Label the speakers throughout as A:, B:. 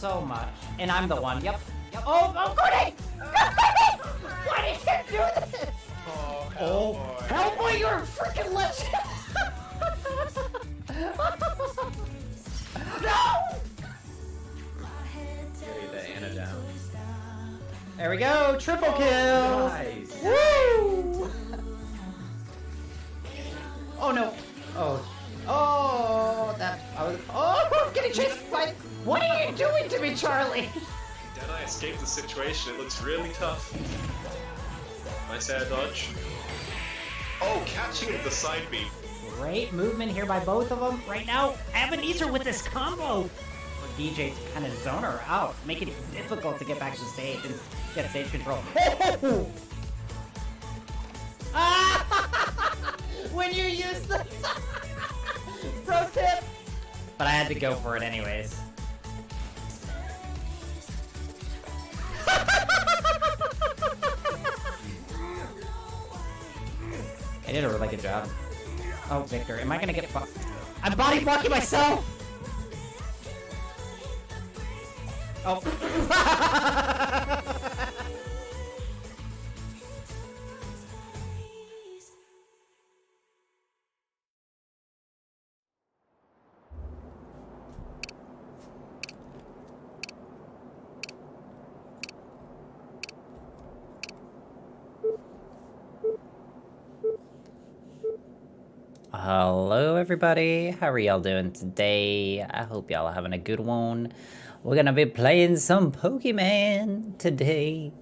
A: so much. And I'm the one. Yep. Oh, Courtney! Why did you do this? Oh, Hellboy, you're a freaking legend! No!
B: Get the Anna down.
A: There we go, triple kill!
B: Nice.
A: Woo! Oh no! I'm getting chased by. What are you doing to me, Charlie?
C: Then I escaped the situation. It looks really tough. Nice air dodge. Oh, catching the side beam.
A: Great movement here by both of them. Right now, Ebenezer with this combo. DJ's kind of zone her out, making it difficult to get back to the stage and get stage control. When you use the pro tip. But I had to go for it anyways. I did a really good job. Oh, Victor, am I gonna get fucked? I'm body blocking myself! Oh. Hello everybody, how are y'all doing today? I hope y'all are having a good one. We're gonna be playing some Pokemon today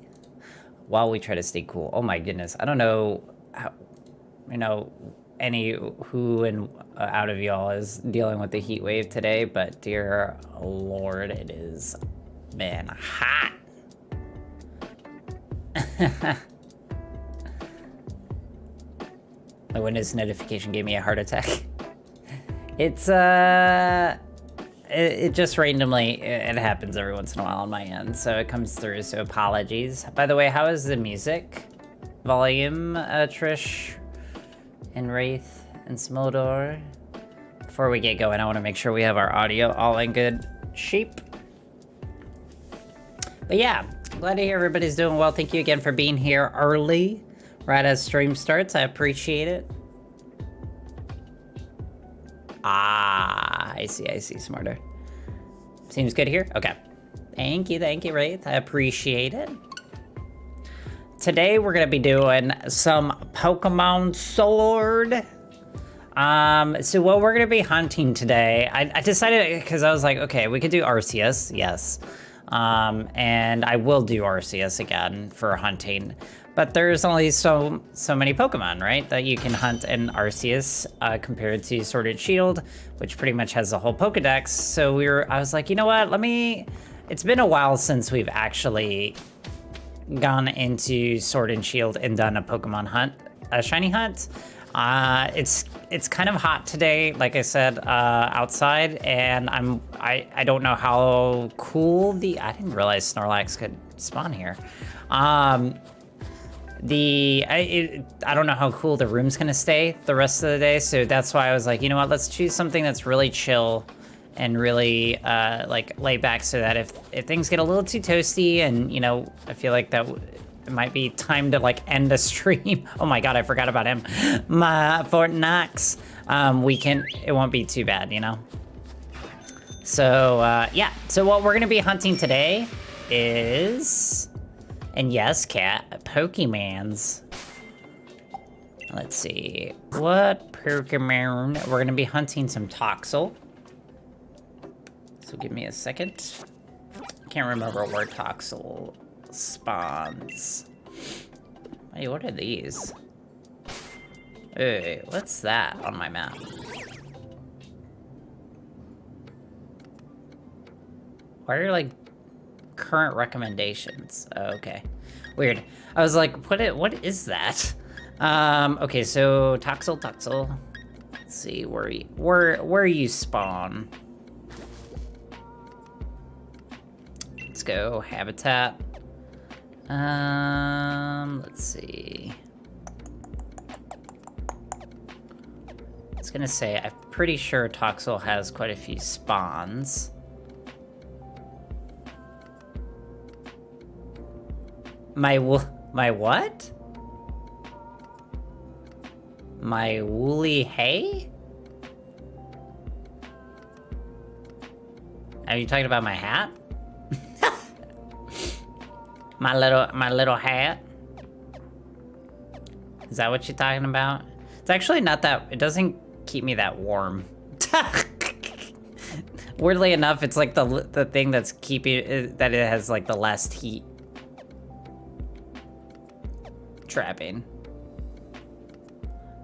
A: while we try to stay cool. Oh my goodness, I don't know how, who and out of y'all is dealing with the heat wave today, but dear Lord, it is, man, hot. My Windows notification gave me a heart attack. It's, it just randomly, it happens every once in a while on my end, so it comes through, so apologies. By the way, how is the music volume, Trish and Wraith and Smodor? Before we get going, I want to make sure we have our audio all in good shape. But yeah, glad to hear everybody's doing well. Thank you again for being here early. Right as stream starts, I appreciate it. Ah, I see, smarter. Seems good here? Okay. Thank you, Wraith. I appreciate it. Today, we're gonna be doing some Pokemon Sword. So what we're gonna be hunting today, I decided, because I was like, okay, we could do Arceus, yes. And I will do Arceus again for hunting. But there's only so many Pokemon, right, that you can hunt in Arceus compared to Sword and Shield, which pretty much has the whole Pokedex. So I was like, you know what, it's been a while since we've actually gone into Sword and Shield and done a Pokemon hunt, a shiny hunt. It's kind of hot today, like I said, outside, and I don't know how cool I didn't realize Snorlax could spawn here. I don't know how cool the room's gonna stay the rest of the day, so that's why I was like, you know what, let's choose something that's really chill and really like laid back, so that if things get a little too toasty and I feel like that it might be time to like end the stream. Oh my god, I forgot about him. My Fort Knox. It won't be too bad, So yeah, so what we're gonna be hunting today is, and yes, cat, Pokemons. Let's see, what Pokemon? We're gonna be hunting some Toxel. So give me a second. Can't remember where Toxel spawns. Hey, what are these? Hey, what's that on my map? Why are like current recommendations? Oh, okay, weird. I was like, what is that? Okay, so Toxel. Let's see where you spawn. Let's go habitat. Let's see. I was gonna say, I'm pretty sure Toxel has quite a few spawns. My what? My woolly hay? Are you talking about my hat? my little hat? Is that what you're talking about? It's actually not that, it doesn't keep me that warm. Weirdly enough, it's like the thing that's keeping, that it has like the less heat trapping.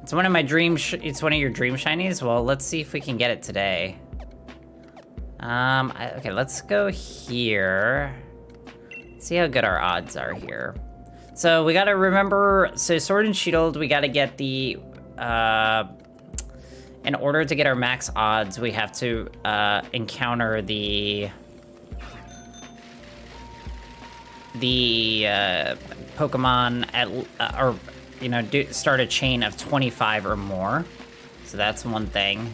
A: It's one of my it's one of your dream shinies? Well, let's see if we can get it today. Okay, let's go here. See how good our odds are here. So we gotta remember, so Sword and Shield, we gotta get the, in order to get our max odds, we have to encounter the Pokemon at, or, you know, start a chain of 25 or more. So that's one thing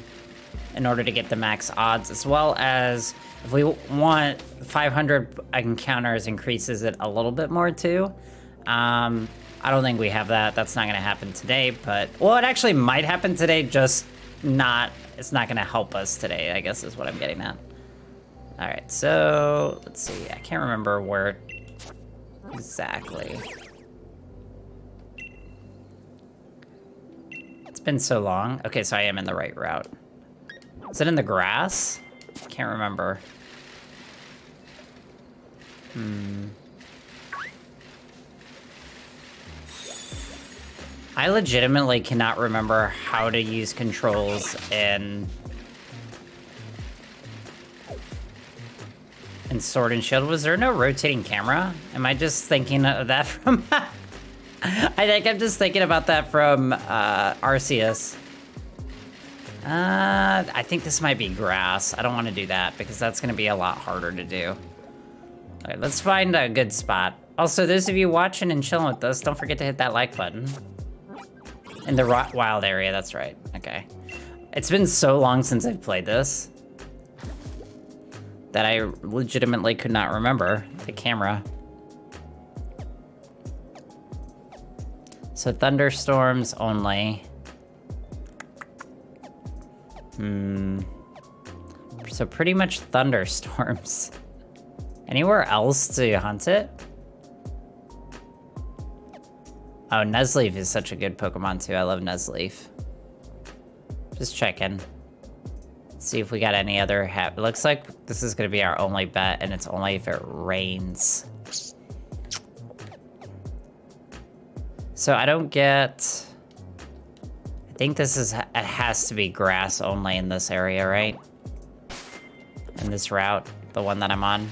A: in order to get the max odds, as well as if we want 500 encounters increases it a little bit more too. I don't think we have that. That's not gonna happen today, but, well, it actually might happen today, just not, it's not gonna help us today, I guess is what I'm getting at. All right, so let's see. I can't remember where exactly. It's been so long. Okay, so I am in the right route. Is it in the grass? Can't remember. I legitimately cannot remember how to use controls in Sword and Shield. Was there no rotating camera? Am I just thinking of that from... I think I'm just thinking about that from Arceus. I think this might be grass. I don't want to do that because that's going to be a lot harder to do. All right, let's find a good spot. Also, those of you watching and chilling with us, don't forget to hit that like button. In the wild area, that's right. Okay. It's been so long since I've played this that I legitimately could not remember the camera. So thunderstorms only. So pretty much thunderstorms. Anywhere else to hunt it? Oh, Nuzleaf is such a good Pokemon too. I love Nuzleaf. Just checking. See if we got any other It looks like this is gonna be our only bet, and it's only if it rains. So I don't get... I think this is... It has to be grass only in this area, right? In this route, the one that I'm on.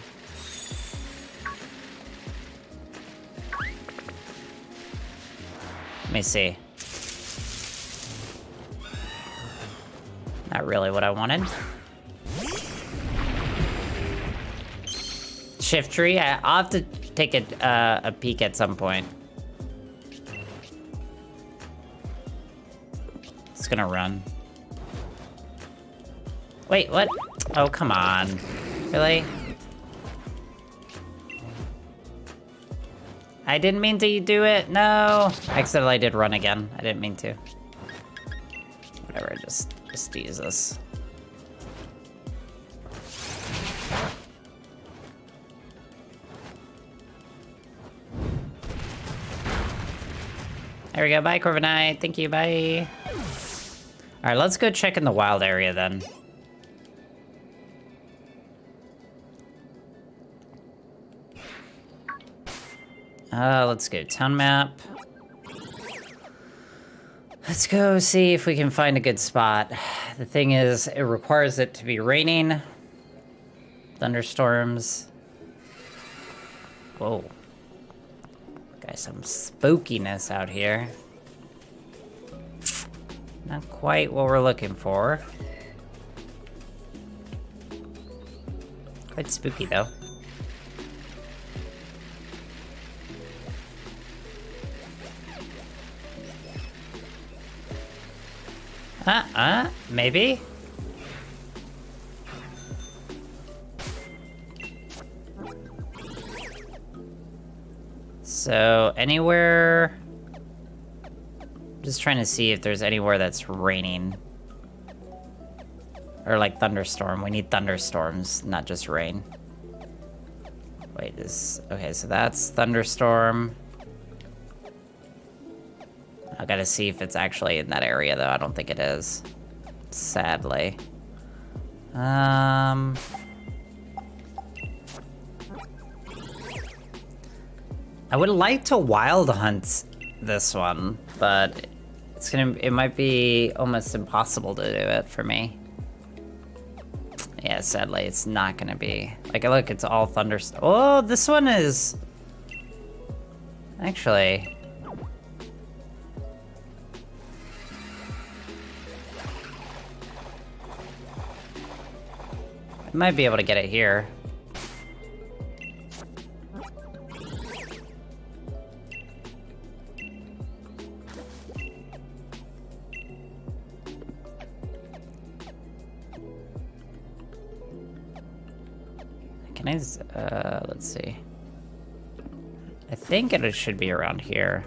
A: Let me see. Not really what I wanted. Shift tree? I'll have to take a peek at some point. It's gonna run. Wait, what? Oh, come on. Really? I didn't mean to do it. No. I accidentally did run again. I didn't mean to. Whatever, just use this. There we go. Bye, Corviknight. Thank you. Bye. All right, let's go check in the wild area then. Let's go town map. Let's go see if we can find a good spot. The thing is, it requires it to be raining. Thunderstorms. Whoa. Got some spookiness out here. Not quite what we're looking for. Quite spooky though. Maybe? So anywhere... Just trying to see if there's anywhere that's raining. Or like thunderstorm. We need thunderstorms, not just rain. Wait, okay, so that's thunderstorm. I gotta see if it's actually in that area though. I don't think it is. Sadly. I would like to wild hunt this one, but it might be almost impossible to do it for me. Yeah, sadly, it's not gonna be. Like, look, it's all thunderstorm. Oh, this one is... Actually... I might be able to get it here. Can I, let's see. I think it should be around here.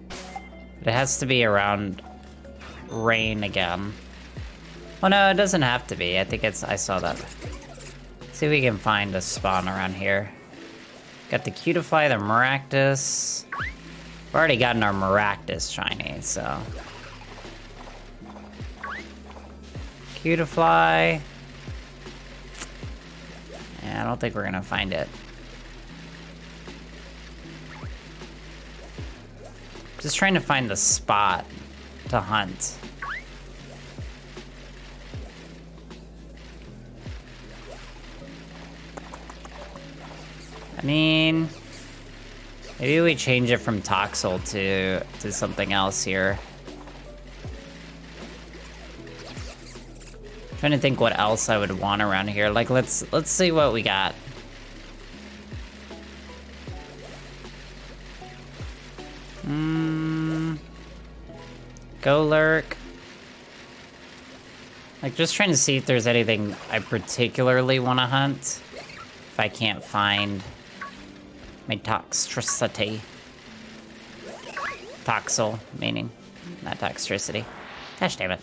A: But it has to be around rain again. Oh no, it doesn't have to be. I think I saw that. See if we can find a spawn around here. Got the Cutiefly, the Maractus. We've already gotten our Maractus shiny, so. Cutiefly. Yeah, I don't think we're gonna find it. Just trying to find the spot to hunt. I mean, maybe we change it from Toxel to something else here. Trying to think what else I would want around here. Like, let's see what we got. Go lurk. Like, just trying to see if there's anything I particularly want to hunt. If I can't find my toxicity. Toxel, meaning, not toxicity. Gosh damn it.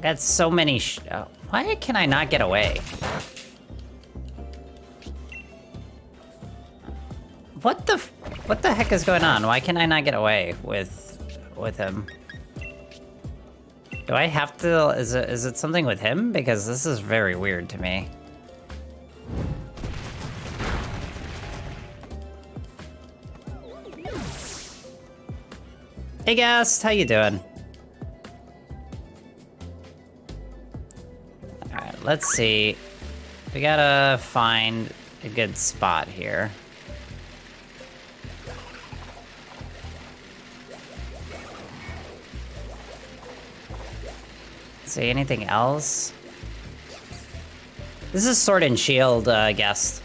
A: Got so many oh, why can I not get away? What the heck is going on? Why can I not get away with him? Do I have to, is it something with him? Because this is very weird to me. Hey guest, how you doing? Alright, let's see. We gotta find a good spot here. See anything else? This is Sword and Shield guest.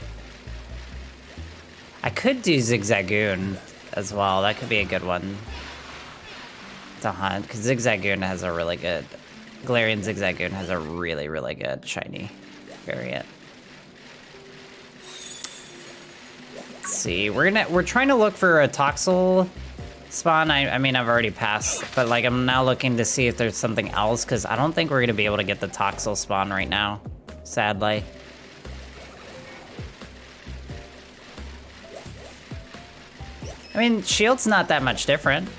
A: I could do Zigzagoon as well. That could be a good one to hunt, because Zigzagoon has a really good... Galarian Zigzagoon has a really, really good shiny variant. Let's see. We're trying to look for a Toxel spawn. I mean, I've already passed, but like I'm now looking to see if there's something else, because I don't think we're gonna be able to get the Toxel spawn right now, sadly. I mean, Shield's not that much different.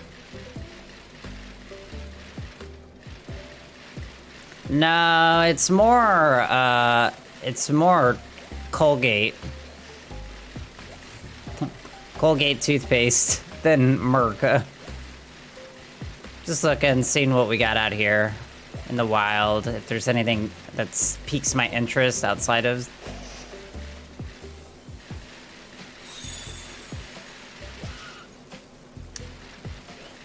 A: No, it's more Colgate. Colgate toothpaste than Merca. Just looking, seeing what we got out here in the wild. If there's anything that piques my interest outside of...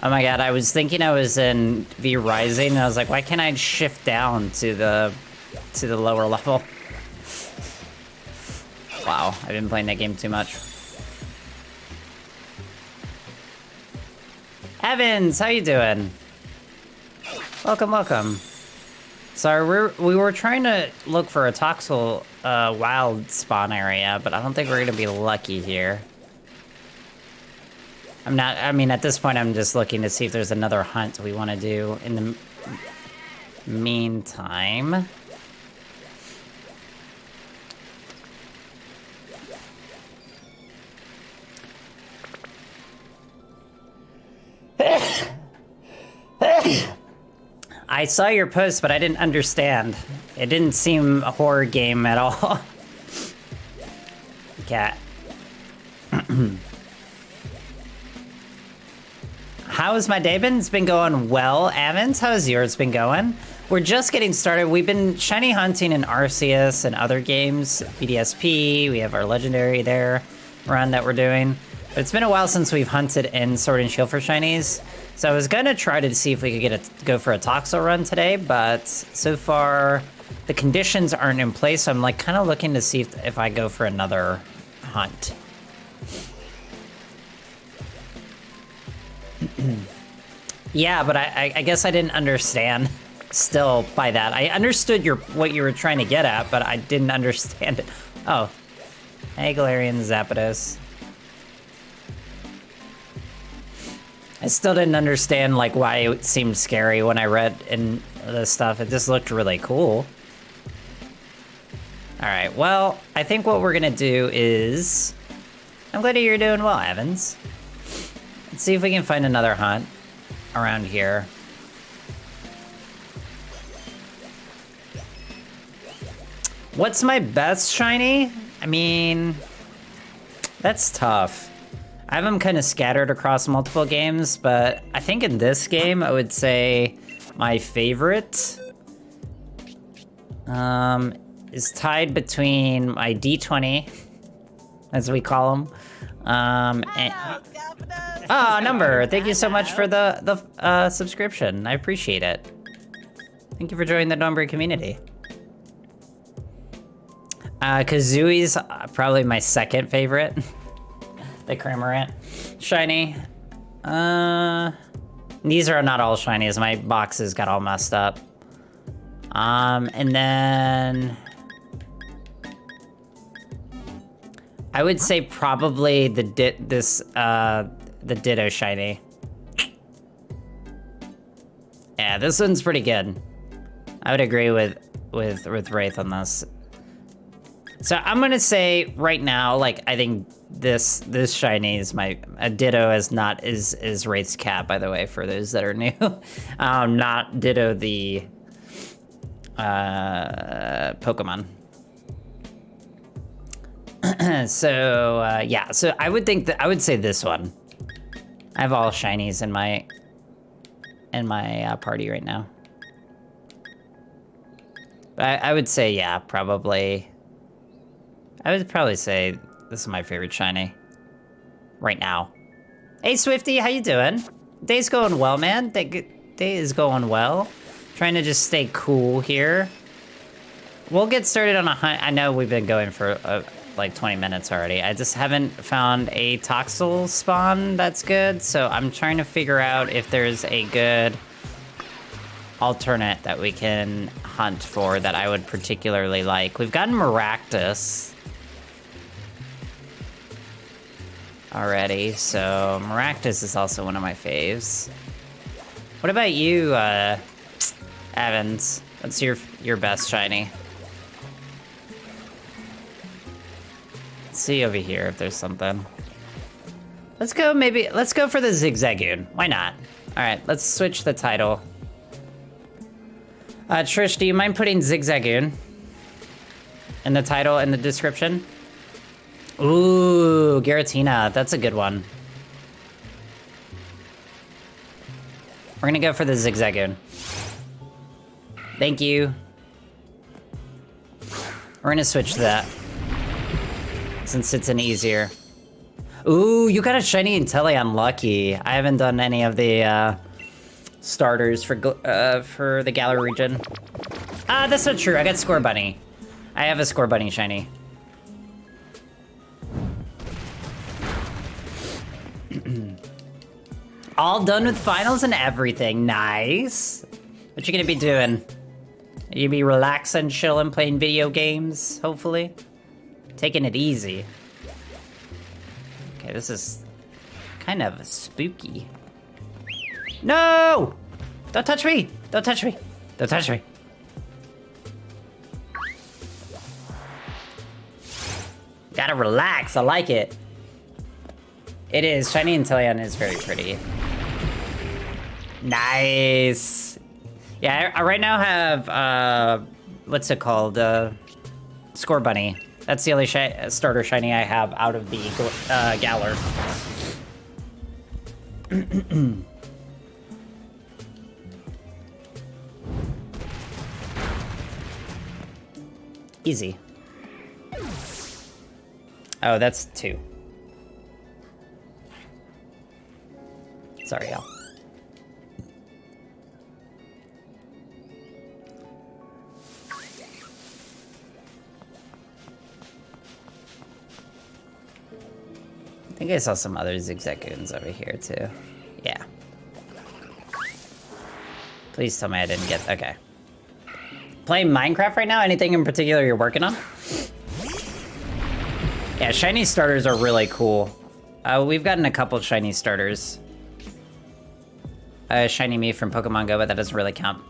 A: Oh my god, I was thinking I was in V Rising, and I was like, why can't I shift down to the lower level? Wow, I've been playing that game too much. Evans, how you doing? Welcome, welcome. Sorry, we were trying to look for a Toxel wild spawn area, but I don't think we're gonna be lucky here. I mean, at this point, I'm just looking to see if there's another hunt we want to do in the meantime. I saw your post, but I didn't understand. It didn't seem a horror game at all. Cat. How's my day been? It's been going well. Evans, how's yours been going? We're just getting started. We've been shiny hunting in Arceus and other games. BDSP, we have our legendary there run that we're doing. But it's been a while since we've hunted in Sword and Shield for shinies. So I was gonna try to see if we could go for a Toxel run today, but so far the conditions aren't in place. So I'm like kind of looking to see if I go for another hunt. Yeah, but I guess I didn't understand still by that. I understood what you were trying to get at, but I didn't understand it. Oh, hey Galarian Zapdos. I still didn't understand like why it seemed scary when I read in the stuff. It just looked really cool. All right, well, I think what we're gonna do is, I'm glad you're doing well, Evans. Let's see if we can find another hunt around here. What's my best shiny? I mean, that's tough. I have them kind of scattered across multiple games, but I think in this game, I would say my favorite is tied between my D20, as we call them, and... Oh, Number, thank you so much for the subscription. I appreciate it. Thank you for joining the Number community. Kazooie's probably my second favorite. The Cramorant shiny. These are not all shinies. My boxes got all messed up. And then I would say probably the Ditto shiny. Yeah, this one's pretty good. I would agree with Wraith on this. So I'm gonna say right now, like I think this shiny is a Ditto is Wraith's cat, by the way, for those that are new. Not Ditto the Pokemon. So yeah, so I would say this one. I have all shinies in my party right now. But I would say, yeah, probably. I would probably say this is my favorite shiny right now. Hey Swifty, how you doing? Day's going well, man. Day is going well. Trying to just stay cool here. We'll get started on a hunt. I know we've been going for like 20 minutes already. I just haven't found a Toxel spawn that's good, so I'm trying to figure out if there's a good alternate that we can hunt for that I would particularly like. We've gotten Maractus already, so Maractus is also one of my faves. What about you, Evans? What's your best shiny? Let's see over here if there's something. Let's go for the Zigzagoon. Why not? All right, let's switch the title. Trish, do you mind putting Zigzagoon in the title and the description? Ooh, Giratina, that's a good one. We're gonna go for the Zigzagoon. Thank you. We're gonna switch to that, since it's an easier. Ooh, you got a shiny Inteleon, lucky. I haven't done any of the starters for the Galar region. That's not true, I got Scorbunny. I have a Scorbunny shiny. All done with finals and everything, nice. What you gonna be doing? You be relaxing, chilling, playing video games, hopefully? Taking it easy. Okay, this is kind of spooky. No! Don't touch me! Don't touch me! Don't touch me! Gotta relax, I like it. It is, Shiny Inteleon is very pretty. Nice! Yeah, I right now have, what's it called? Score Bunny. That's the only starter shiny I have out of the Galar. Easy. Oh, that's 2. Sorry, y'all. I think I saw some other Zigzagoons over here, too. Yeah. Please tell me I didn't get... Okay. Playing Minecraft right now? Anything in particular you're working on? Yeah, shiny starters are really cool. We've gotten a couple shiny starters. Shiny me from Pokemon Go, but that doesn't really count.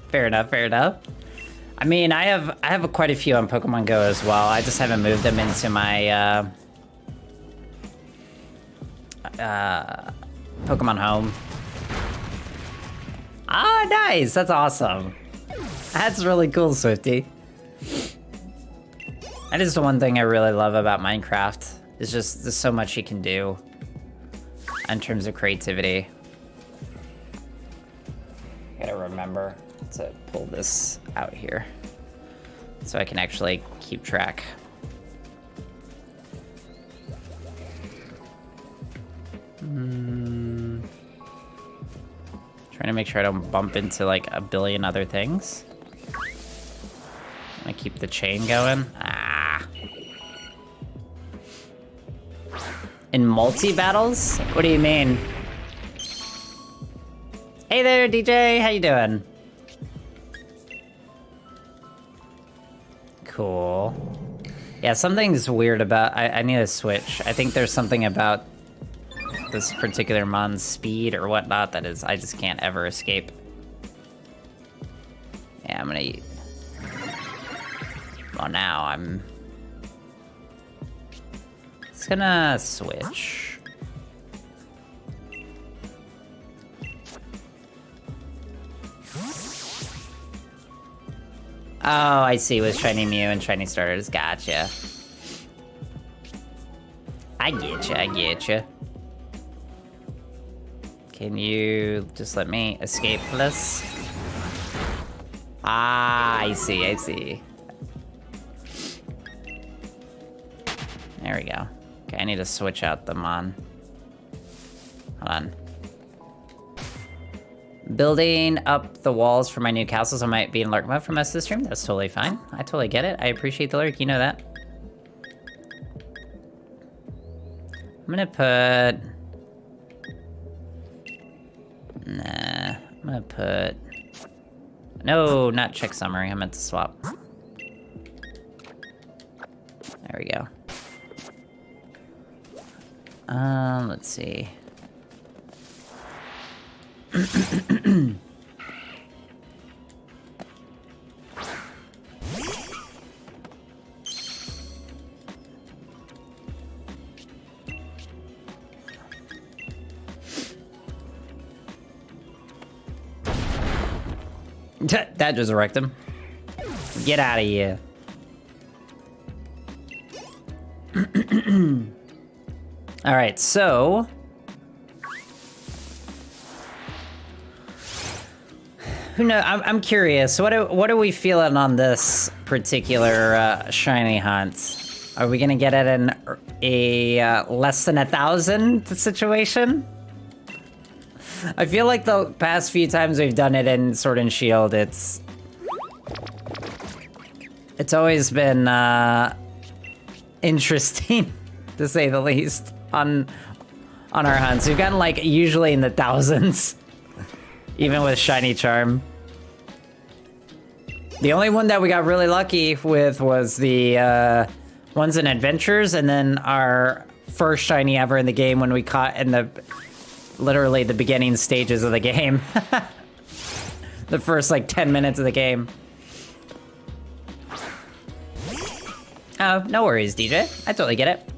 A: Fair enough, fair enough. I mean, I have quite a few on Pokemon Go as well. I just haven't moved them into my... Pokemon Home. Ah, nice! That's awesome. That's really cool, Swifty. That is the one thing I really love about Minecraft. It's just there's so much you can do in terms of creativity. Gotta remember to pull this out here so I can actually keep track. Trying to make sure I don't bump into like a billion other things. I'm gonna keep the chain going. Ah. In multi-battles? What do you mean? Hey there, DJ, how you doing? Cool. Yeah, something's weird about... I need to switch. I think there's something about this particular mon's speed or whatnot that is... I just can't ever escape. Yeah, I'm gonna eat. Well, now I'm... Just gonna switch. Oh, I see, with Shiny Mew and Shiny Starters. Gotcha. I getcha, I getcha. Can you just let me escape this? Ah, I see, I see. There we go. Okay, I need to switch out the Mon. Hold on. Building up the walls for my new castles. I might be in lurk mode for most of the stream. That's totally fine. I totally get it. I appreciate the lurk. You know that. I'm gonna put... Nah. I'm gonna put... No, not check summary. I meant to swap. There we go. Let's see. That just wrecked him. Get out of here. All right, so who knows? I'm curious. What are we feeling on this particular shiny hunt? Are we gonna get it in a less than 1,000 situation? I feel like the past few times we've done it in Sword and Shield, it's always been interesting, to say the least, on our hunts. We've gotten like usually in the thousands, even with Shiny Charm. The only one that we got really lucky with was the ones in Adventures, and then our first shiny ever in the game when we caught in the literally the beginning stages of the game. The first like 10 minutes of the game. Oh, no worries, DJ. I totally get it.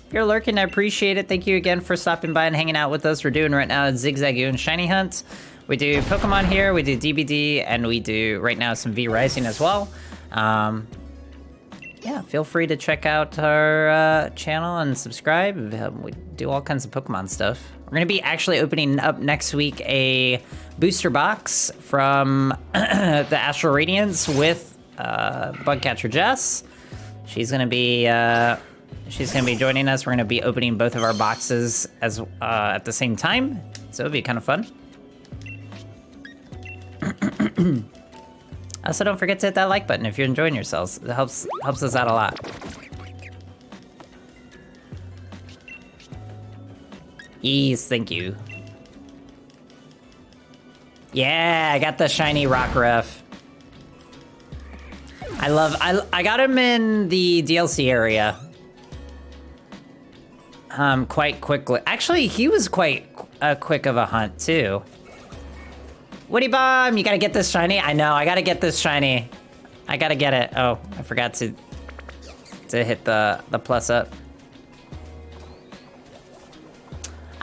A: If you're lurking, I appreciate it. Thank you again for stopping by and hanging out with us. We're doing right now Zigzagoon Shiny Hunt. We do Pokemon here, we do DBD, and we do right now some V Rising as well. Yeah, feel free to check out our channel and subscribe. We do all kinds of Pokemon stuff. We're gonna be actually opening up next week a booster box from the Astral Radiance with Bugcatcher Jess. She's gonna be joining us. We're gonna be opening both of our boxes as at the same time, so it'll be kind of fun. Also, don't forget to hit that like button if you're enjoying yourselves. It helps us out a lot. Yes, thank you. Yeah, I got the shiny Rockruff. I got him in the DLC area. Quite quickly. Actually, he was quite quick of a hunt too. Woody Bomb, you gotta get this shiny. I know, I gotta get this shiny. I gotta get it. Oh, I forgot to hit the plus up.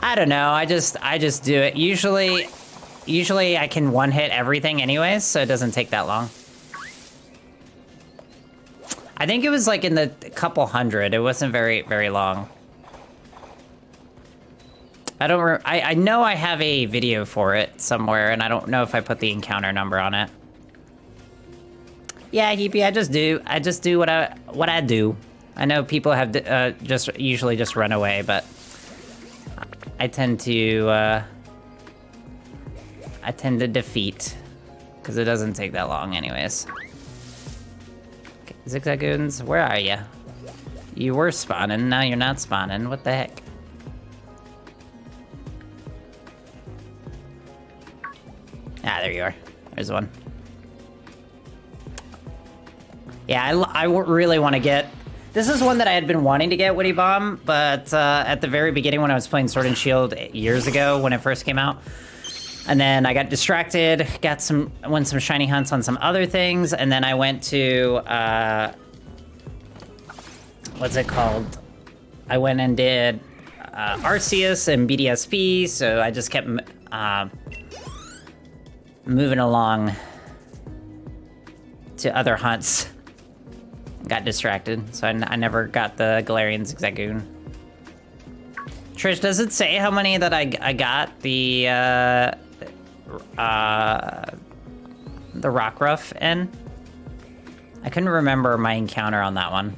A: I don't know. I just do it. Usually I can one hit everything anyways, so it doesn't take that long. I think it was like in the couple hundred. It wasn't very long. I know I have a video for it somewhere, and I don't know if I put the encounter number on it. Yeah, Heapy, I just do what I do. I know people have usually just run away, but I tend to defeat because it doesn't take that long, anyways. Okay, Zigzagoons, where are you? You were spawning, now you're not spawning. What the heck? Ah, there you are. There's one. Yeah, I really want to get... This is one that I had been wanting to get, Woody Bomb, but at the very beginning when I was playing Sword and Shield years ago when it first came out, and then I got distracted, went some shiny hunts on some other things, and then I went to... what's it called? I went and did Arceus and BDSP, so I just kept... moving along to other hunts. Got distracted, so I never got the Galarian Zigzagoon. Trish, does it say how many that I got the Rockruff in? I couldn't remember my encounter on that one.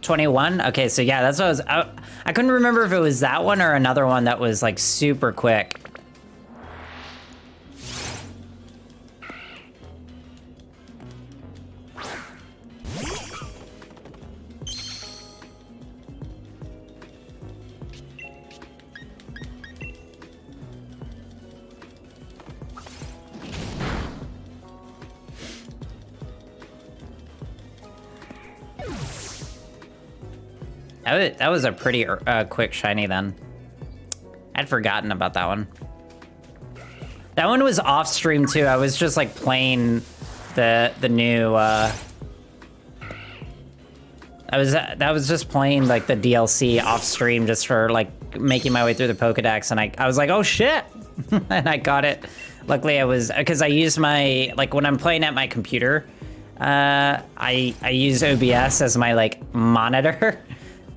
A: $21? Okay, so yeah, that's what I couldn't remember if it was that one or another one that was like super quick. That was a pretty quick shiny then. I'd forgotten about that one. That one was off stream too. I was just like playing the new. I was just playing like the DLC off stream just for like making my way through the Pokedex, and I was like, oh shit, and I got it. Luckily, because I use my when I'm playing at my computer, I use OBS as my like monitor.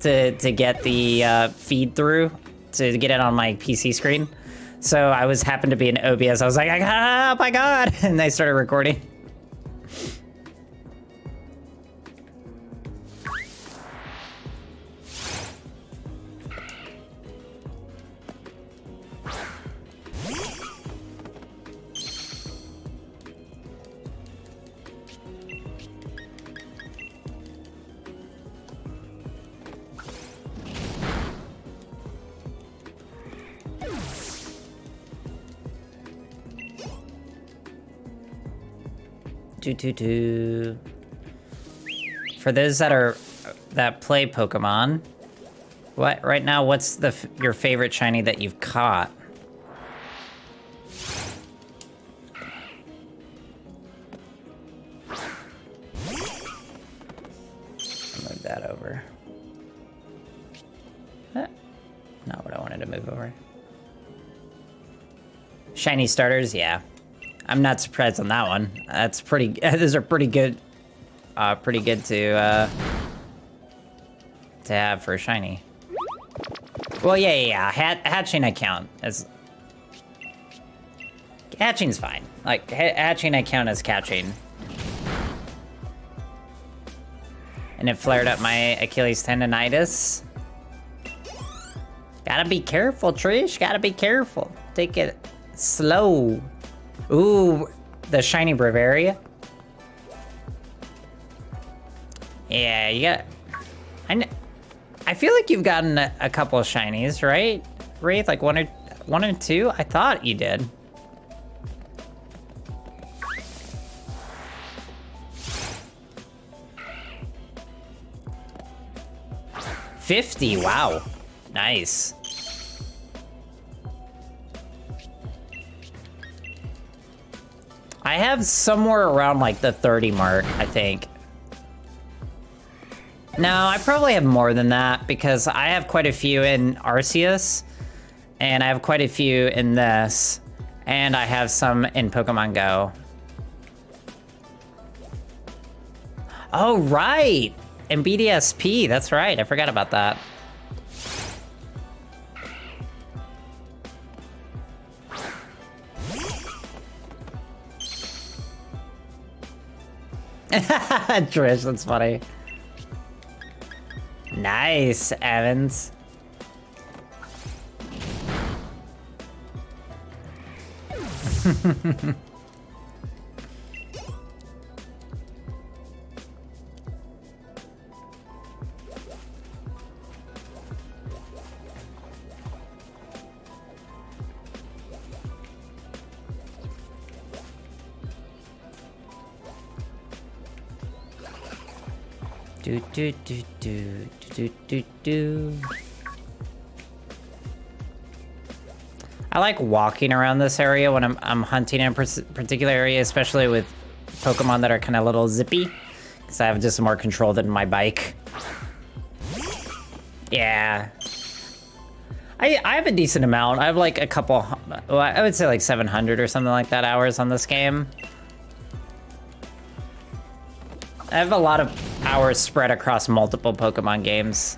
A: To get the feed through, to get it on my PC screen. So I happened to be in OBS. I was like, oh my god! And I started recording. For those that play Pokemon, right now, what's your favorite shiny that you've caught? Move that over. Not what I wanted to move over. Shiny starters, yeah. I'm not surprised on that one. That's pretty. Those are pretty good. Pretty good to have for a shiny. Well, yeah. Hatching I count as. Hatching's fine. Like hatching I count as catching. And it flared up my Achilles tendonitis. Gotta be careful, Trish. Gotta be careful. Take it slow. Ooh, the shiny Bavaria. Yeah, you got. I feel like you've gotten a couple of shinies, right? Wraith, like one or two. I thought you did. $50. Wow, nice. I have somewhere around like the 30 mark, I think. No, I probably have more than that because I have quite a few in Arceus, and I have quite a few in this, and I have some in Pokemon Go. Oh, right! And BDSP, that's right, I forgot about that. Trish, that's funny. Nice, Evans. Do. I like walking around this area when I'm hunting in a particular area, especially with Pokemon that are kind of little zippy, because I have just more control than my bike. Yeah. I have a decent amount. I have like a couple, well, I would say like 700 or something like that hours on this game. I have a lot of hours spread across multiple Pokemon games.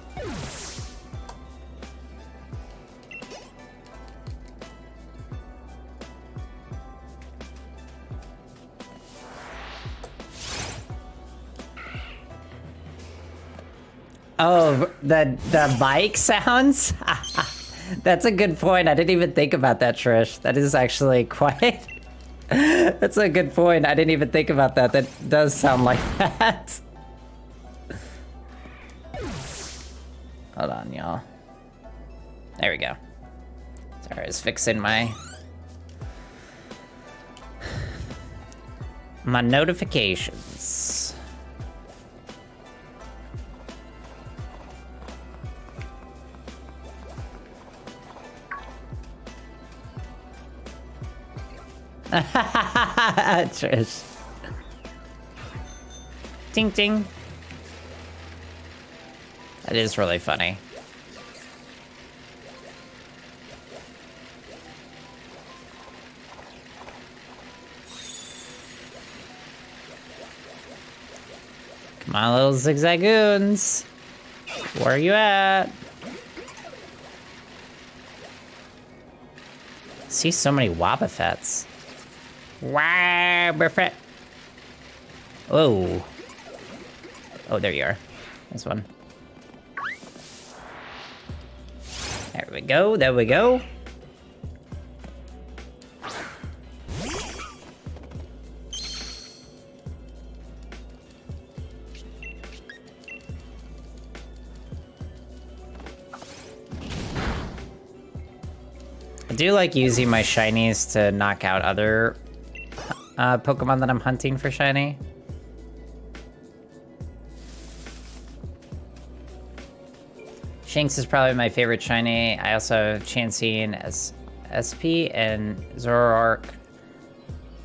A: Oh, the bike sounds? That's a good point. I didn't even think about that, Trish. That is actually quite... That's a good point. I didn't even think about that. That does sound like that. Hold on, y'all. There we go. Sorry, I was fixing my notifications. Trish. Ting ting. That is really funny. Come on, little Zigzagoons. Where are you at? I see so many Wobbuffets. Wobbuffet. Whoa. Oh, there you are. This one. There we go, there we go. I do like using my shinies to knock out other Pokemon that I'm hunting for shiny. Shinx is probably my favorite shiny. I also have Chansey as SP and Zoroark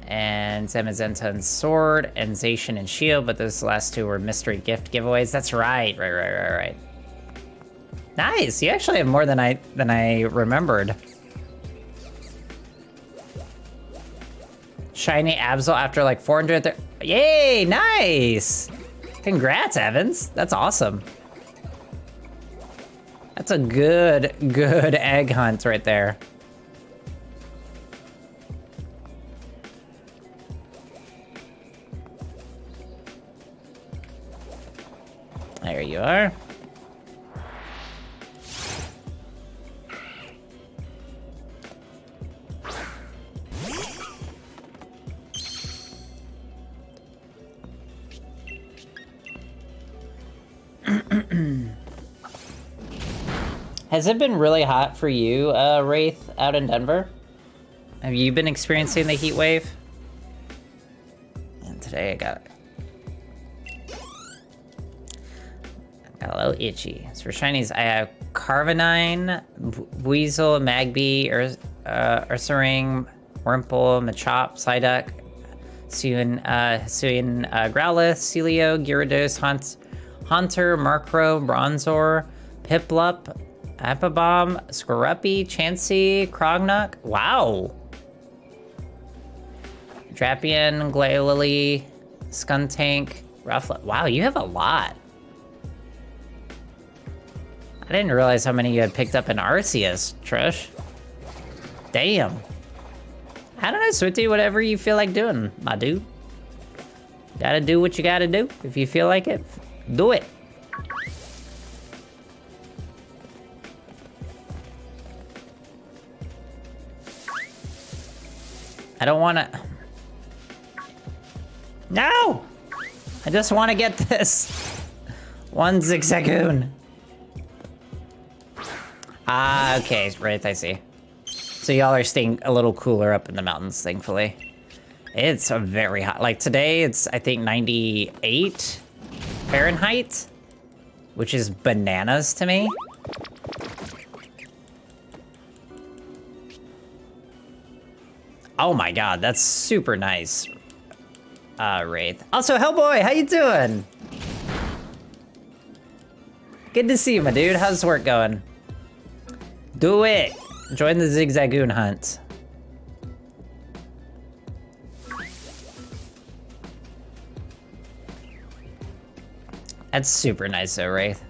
A: and Zamazenta and Sword and Zacian and Shield, but those last two were mystery gift giveaways. That's right. Nice. You actually have more than I remembered. Shiny Absol after like 400. Yay! Nice. Congrats, Evans. That's awesome. That's a good egg hunt right there. There you are. Has it been really hot for you, Wraith, out in Denver? Have you been experiencing the heat wave? And today I got a little itchy. So for shinies, I have Carvanine, Weasel, Magby, Ursaring, Wurmple, Machop, Psyduck, Hisuian, Growlithe, Celio, Gyarados, Haunter, Murkrow, Bronzor, Piplup, Apabomb, Squirruppi, Chansey, Crognuk. Wow! Drapion, Glalie, Skuntank, Rufflet. Wow, you have a lot. I didn't realize how many you had picked up in Arceus, Trish. Damn. I don't know, Swifty, whatever you feel like doing, my dude. Gotta do what you gotta do. If you feel like it, do it. I don't wanna... No! I just wanna get this. One Zigzagoon. Ah, okay, right, I see. So y'all are staying a little cooler up in the mountains, thankfully. It's a very hot, like today it's, I think, 98 Fahrenheit, which is bananas to me. Oh my god, that's super nice, Wraith. Also, Hellboy, how you doing? Good to see you, my dude. How's work going? Do it! Join the Zigzagoon hunt. That's super nice though, Wraith.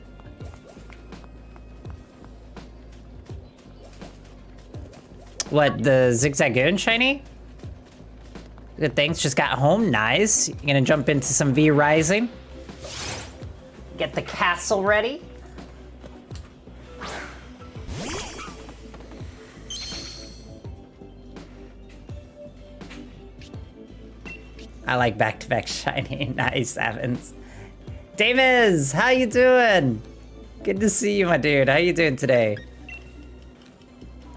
A: What, the Zigzagoon shiny? Good, thanks, just got home, nice. You gonna jump into some V Rising? Get the castle ready? I like back-to-back shiny. Nice, Evans. Davis, how you doing? Good to see you, my dude. How you doing today?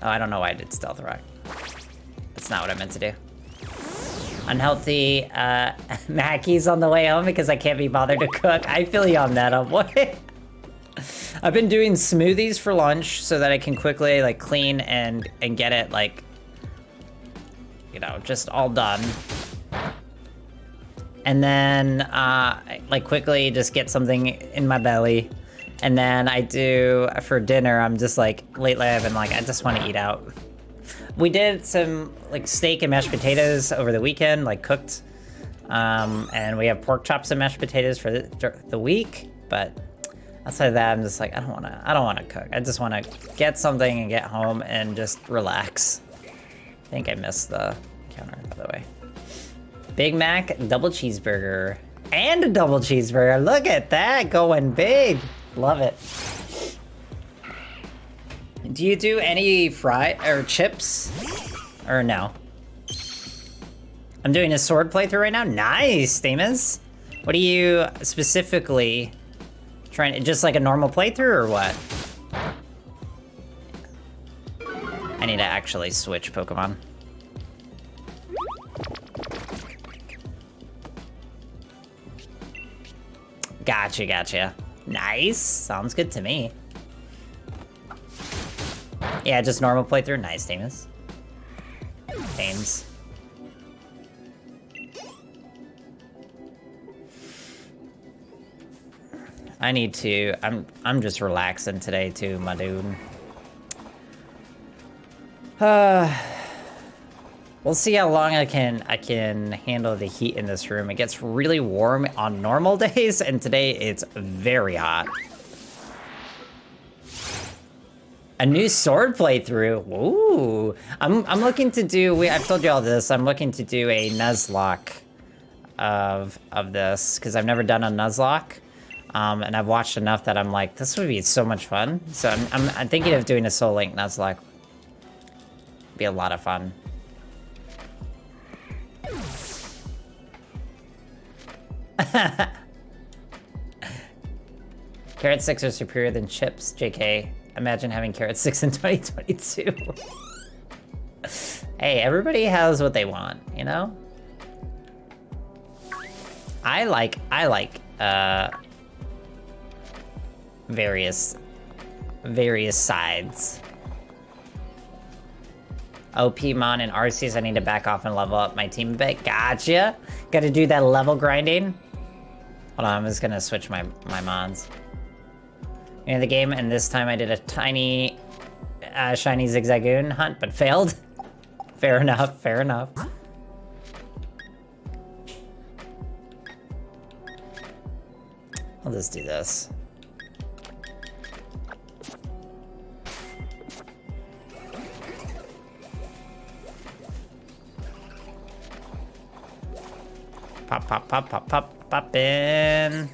A: Oh, I don't know why I did Stealth Rock. That's not what I meant to do. Unhealthy Mackey's on the way home because I can't be bothered to cook. I feel you on that, boy. I've been doing smoothies for lunch so that I can quickly like clean and get it like, you know, just all done. And then, like, quickly just get something in my belly. And then I do, for dinner, I'm just, like, lately I've been like, I just want to eat out. We did some, like, steak and mashed potatoes over the weekend, like, cooked. And we have pork chops and mashed potatoes for the week. But outside of that, I'm just like, I don't want to cook. I just want to get something and get home and just relax. I think I missed the counter, by the way. Big Mac, double cheeseburger, and a double cheeseburger. Look at that, going big. Love it. Do you do any fry or chips? Or no? I'm doing a sword playthrough right now. Nice, Demas. What are you specifically trying? Just like a normal playthrough or what? I need to actually switch Pokemon. Gotcha, gotcha. Nice. Sounds good to me. Yeah, just normal playthrough. Nice, Damus. Thames. I need to. I'm just relaxing today too, my dude. We'll see how long I can handle the heat in this room. It gets really warm on normal days, and today it's very hot. A new sword playthrough. Ooh, I'm looking to do. I've told you all this. I'm looking to do a Nuzlocke of this because I've never done a Nuzlocke. And I've watched enough that I'm like, this would be so much fun. So I'm thinking of doing a Soul Link Nuzlocke. Be a lot of fun. Carrot sticks are superior than chips, JK. Imagine having carrot sticks in 2022. Hey, everybody has what they want, you know? I like various sides. OP Mon and Arceus, I need to back off and level up my team a bit. Gotcha. Gotta do that level grinding. Hold on, I'm just gonna switch my Mons. In the game, and this time I did a tiny shiny Zigzagoon hunt, but failed. Fair enough, fair enough. I'll just do this. Pop, pop, pop, pop, pop, pop in.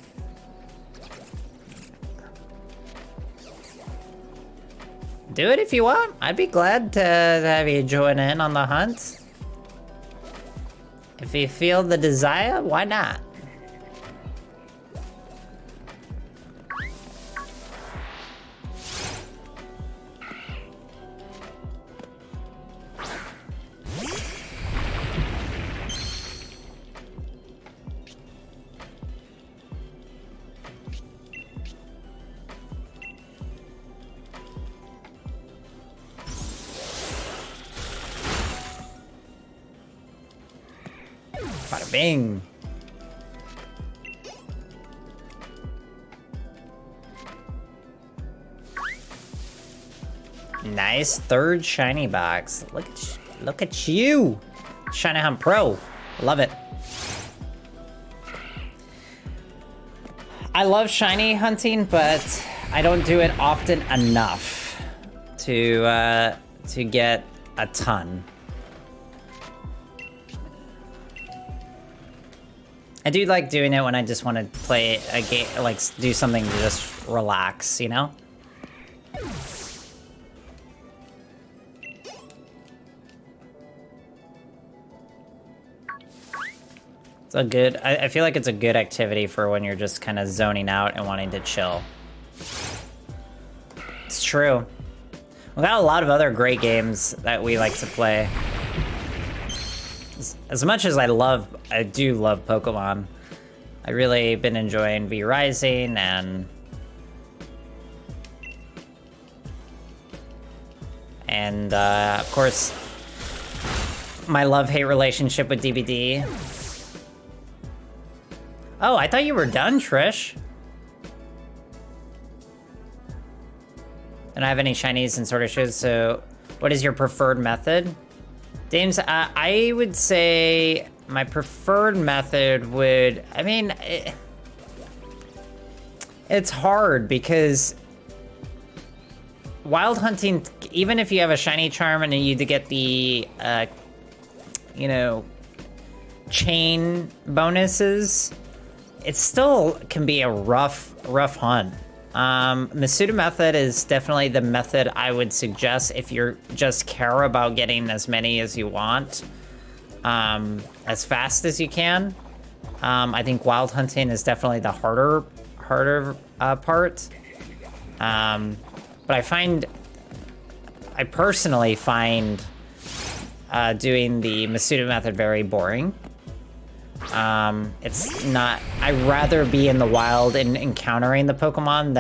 A: Do it if you want. I'd be glad to have you join in on the hunt. If you feel the desire, why not? Bada bing. Nice third shiny box. Look at you, Shiny Hunt Pro. Love it. I love shiny hunting, but I don't do it often enough to get a ton. I do like doing it when I just want to play a game, like do something to just relax, you know? It's a good, I feel like it's a good activity for when you're just kind of zoning out and wanting to chill. It's true. We've got a lot of other great games that we like to play. As much as I do love Pokemon, I really been enjoying V Rising and of course my love-hate relationship with DBD. Oh, I thought you were done, Trish. I don't have any shinies and sort of shoes, so what is your preferred method? Dames, I would say my preferred method would, I mean, it's hard because wild hunting, even if you have a shiny charm and you get the, you know, chain bonuses, it still can be a rough hunt. Masuda method is definitely the method I would suggest if you're just care about getting as many as you want, as fast as you can. I think wild hunting is definitely the harder part. But I personally find doing the Masuda method very boring. It's not... I'd rather be in the wild and encountering the Pokemon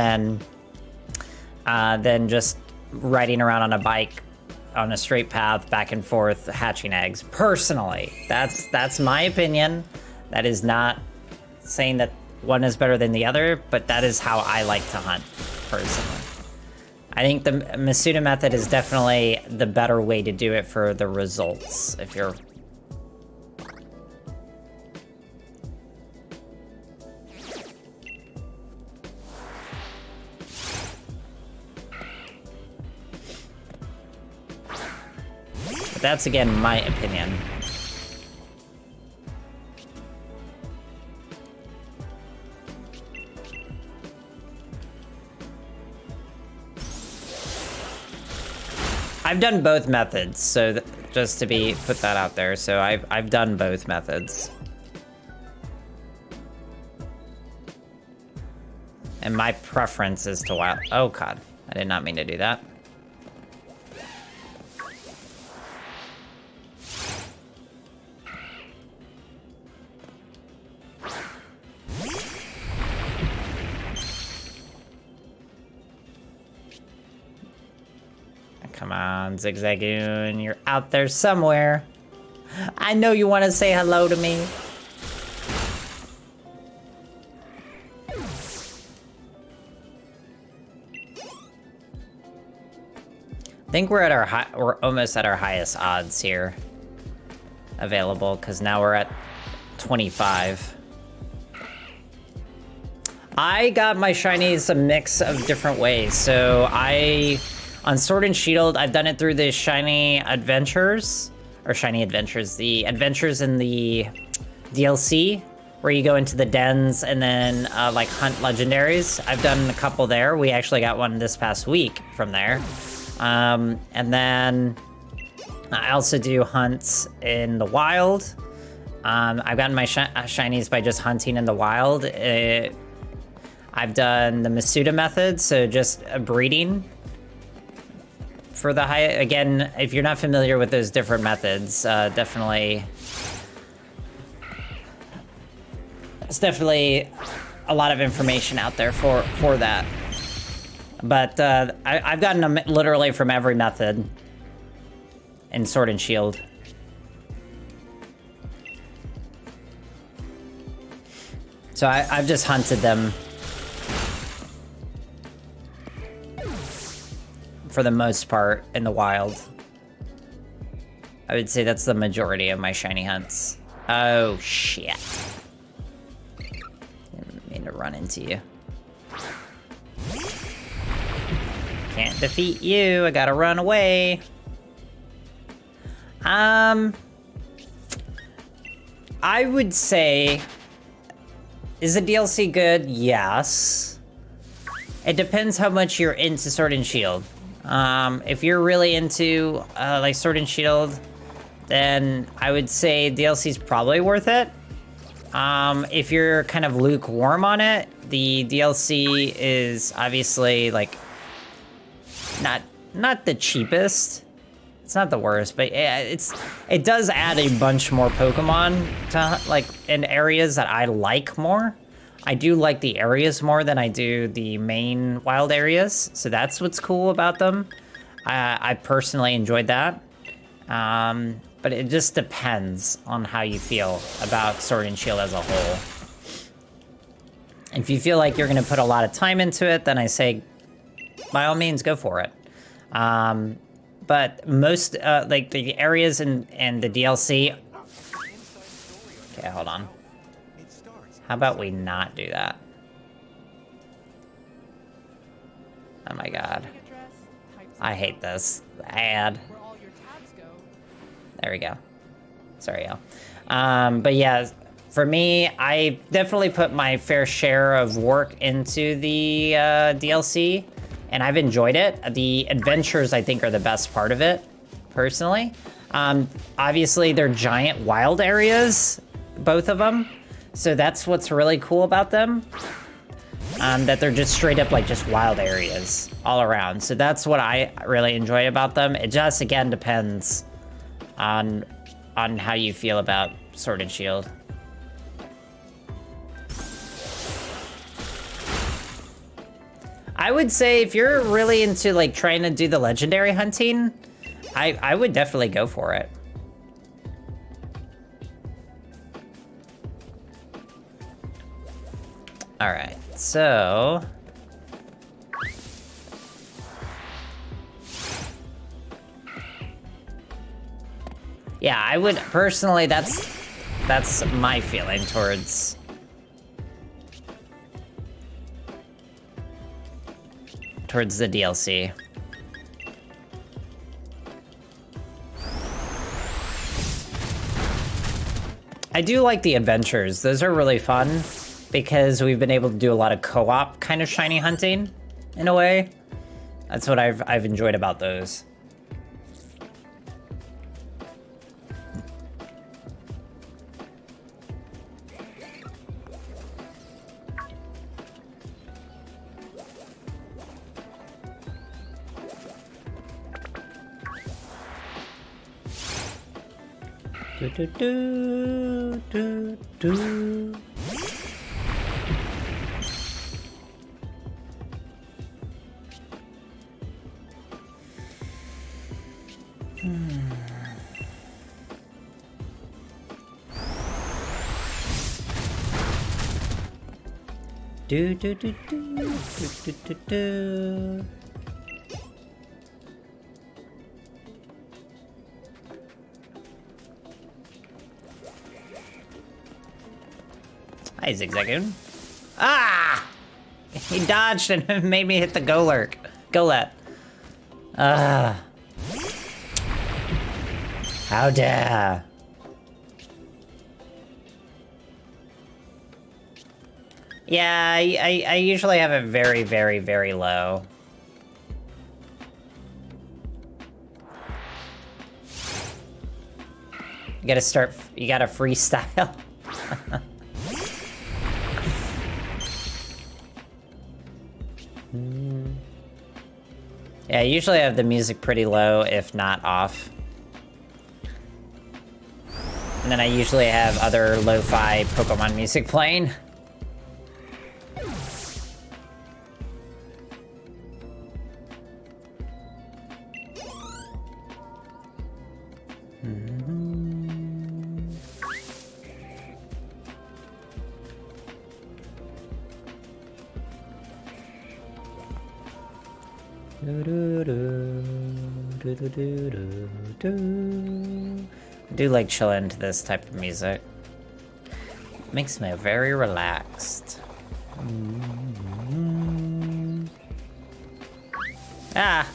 A: than just riding around on a bike on a straight path back and forth hatching eggs. Personally, that's my opinion. That is not saying that one is better than the other, but that is how I like to hunt, personally. I think the Masuda method is definitely the better way to do it for the results, if you're... But that's, again, my opinion. I've done both methods, so just to put that out there. So I've done both methods. And my preference is to wild... Oh, God. I did not mean to do that. Come on, Zigzagoon, you're out there somewhere. I know you want to say hello to me. I think we're at we're almost at our highest odds here available, because now we're at 25. I got my shinies a mix of different ways, so on Sword and Shield, I've done it through the Shiny Adventures, the Adventures in the DLC, where you go into the dens and then, like, hunt legendaries. I've done a couple there. We actually got one this past week from there. And then I also do hunts in the wild. I've gotten my shinies by just hunting in the wild. I've done the Masuda method, so just breeding. For the high, again, if you're not familiar with those different methods, definitely, it's definitely a lot of information out there for that. But I've gotten them literally from every method in Sword and Shield. So I've just hunted them for the most part in the wild. I would say that's the majority of my shiny hunts. Oh, shit. Didn't mean to run into you. Can't defeat you. I gotta run away. I would say, is the DLC good? Yes. It depends how much you're into Sword and Shield. If you're really into, like, Sword and Shield, then I would say DLC's probably worth it. If you're kind of lukewarm on it, the DLC is obviously, like, not the cheapest. It's not the worst, but it does add a bunch more Pokemon to, like, in areas that I like more. I do like the areas more than I do the main wild areas, so that's what's cool about them. I personally enjoyed that. But it just depends on how you feel about Sword and Shield as a whole. If you feel like you're gonna put a lot of time into it, then I say, by all means, go for it. But most, like, the areas in the DLC... Okay, hold on. How about we not do that? Oh my god. I hate this. Ad. There we go. Sorry, y'all. But yeah, for me, I definitely put my fair share of work into the DLC, and I've enjoyed it. The adventures, I think, are the best part of it, personally. Obviously, they're giant wild areas, both of them. So that's what's really cool about them. That they're just straight up, like, just wild areas all around. So that's what I really enjoy about them. It just, again, depends on how you feel about Sword and Shield. I would say if you're really into like trying to do the legendary hunting, I would definitely go for it. All right, so. Yeah, I would personally, that's my feeling towards the DLC. I do like the adventures. Those are really fun because we've been able to do a lot of co-op kind of shiny hunting in a way. That's what I've enjoyed about those. Do, do, do, do, do. Do, do, do, do, do, do, do. Hi, Zigzagoon. Ah! He dodged and made me hit the Golett. How dare. Yeah, I usually have it very, very, very low. You gotta freestyle. Yeah, I usually have the music pretty low, if not off. And then I usually have other lo-fi Pokemon music playing. I do like chilling to this type of music. Makes me very relaxed. Ah!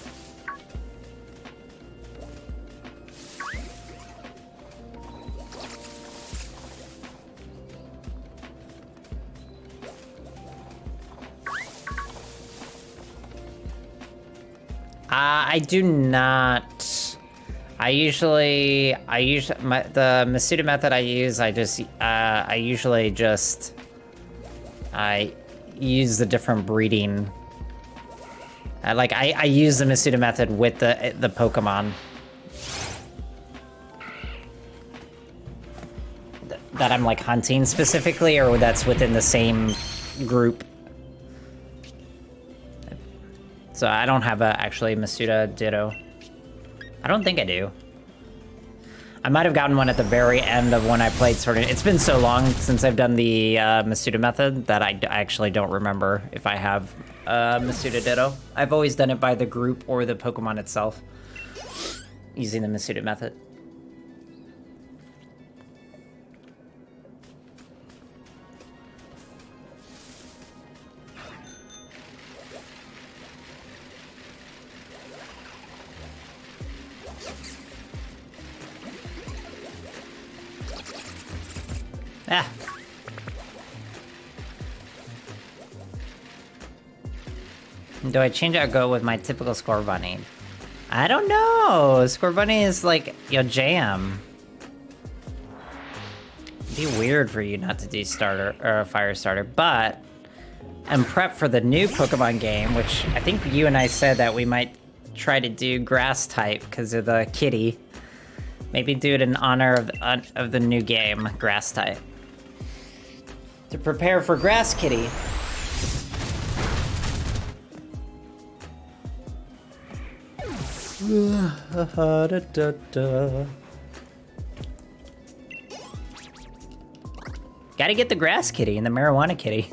A: I do not. The Masuda method I use, I use the different breeding. I use the Masuda method with the Pokemon that I'm like hunting specifically, or that's within the same group. So I don't have actually Masuda Ditto. I don't think I do. I might have gotten one at the very end of when I played Sword and... It's been so long since I've done the Masuda method that I actually don't remember if I have Masuda Ditto. I've always done it by the group or the Pokemon itself, using the Masuda method. Ah. Do I change or go with my typical Score Bunny? I don't know. Score Bunny is like your jam. It'd be weird for you not to do starter or fire starter, but I'm prepped for the new Pokemon game, which I think you and I said that we might try to do grass type because of the kitty. Maybe do it in honor of the new game, grass type. To prepare for Grass Kitty. Gotta get the grass kitty and the marijuana kitty.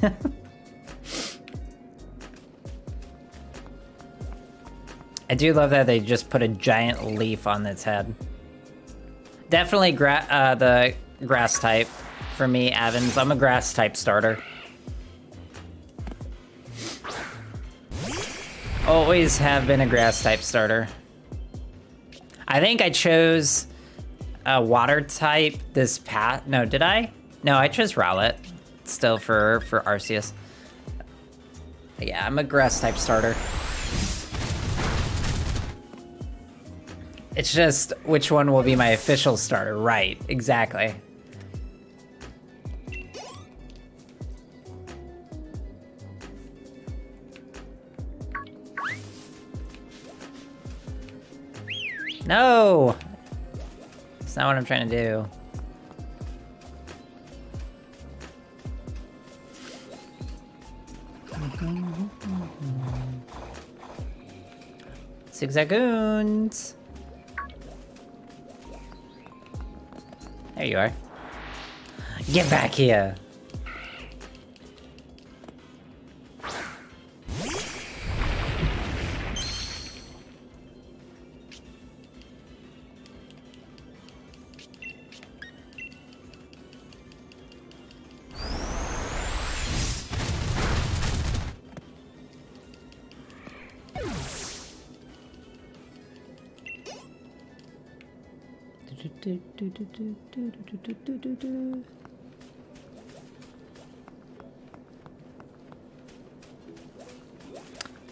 A: I do love that they just put a giant leaf on its head. Definitely the grass type for me, Evans. I'm a grass type starter. Always have been a grass type starter. I think I chose a water type this path. No, did I? No, I chose Rowlet still for Arceus. But yeah, I'm a grass type starter. It's just which one will be my official starter, right? Exactly. No! That's not what I'm trying to do. Zigzagoons! There you are. Get back here!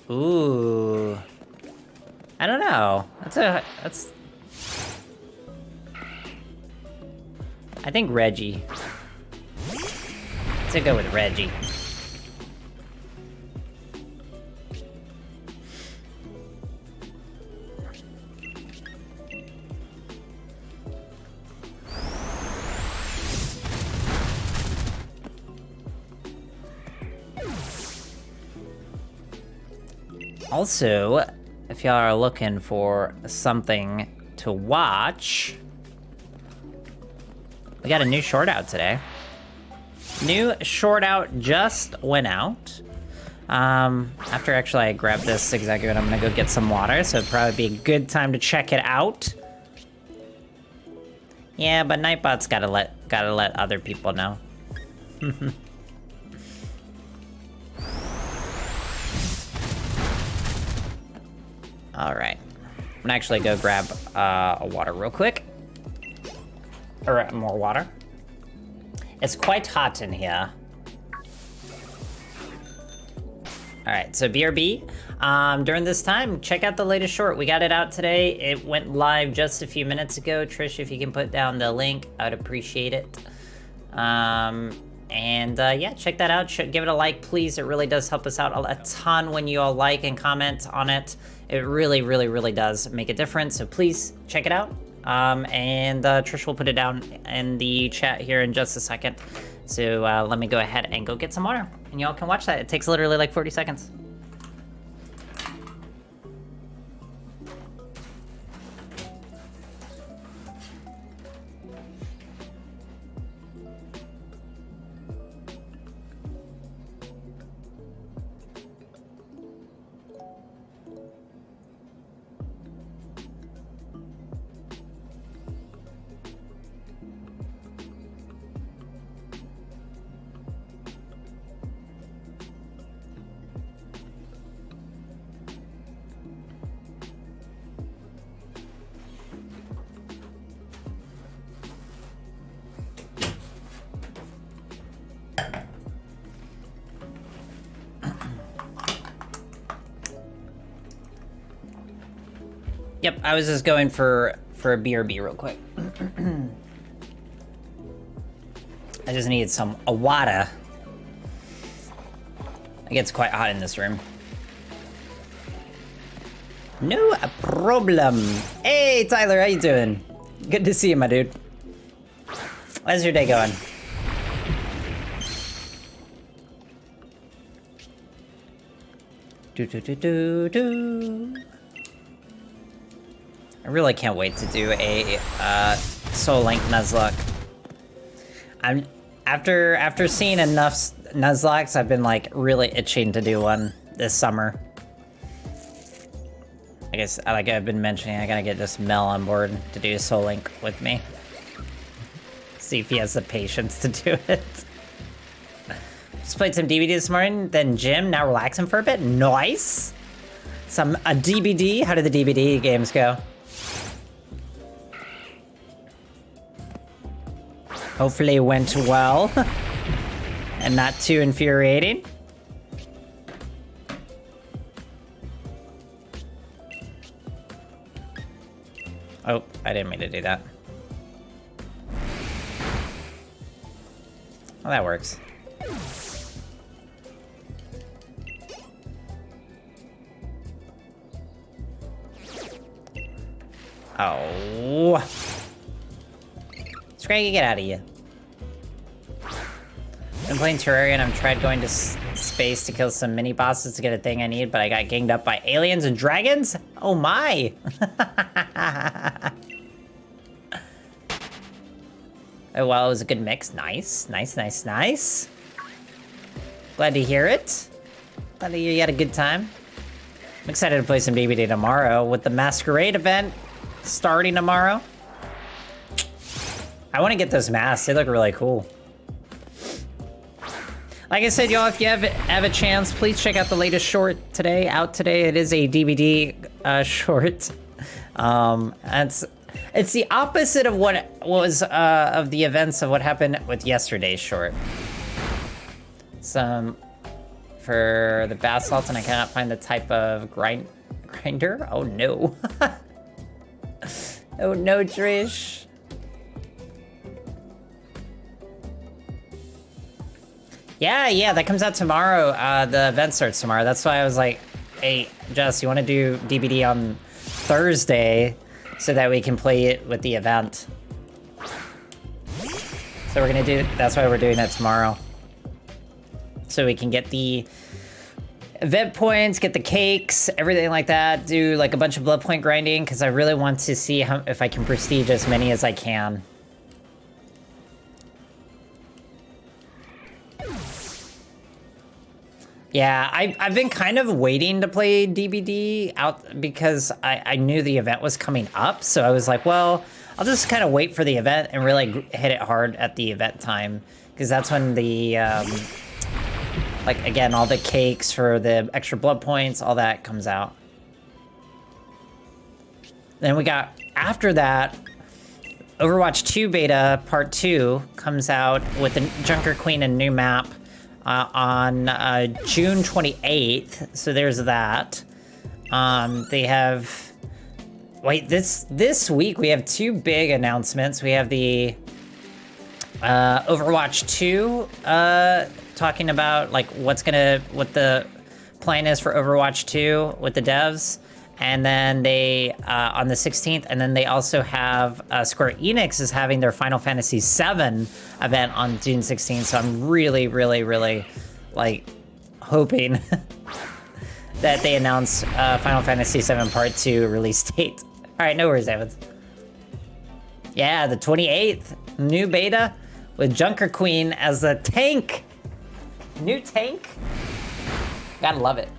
A: Ooh. I don't know. That's... I think Reggie. Let's go with Reggie. Also, if y'all are looking for something to watch, we got a new short out today. New short out just went out. After actually I grabbed this Zigzagoon, I'm gonna go get some water, so it'd probably be a good time to check it out. Yeah, but Nightbot's gotta let other people know. All right, I'm gonna actually go grab a water real quick. Or more water. It's quite hot in here. All right, so BRB, during this time, check out the latest short. We got it out today. It went live just a few minutes ago. Trish, if you can put down the link, I'd appreciate it. Yeah, check that out. Give it a like, please. It really does help us out a ton when you all like and comment on it. It really, really, really does make a difference. So please check it out. Trish will put it down in the chat here in just a second. So let me go ahead and go get some water, and y'all can watch that. It takes literally like 40 seconds. Yep, I was just going for a BRB real quick. I just needed a water. It gets quite hot in this room. No problem. Hey, Tyler, how you doing? Good to see you, my dude. How's your day going? Do. I really can't wait to do a Soul Link Nuzlocke. After seeing enough Nuzlockes, I've been like really itching to do one this summer. I guess, like I've been mentioning, I gotta get this Mel on board to do Soul Link with me. See if he has the patience to do it. Just played some DBD this morning, then gym, now relaxing for a bit. Nice! A DBD? How did the DBD games go? Hopefully it went well. And not too infuriating. Oh, I didn't mean to do that. Well, that works. Oh. Scraggy, get out of here. Been playing Terraria and I've tried going to space to kill some mini bosses to get a thing I need, but I got ganged up by aliens and dragons? Oh my! Oh well, it was a good mix. Nice, nice, nice, nice. Glad to hear it. Glad to hear you had a good time. I'm excited to play some DBD tomorrow with the Masquerade event starting tomorrow. I want to get those masks. They look really cool. Like I said, y'all, if you have a chance, please check out the latest short today. Out today, it is a DVD short. It's the opposite of what was of the events of what happened with yesterday's short. Some for the basalt, and I cannot find the type of grinder. Oh no! Oh no, Trish. Yeah, that comes out tomorrow. The event starts tomorrow. That's why I was like, hey, Jess, you want to do DBD on Thursday so that we can play it with the event? So we're gonna that's why we're doing that tomorrow. So we can get the event points, get the cakes, everything like that, do like a bunch of blood point grinding, because I really want to see if I can prestige as many as I can. Yeah, I've been kind of waiting to play DBD out because I knew the event was coming up. So I was like, well, I'll just kind of wait for the event and really hit it hard at the event time. Because that's when the, like, again, all the cakes for the extra blood points, all that comes out. Then we got, after that, Overwatch 2 Beta Part 2 comes out with the Junker Queen and new map. On June 28th, so there's that. They have... Wait, this week we have two big announcements. We have the Overwatch 2 talking about like what the plan is for Overwatch 2 with the devs. And then they, on the 16th, and then they also have, Square Enix is having their Final Fantasy VII event on June 16th, so I'm really, really, really, like, hoping that they announce Final Fantasy VII Part 2 release date. Alright, no worries, Evans. Yeah, the 28th, new beta with Junker Queen as a tank. New tank? Gotta love it.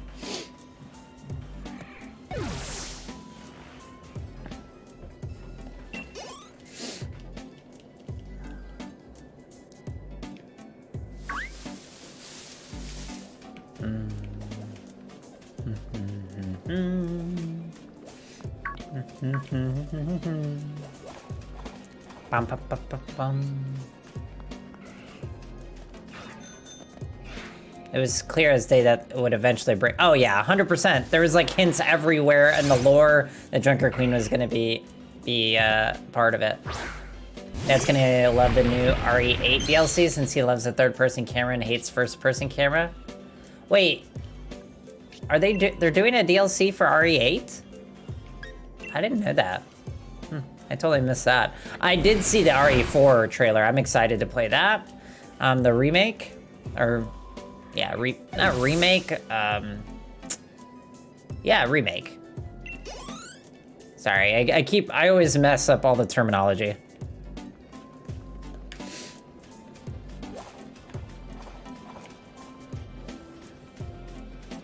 A: Bum, bum, bum, bum, bum. It was clear as day that it would eventually break. Oh yeah, 100%. There was like hints everywhere in the lore that Junker Queen was gonna be part of it. Dad's gonna love the new RE8 DLC since he loves the third-person camera and hates first-person camera. Wait, are they're doing a DLC for RE8? I didn't know that. I totally missed that. I did see the RE4 trailer. I'm excited to play that. The remake, or yeah, not remake. Yeah, remake. Sorry, Sorry, I always mess up all the terminology.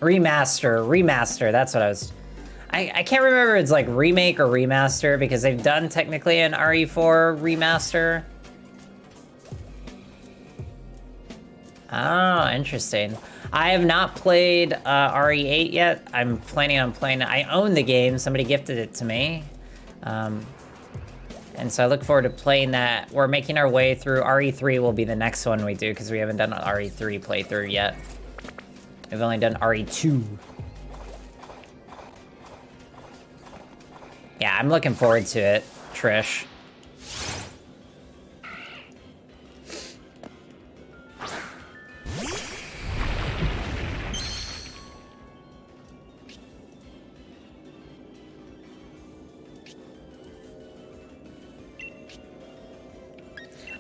A: Remaster, that's what I was... I can't remember if it's like remake or remaster, because they've done technically an RE4 remaster. Oh, interesting. I have not played RE8 yet. I'm planning on playing it. I own the game. Somebody gifted it to me. And so I look forward to playing that. We're making our way through. RE3 will be the next one we do, because we haven't done an RE3 playthrough yet. We've only done RE2. Yeah, I'm looking forward to it, Trish.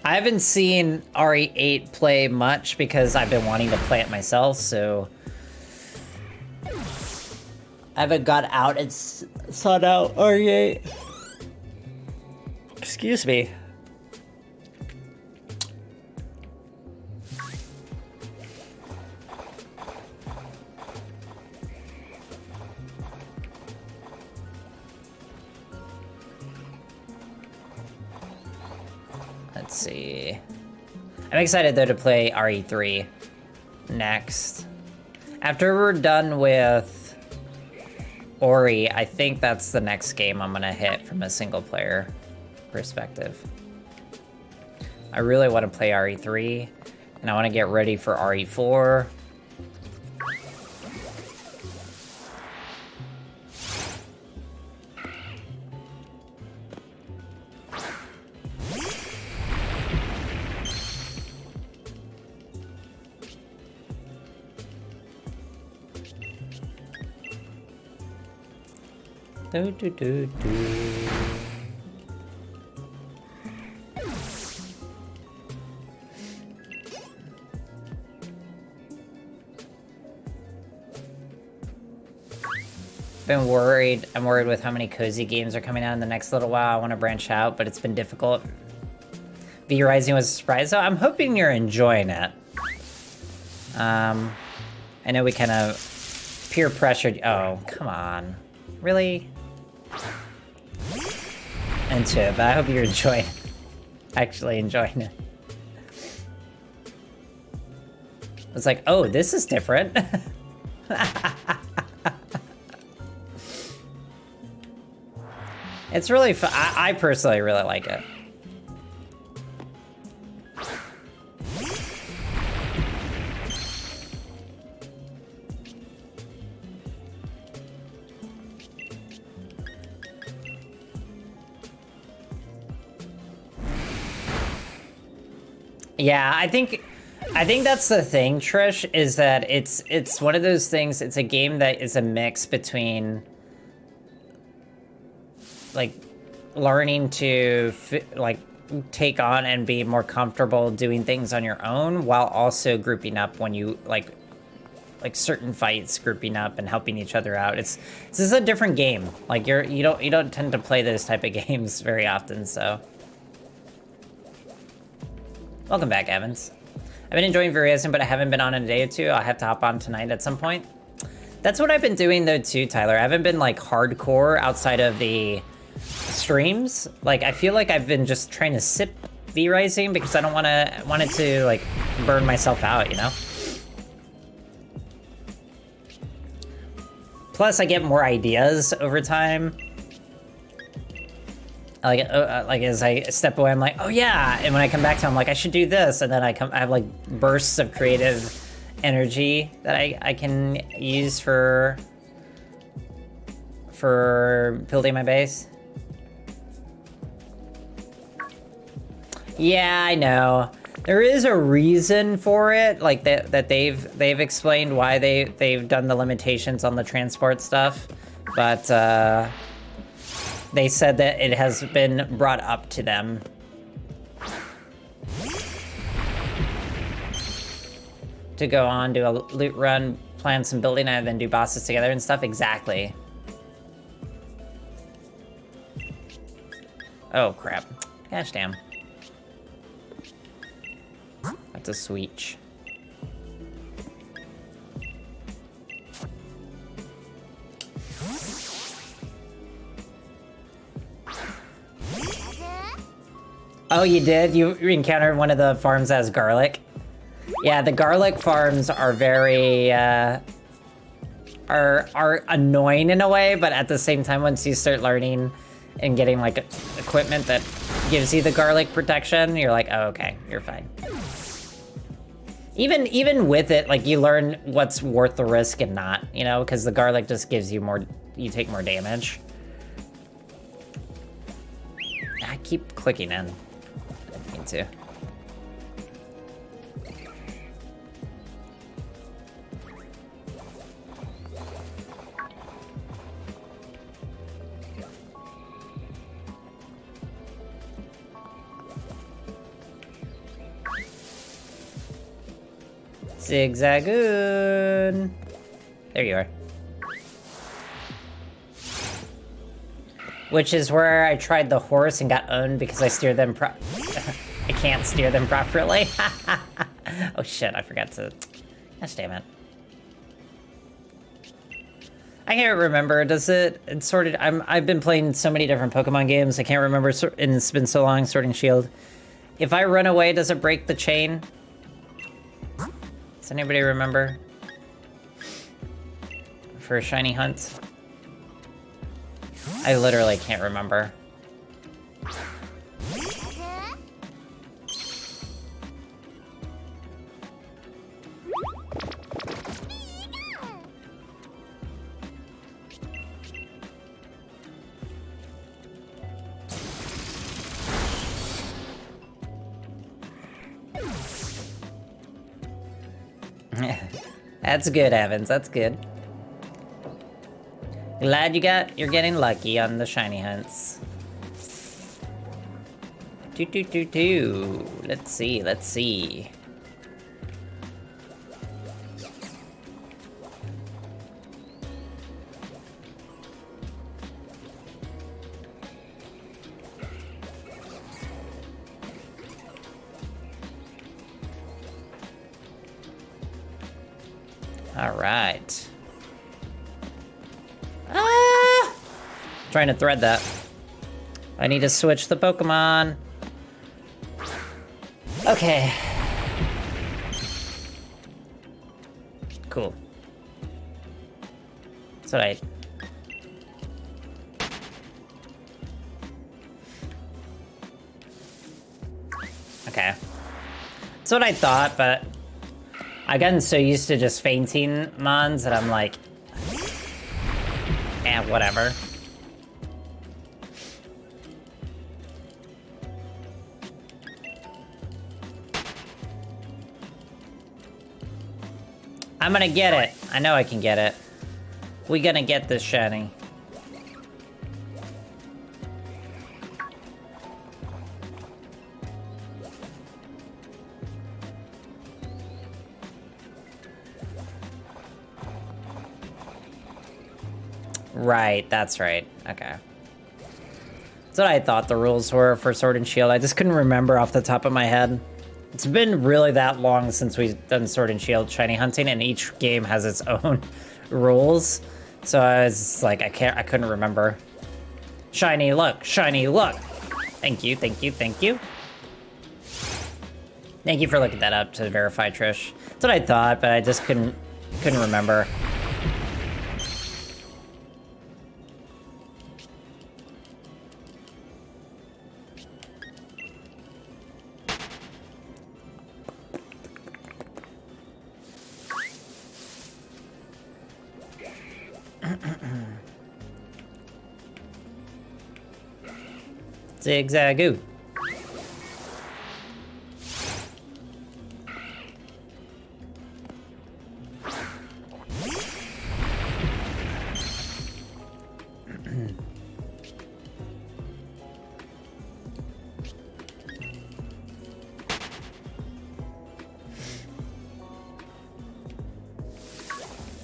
A: I haven't seen RE8 play much because I've been wanting to play it myself, so... I haven't got out and sought out RE8. Excuse me. Let's see. I'm excited though to play RE3 next. After we're done with Ori, I think that's the next game I'm gonna hit from a single player perspective. I really want to play RE3, and I want to get ready for RE4. Do, do, do, do. Been worried. I'm worried with how many cozy games are coming out in the next little while. I want to branch out, but it's been difficult. V Rising was a surprise, so I'm hoping you're enjoying it. I know we kind of peer pressured. Oh, come on. Really? Into it, but I hope you're enjoying it. Actually enjoying it. It's like, oh, this is different. It's really fun. I personally really like it. Yeah, I think that's the thing, Trish, is that it's one of those things. It's a game that is a mix between like learning to like take on and be more comfortable doing things on your own, while also grouping up when you like certain fights, grouping up and helping each other out. This is a different game. Like you don't tend to play those type of games very often, so. Welcome back, Evans. I've been enjoying Verizon, but I haven't been on in a day or two. I'll have to hop on tonight at some point. That's what I've been doing though too, Tyler. I haven't been like hardcore outside of the streams. Like I feel like I've been just trying to sip V-Rising because I don't want it to like burn myself out, you know? Plus I get more ideas over time. Like as I step away, I'm like, oh yeah, and when I come back to it, I'm like, I should do this, and then I have like bursts of creative energy that I can use for building my base. Yeah, I know. There is a reason for it, like that they've explained why they've done the limitations on the transport stuff, but they said that it has been brought up to them. To go on, do a loot run, plan some building, and then do bosses together and stuff. Exactly. Oh, crap. Gosh damn. That's a switch. Oh, you did? You encountered one of the farms that has garlic? Yeah, the garlic farms are very, are annoying in a way, but at the same time, once you start learning and getting, like, equipment that gives you the garlic protection, you're like, oh, okay, you're fine. Even with it, like, you learn what's worth the risk and not, you know, because the garlic just gives you more, you take more damage. I keep clicking in. I need to. Zigzagoon. There you are. Which is where I tried the horse and got owned because I steer them I can't steer them properly. Oh shit, I forgot to... Gosh damn it. I can't remember, does it... It's sort of... I've been playing so many different Pokemon games, I can't remember, and it's been so long, Sword and Shield. If I run away, does it break the chain? Does anybody remember? For a shiny hunt? I literally can't remember. That's good, Evans. That's good. Glad you're getting lucky on the shiny hunts. Let's see, let's see. All right. Ah! Trying to thread that. I need to switch the Pokemon. Okay. Cool. That's what I... Okay. That's what I thought, but... I've gotten so used to just fainting mons that I'm like... whatever. I'm gonna get it. I know I can get it. We gonna get this shiny. Right, that's right. Okay. That's what I thought the rules were for Sword and Shield. I just couldn't remember off the top of my head. It's been really that long since we've done Sword and Shield shiny hunting, and each game has its own rules. So I was like, I couldn't remember. Shiny luck, shiny luck. Thank you, thank you, thank you. Thank you for looking that up to verify, Trish. That's what I thought, but I just couldn't remember. Zigzagoon.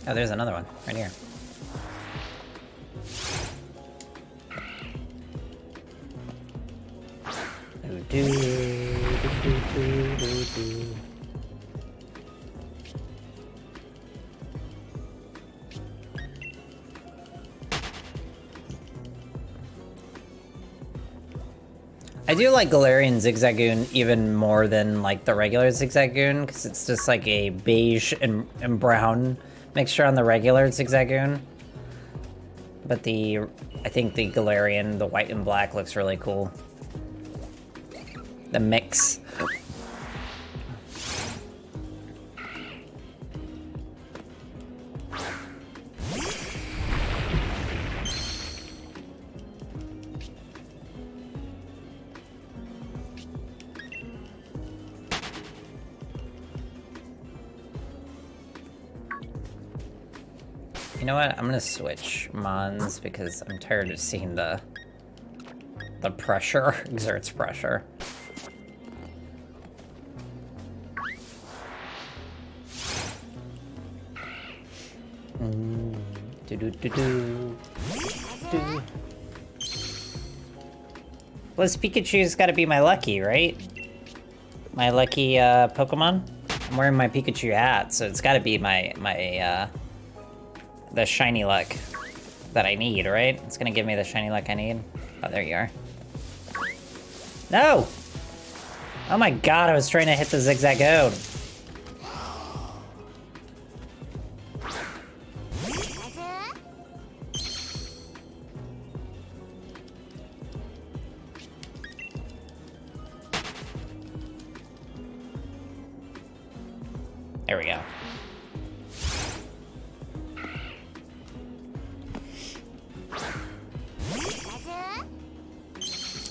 A: Oh, there's another one right here. I do like Galarian Zigzagoon even more than like the regular Zigzagoon because it's just like a beige and brown mixture on the regular Zigzagoon. But I think the Galarian, the white and black, looks really cool. The mix. You know what? I'm gonna switch mons because I'm tired of seeing the pressure, exerts pressure. Well, this Pikachu's gotta be my lucky, right? My lucky Pokemon? I'm wearing my Pikachu hat, so it's gotta be my the shiny luck that I need, right? It's gonna give me the shiny luck I need. Oh, there you are. No! Oh my god, I was trying to hit the Zigzagoon. There we go.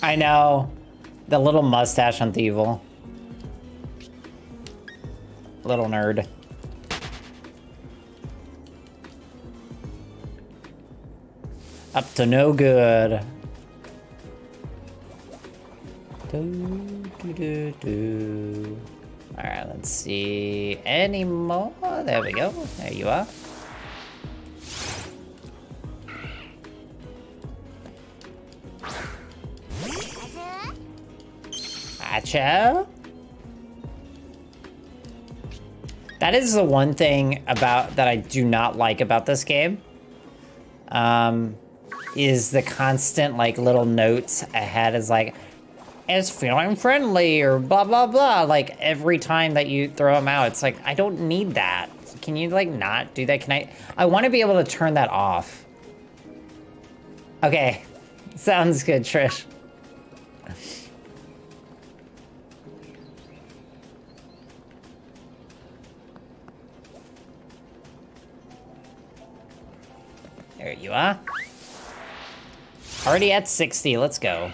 A: I know. The little mustache on Thievul. Little nerd. Up to no good. Alright, let's see. Any more? There we go. There you are. Gotcha. That is the one thing about that I do not like about this game. Is the constant like little notes ahead is like, it's feeling friendly or blah blah blah. Like every time that you throw them out, it's like I don't need that. Can you like not do that? Can I want to be able to turn that off. Okay, sounds good, Trish. There you are. Already at 60, let's go.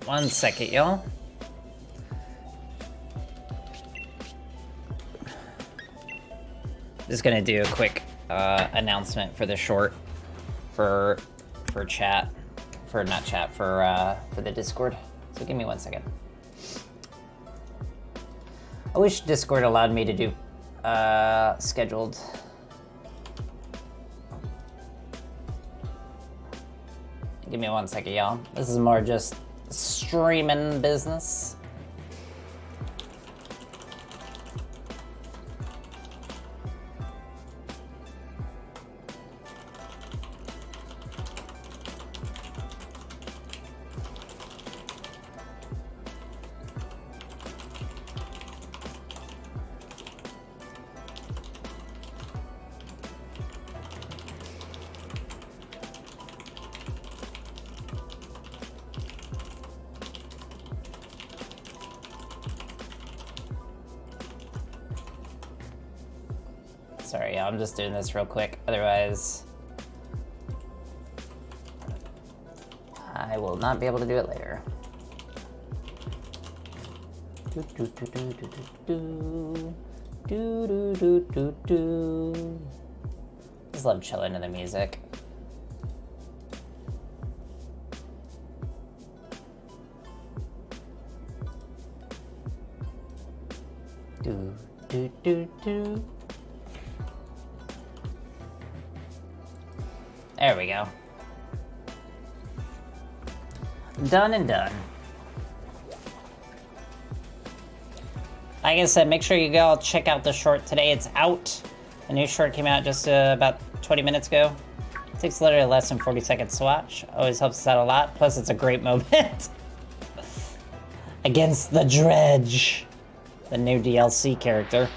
A: One second, y'all. Just gonna do a quick announcement for the short for chat, for not chat, for the Discord. So give me 1 second. I wish Discord allowed me to do scheduled. Give me 1 second, y'all. This is more just streaming business. Sorry, I'm just doing this real quick. Otherwise, I will not be able to do it later. Just love chilling to the music. There we go. Done and done. Like I said, make sure you go check out the short today. It's out. The new short came out just about 20 minutes ago. It takes literally less than 40 seconds to watch. Always helps us out a lot. Plus, it's a great moment. Against the Dredge, the new DLC character.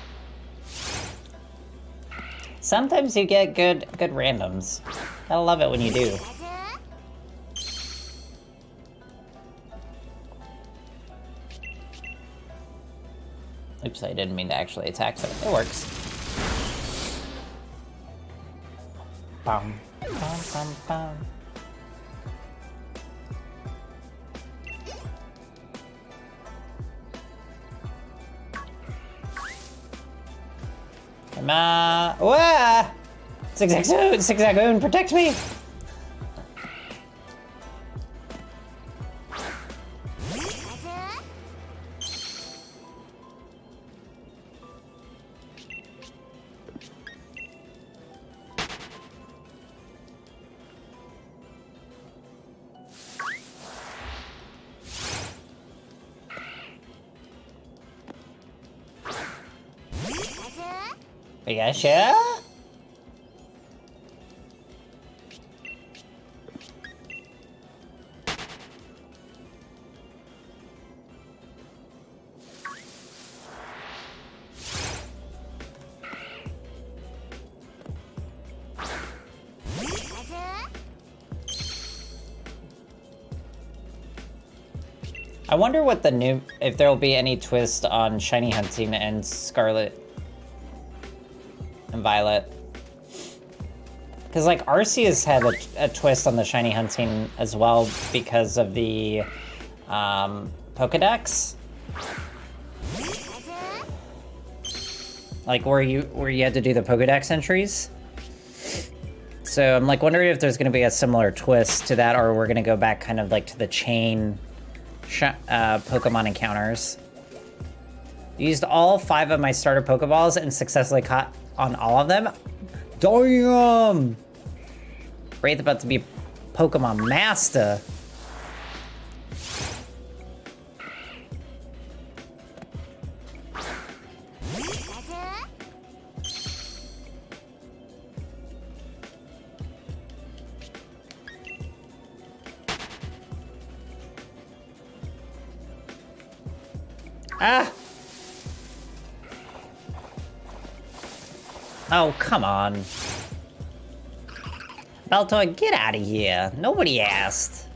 A: Sometimes you get good randoms. I love it when you do. Oops, I didn't mean to actually attack, but it works. Bum, bum, bum, bum. Come on. Wah! Zigzagoon, protect me! Are you guys sure? I wonder what the new, if there will be any twist on shiny hunting and Scarlet and Violet. Because like Arceus had a twist on the shiny hunting as well because of the Pokédex. Like where you had to do the Pokédex entries. So I'm like wondering if there's going to be a similar twist to that, or we're going to go back kind of like to the chain Pokemon encounters. Used all 5 of my starter Pokeballs and successfully caught on all of them. Damn! Wraith about to be Pokemon Master. Ah! Oh, come on. Baltoy, get out of here. Nobody asked.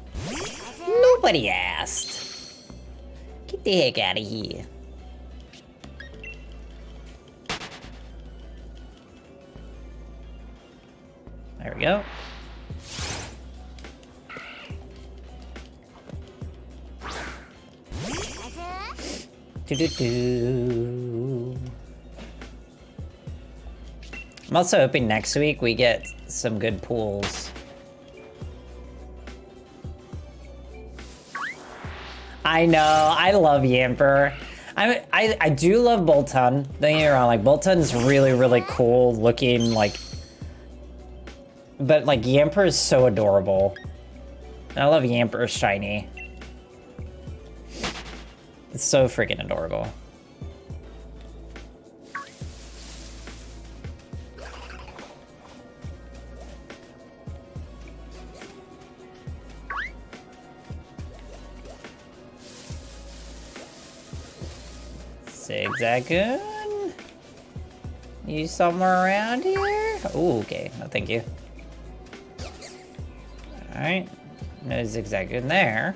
A: Nobody asked. Get the heck out of here. There we go. Do-do-do. I'm also hoping next week we get some good pulls. I know, I love Yamper. I do love Boltund. Don't get me wrong, like Boltund's really, really cool looking, like, but like Yamper is so adorable. And I love Yamper's shiny. It's so freaking adorable. Zigzagoon? You somewhere around here? Oh, okay. No, thank you. Alright. No Zigzagoon there.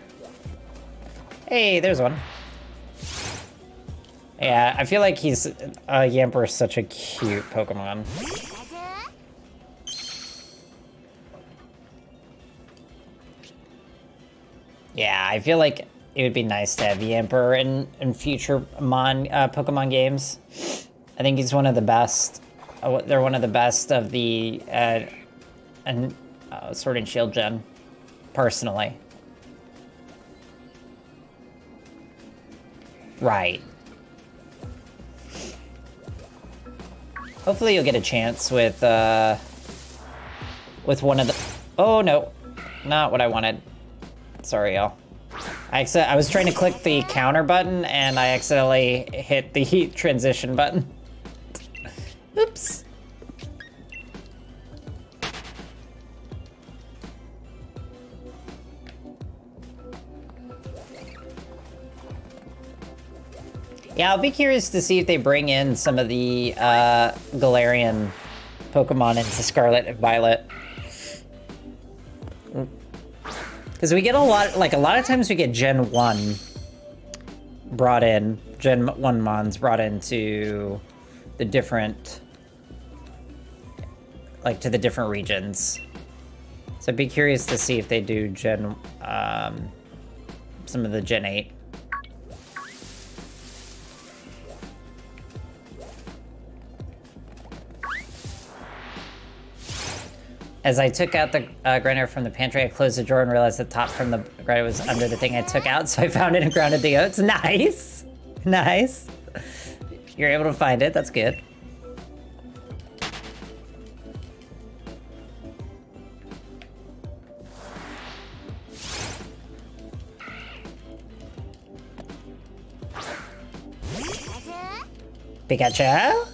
A: Hey, there's one. Yeah, I feel like he's Yamper is such a cute Pokemon. Yeah, I feel like it would be nice to have Yamper in future Pokemon games. I think he's one of the best. They're one of the best of the Sword and Shield gen, personally. Right. Hopefully you'll get a chance with one of the... Oh, no. Not what I wanted. Sorry, y'all. I was trying to click the counter button, and I accidentally hit the heat transition button. Oops. Yeah, I'll be curious to see if they bring in some of the Galarian Pokemon into Scarlet and Violet. Because we get a lot of times we get Gen 1 brought in, Gen 1 Mons brought into the different, to the different regions. So I'd be curious to see if they do some of the Gen 8. As I took out the grinder from the pantry, I closed the drawer and realized the top from the grinder was under the thing I took out, so I found it and grounded the oats. Nice! Nice! You're able to find it, that's good. Pikachu?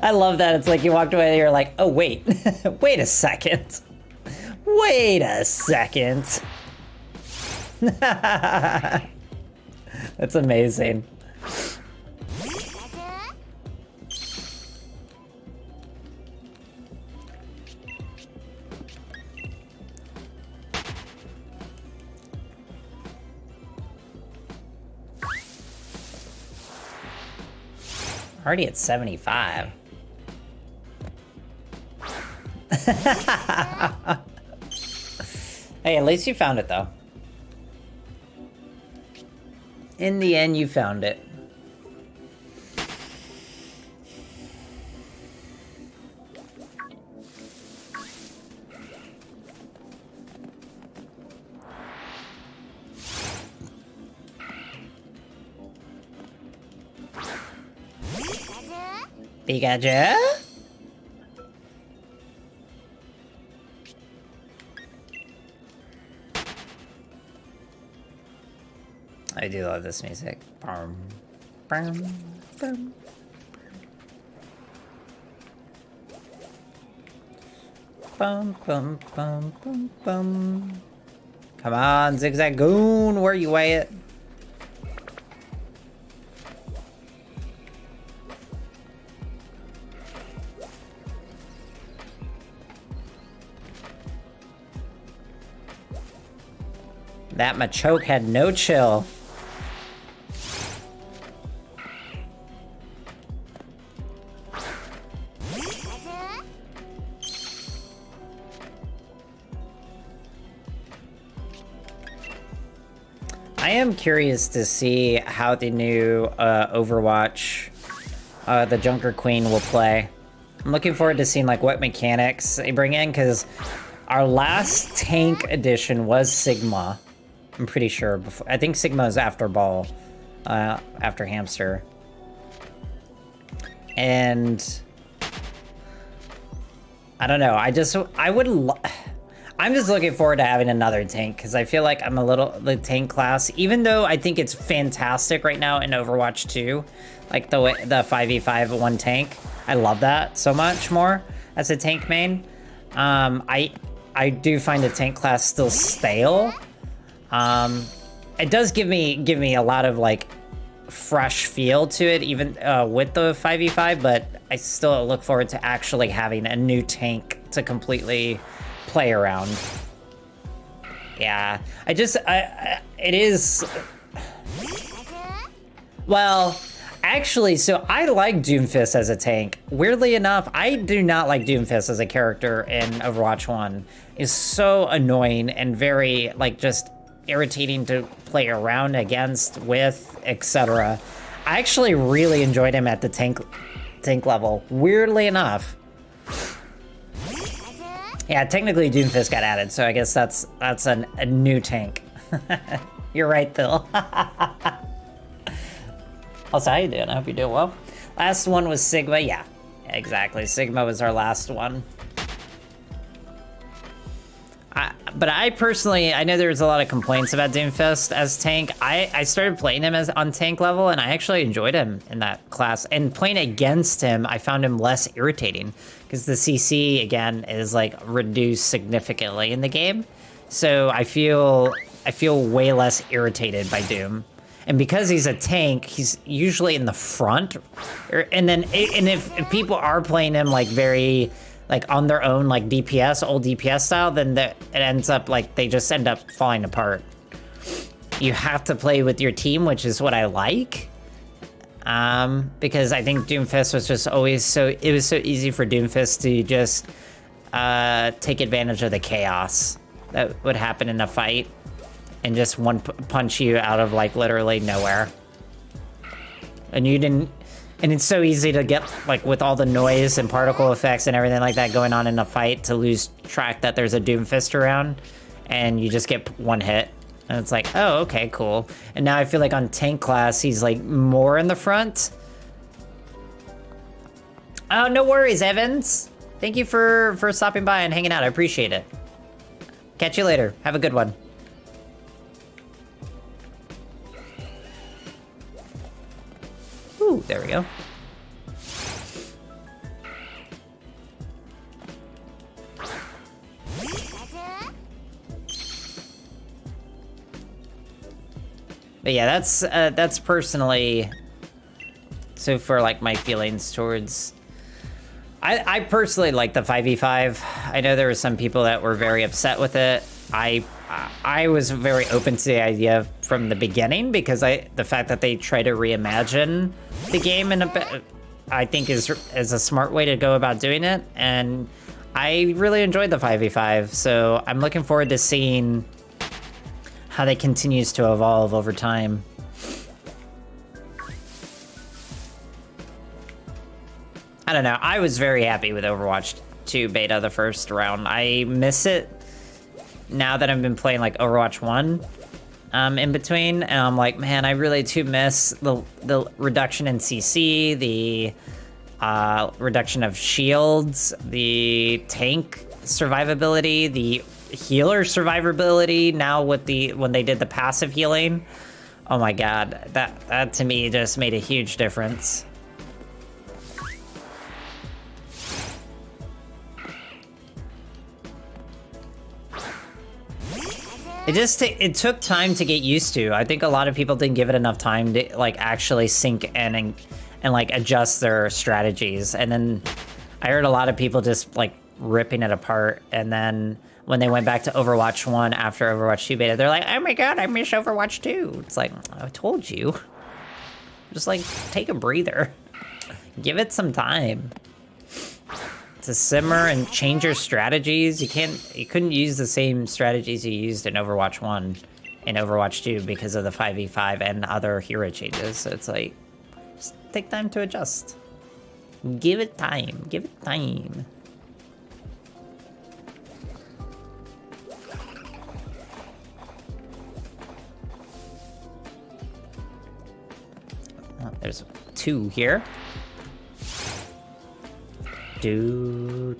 A: I love that. It's like you walked away and you're like, oh, wait. Wait a second. Wait a second. That's amazing. Already at 75. Hey, at least you found it, though. In the end, you found it. Pikachu? I do love this music. Bum, bum, bum. Bum, bum, bum, bum, bum. Come on, Zigzagoon, where you at? That Machoke had no chill. I am curious to see how the new Overwatch, the Junker Queen, will play. I'm looking forward to seeing what mechanics they bring in, because our last tank edition was Sigma. I'm pretty sure. I think Sigma is after Ball, after Hamster. And I don't know. I'm just looking forward to having another tank, because I feel like I'm the tank class, even though I think it's fantastic right now in Overwatch 2, like the 5v5 one tank. I love that so much more as a tank main. I do find the tank class still stale. It does give me a lot of fresh feel to it, even with the 5v5, but I still look forward to actually having a new tank to completely play around. Yeah, it is... Well, actually, so I like Doomfist as a tank. Weirdly enough, I do not like Doomfist as a character in Overwatch 1. It's so annoying and very, like, just irritating to play around against, with, etc. I actually really enjoyed him at the tank level, weirdly enough. Yeah, technically Doomfist got added, so I guess that's a new tank. You're right, Phil. Also, how you doing? I hope you're doing well. Last one was Sigma. Yeah, exactly. Sigma was our last one. But I personally, I know there's a lot of complaints about Doomfist as tank. I started playing him on tank level, and I actually enjoyed him in that class. And playing against him, I found him less irritating, because the CC, again, is, like, reduced significantly in the game. So I feel way less irritated by Doom. And because he's a tank, he's usually in the front. And if people are playing him, like, very... like, on their own, like, DPS, old DPS style, then it ends up, like, they just end up falling apart. You have to play with your team, which is what I like. Because I think Doomfist was just always it was so easy for Doomfist to just take advantage of the chaos that would happen in a fight and just punch you out of, like, literally nowhere. And you didn't... And it's so easy to get, like, with all the noise and particle effects and everything like that going on in a fight, to lose track that there's a Doomfist around, and you just get one hit. And it's like, oh, okay, cool. And now I feel like on tank class, he's, like, more in the front. Oh, no worries, Evans. Thank you for stopping by and hanging out. I appreciate it. Catch you later. Have a good one. Ooh, there we go. But yeah, that's personally, so for, like, my feelings towards, I personally like the 5v5. I know there were some people that were very upset with it. I was very open to the idea from the beginning, because the fact that they try to reimagine the game in a bit, I think is a smart way to go about doing it, and I really enjoyed the 5v5, so I'm looking forward to seeing how that continues to evolve over time. I don't know, I was very happy with Overwatch 2 beta the first round. I miss it now that I've been playing, like, Overwatch 1 in between, and I'm like, man, I really do miss the reduction in CC, the reduction of shields, the tank survivability, the healer survivability, now with when they did the passive healing. Oh my god, that to me just made a huge difference. It took time to get used to. I think a lot of people didn't give it enough time to, like, actually sink in and like, adjust their strategies. And then I heard a lot of people just, like, ripping it apart. And then when they went back to Overwatch 1 after Overwatch 2 beta, they're like, oh my god, I miss Overwatch 2. It's like, I told you. Just, like, take a breather. Give it some time to simmer and change your strategies. You couldn't use the same strategies you used in Overwatch 1 in Overwatch 2 because of the 5v5 and other hero changes. So it's like, just take time to adjust. Give it time. Give it time. Oh, there's 2 here. Do.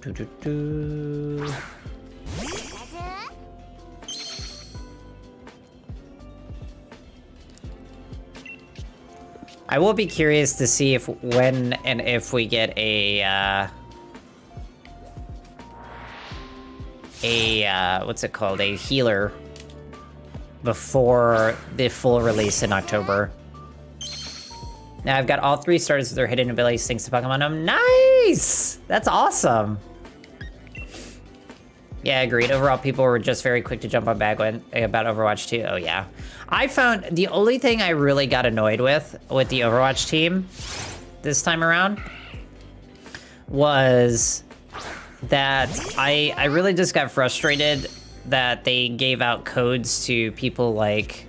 A: I will be curious to see when and if we get a what's it called? A healer before the full release in October. Now I've got all 3 starters with their hidden abilities thanks to Pokemon Home. Nice! That's awesome. Yeah, agreed. Overall, people were just very quick to jump on back when about Overwatch 2. Oh, yeah. I found the only thing I really got annoyed with the Overwatch team this time around was that I really just got frustrated that they gave out codes to people like,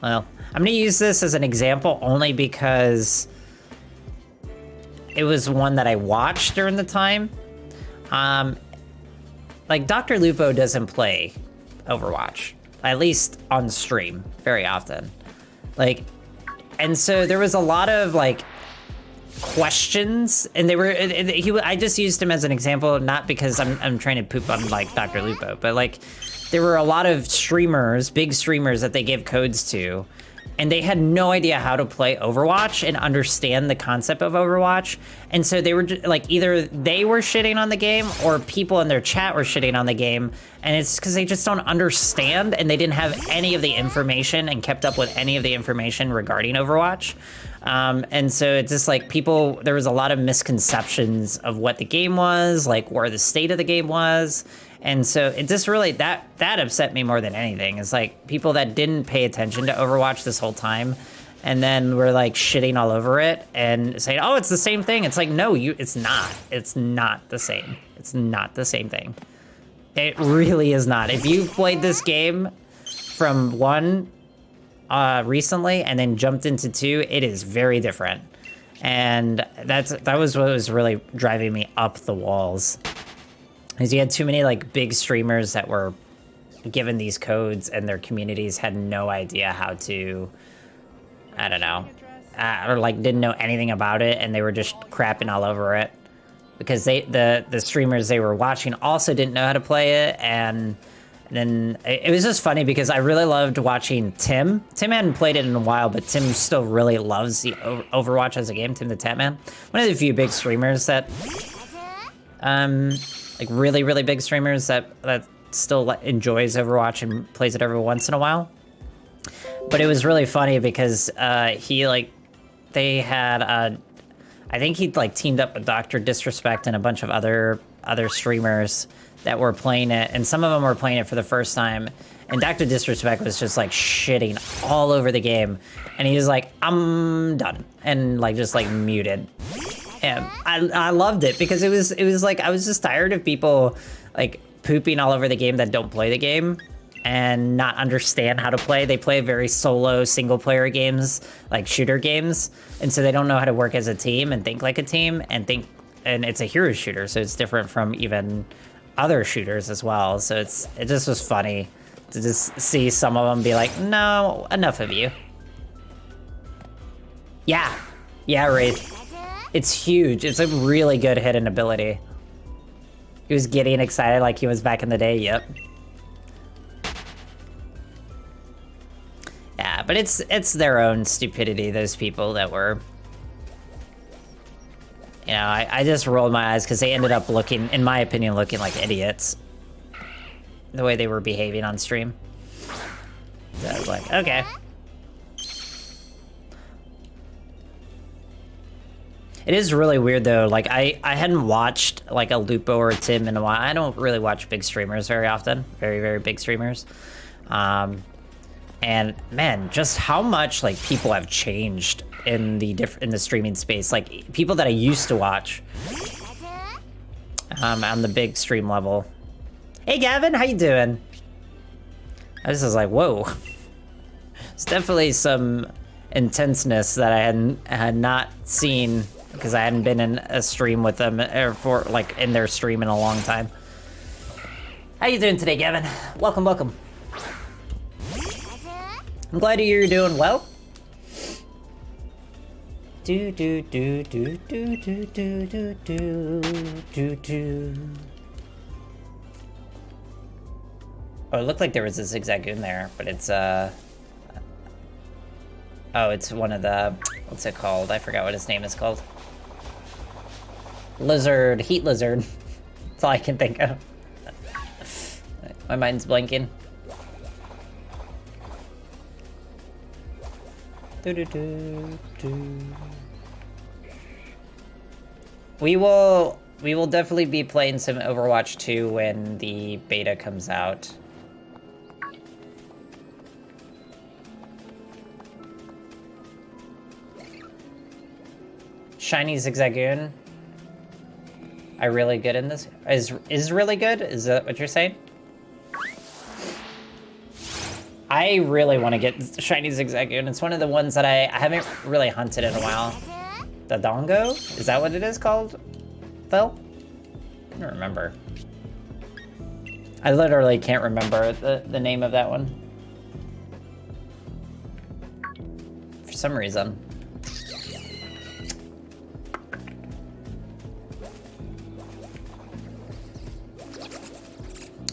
A: well, I'm gonna use this as an example only because it was one that I watched during the time. Like, Dr. Lupo doesn't play Overwatch, at least on stream, very often. Like, and so there was a lot of, like, questions, and they were, I just used him as an example, not because I'm trying to poop on, like, Dr. Lupo, but, like, there were a lot of streamers, big streamers that they gave codes to, and they had no idea how to play Overwatch and understand the concept of Overwatch. And so they were like, either they were shitting on the game or people in their chat were shitting on the game. And it's because they just don't understand and they didn't have any of the information and kept up with any of the information regarding Overwatch. And so it's just like there was a lot of misconceptions of what the game was, like where the state of the game was. And so it just really, that upset me more than anything. It's like people that didn't pay attention to Overwatch this whole time and then were like shitting all over it and saying, oh, it's the same thing. It's like, no, it's not. It's not the same. It's not the same thing. It really is not. If you played this game from 1 recently and then jumped into 2, it is very different. And that was what was really driving me up the walls. Because you had too many like big streamers that were given these codes and their communities had no idea how to, I don't know, or like didn't know anything about it and they were just crapping all over it. Because the streamers they were watching also didn't know how to play it, and then it was just funny because I really loved watching Tim. Tim hadn't played it in a while, but Tim still really loves the Overwatch as a game, Tim the Tatman. One of the few big streamers that, like really, really big streamers that still enjoys Overwatch and plays it every once in a while. But it was really funny because they had, I think he'd like teamed up with Dr. Disrespect and a bunch of other streamers that were playing it, and some of them were playing it for the first time, and Dr. Disrespect was just like shitting all over the game, and he was like, I'm done, and like just like muted. And I loved it because it was like I was just tired of people like pooping all over the game that don't play the game and not understand how to play. They play very solo single player games, like shooter games, and so they don't know how to work as a team and think like a team and it's a hero shooter, so it's different from even other shooters as well. So it just was funny to just see some of them be like, no, enough of you. Yeah, Wraith. It's huge. It's a really good hidden ability. He was getting excited like he was back in the day. Yep. Yeah, but it's their own stupidity, those people that were... You know, I just rolled my eyes because they ended up looking, in my opinion, looking like idiots. The way they were behaving on stream. So I was like, okay. It is really weird though, like I hadn't watched like a Lupo or a Tim in a while. I don't really watch big streamers very often, very, very big streamers. And man, just how much like people have changed in the streaming space. Like people that I used to watch on the big stream level. Hey Gavin, how you doing? I just was like, whoa. It's definitely some intenseness that I had not seen because I hadn't been in a stream with them or like in their stream in a long time. How you doing today, Gavin? Welcome, welcome. I'm glad to hear you're doing well. Do do do do do do do do do do. Oh, it looked like there was a Zigzagoon there, but it's oh, it's one of the, what's it called? I forgot what his name is called. Lizard, heat lizard. That's all I can think of. My mind's blanking. We will definitely be playing some Overwatch 2 when the beta comes out. Shiny Zigzagoon. Are really good in this? Is really good? Is that what you're saying? I really want to get Shiny Zigzagoon. It's one of the ones that I haven't really hunted in a while. The Dongo? Is that what it is called? Phil? I don't remember. I literally can't remember the name of that one. For some reason.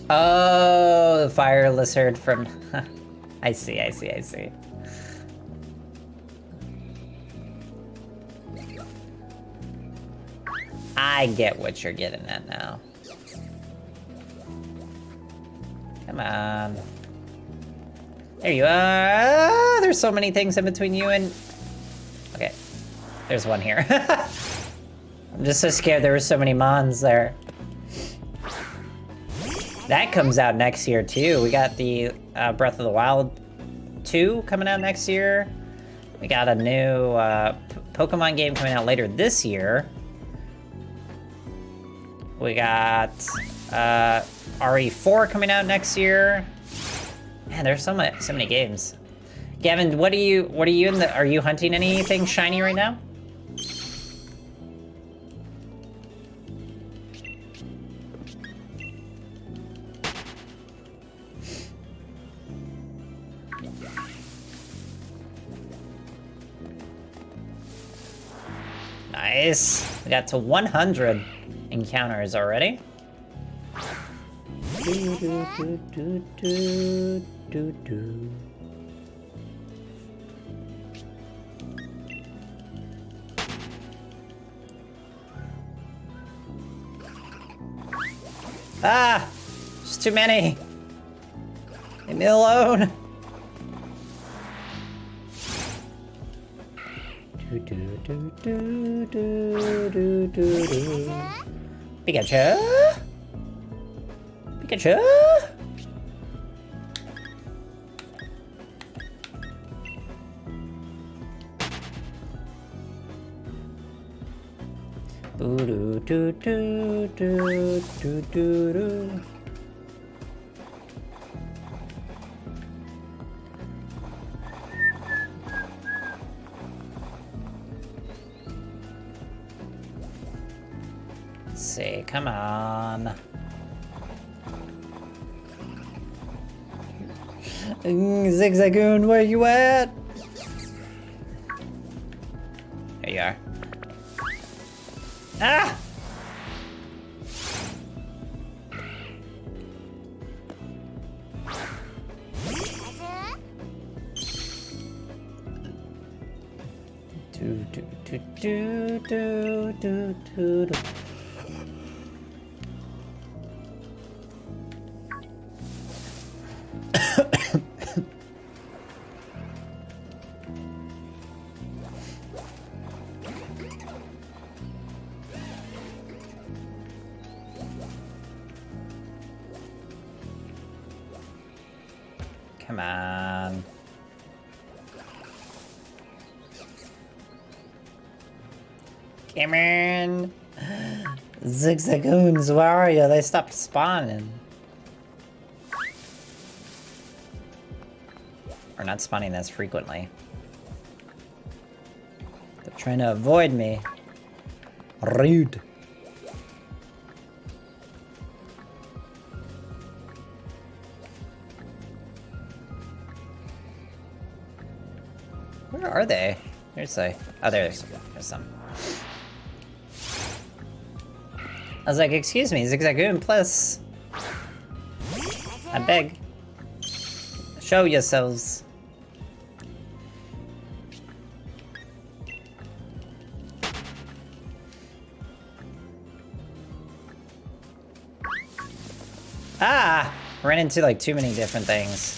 A: Oh, the fire lizard from... I see. I get what you're getting at now. Come on. There you are. Ah, there's so many things in between you and... Okay. There's one here. I'm just so scared there were so many mons there. That comes out next year, too. We got the Breath of the Wild 2 coming out next year. We got a new Pokemon game coming out later this year. We got RE4 coming out next year. Man, there's so many games. Gavin, what are you in the? Are you hunting anything shiny right now? Nice. We got to 100 encounters already. Ah! There's too many. Leave me alone. Pikachu? Pikachu? Let's see, come on. Zigzagoon, where you at? There you are. Ah! Do. Come on. Come on. Zigzagoons, where are you? They stopped spawning. Or not spawning as frequently. They're trying to avoid me. Rude. Where are they? Seriously. Oh, there's some. I was like, excuse me, Zigzagoon, plus. I beg. Show yourselves. Ah! Ran into like too many different things.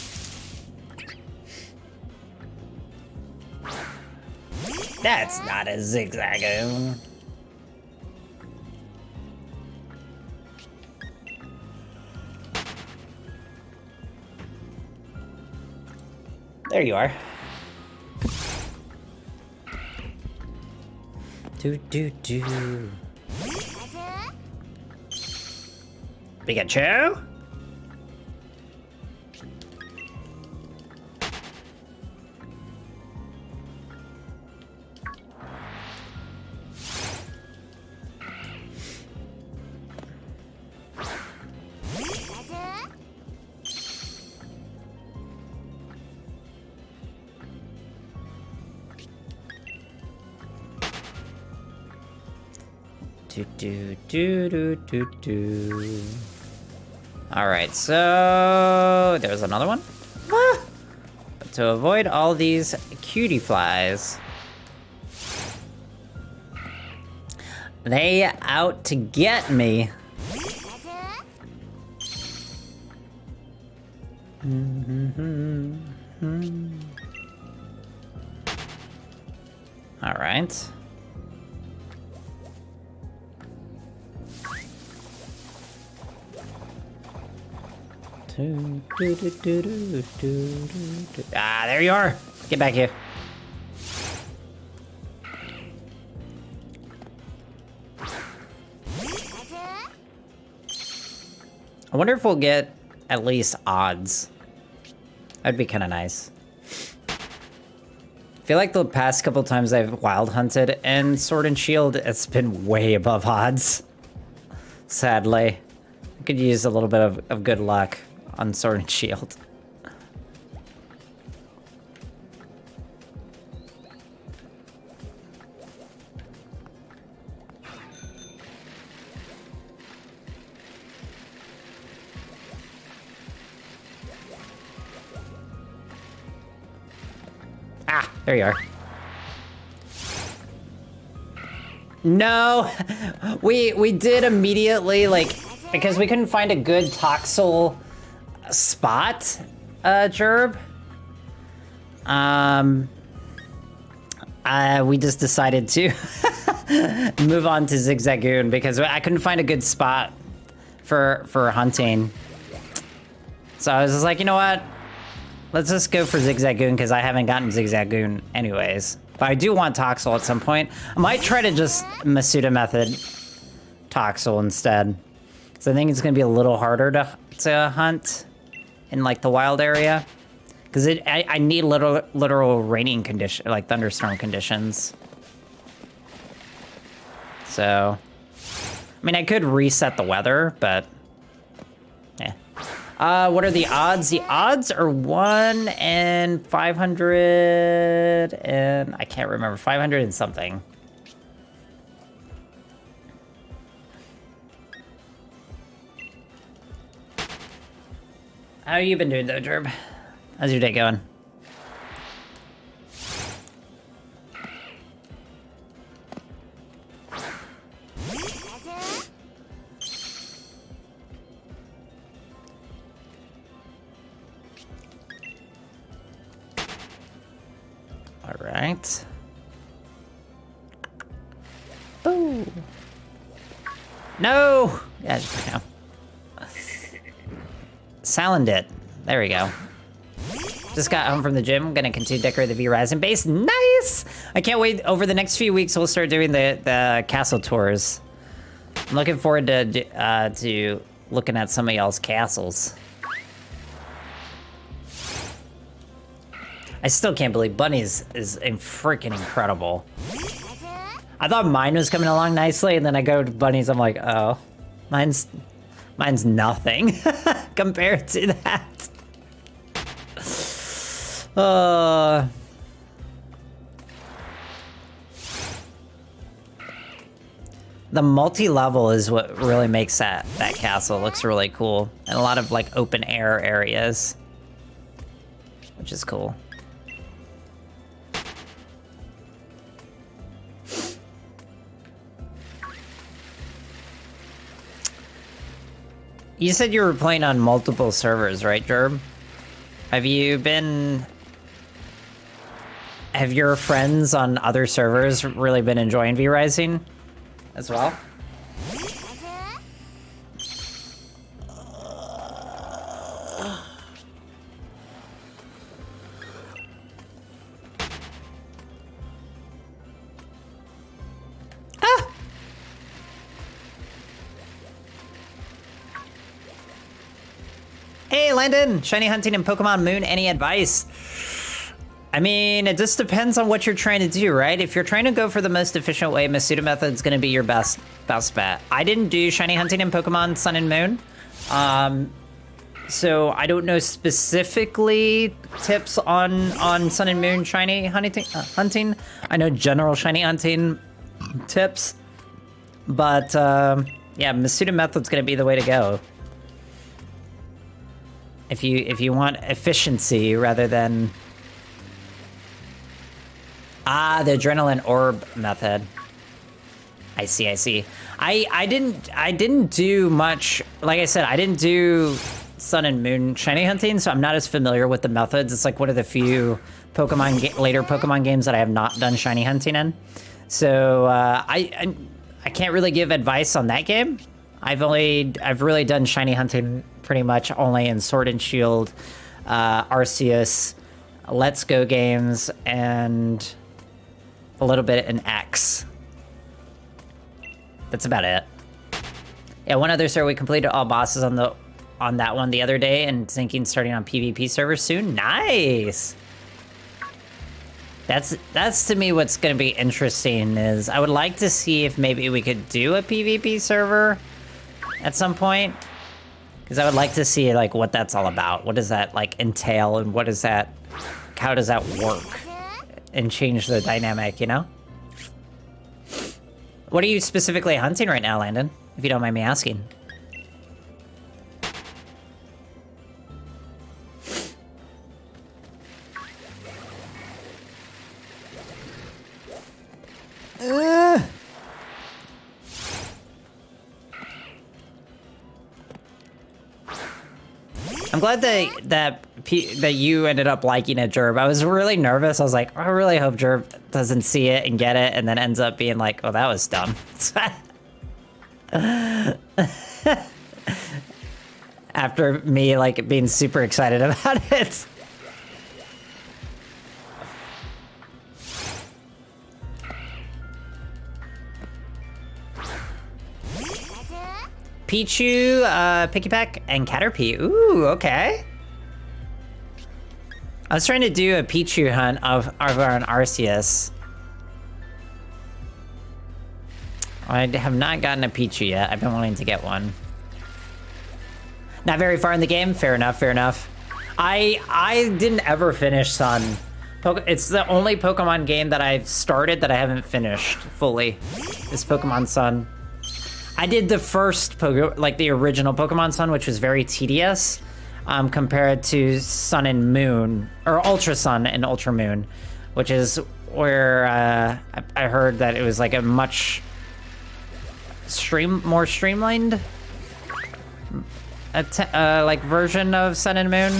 A: That's not a Zigzagoon. There you are. Do. Pikachu? Do. Alright, so there's another one. Ah! But to avoid all these cutie flies, they out to get me. Alright. Ah, there you are. Get back here. I wonder if we'll get at least odds. That'd be kind of nice. I feel like the past couple times I've wild hunted and Sword and Shield, it's been way above odds. Sadly. I could use a little bit of good luck on Sword and Shield. Ah, there you are. No, we did immediately, like, because we couldn't find a good Toxel spot, Gerb. We just decided to move on to Zigzagoon because I couldn't find a good spot for hunting. So I was just like, you know what? Let's just go for Zigzagoon because I haven't gotten Zigzagoon anyways. But I do want Toxel at some point. I might try to just Masuda method Toxel instead. So I think it's gonna be a little harder to hunt in like the wild area. Because I need literal raining condition, like thunderstorm conditions. So, I mean, I could reset the weather, but yeah. What are the odds? The odds are 1 in 500 and I can't remember, 500 and something. How you been doing though, Gerb? How's your day going? All right. Boo. No! Yeah, just no. Silent it. There we go. Just got home from the gym. I'm gonna continue to decorate the V-Rising base. Nice! I can't wait. Over the next few weeks, we'll start doing the castle tours. I'm looking forward to looking at some of y'all's castles. I still can't believe Bunny's is freaking incredible. I thought mine was coming along nicely, and then I go to Bunny's, I'm like, oh, mine's nothing compared to that. The multi-level is what really makes that castle. It looks really cool. And a lot of like open air areas, which is cool. You said you were playing on multiple servers, right, Gerb? Have you been Have your friends on other servers really been enjoying V-Rising as well? Hey, Landon! Shiny hunting in Pokemon Moon, any advice? I mean, it just depends on what you're trying to do, right? If you're trying to go for the most efficient way, Masuda Method's gonna be your best bet. I didn't do shiny hunting in Pokemon Sun and Moon. So I don't know specifically tips on Sun and Moon shiny hunting. I know general shiny hunting tips. But, yeah, Masuda Method's gonna be the way to go. If you want efficiency rather than... Ah, the adrenaline orb method. I see. I didn't do much. Like I said, I didn't do Sun and Moon shiny hunting, so I'm not as familiar with the methods. It's like one of the few later Pokemon games that I have not done shiny hunting in. So I can't really give advice on that game. I've really done shiny hunting pretty much only in Sword and Shield, Arceus, Let's Go games, and a little bit in X. That's about it. Yeah, one other server, we completed all bosses on that one the other day, and thinking starting on PvP servers soon. Nice. That's to me what's going to be interesting is I would like to see if maybe we could do a PvP server at some point, because I would like to see like what that's all about. What does that like entail, and how does that work and change the dynamic, you know? What are you specifically hunting right now, Landon, if you don't mind me asking? I'm glad that you ended up liking it, Jerb. I was really nervous. I was like, I really hope Jerb doesn't see it and get it, and then ends up being like, oh, that was dumb. After me, like, being super excited about it. Pichu, Pikipek, and Caterpie. Ooh, okay. I was trying to do a Pichu hunt of an Arceus. I have not gotten a Pichu yet. I've been wanting to get one. Not very far in the game? Fair enough, fair enough. I didn't ever finish Sun. It's the only Pokemon game that I've started that I haven't finished fully. Is Pokemon Sun. I did the first, the original Pokemon Sun, which was very tedious, compared to Sun and Moon, or Ultra Sun and Ultra Moon, which is where I heard that it was like a much more streamlined version of Sun and Moon,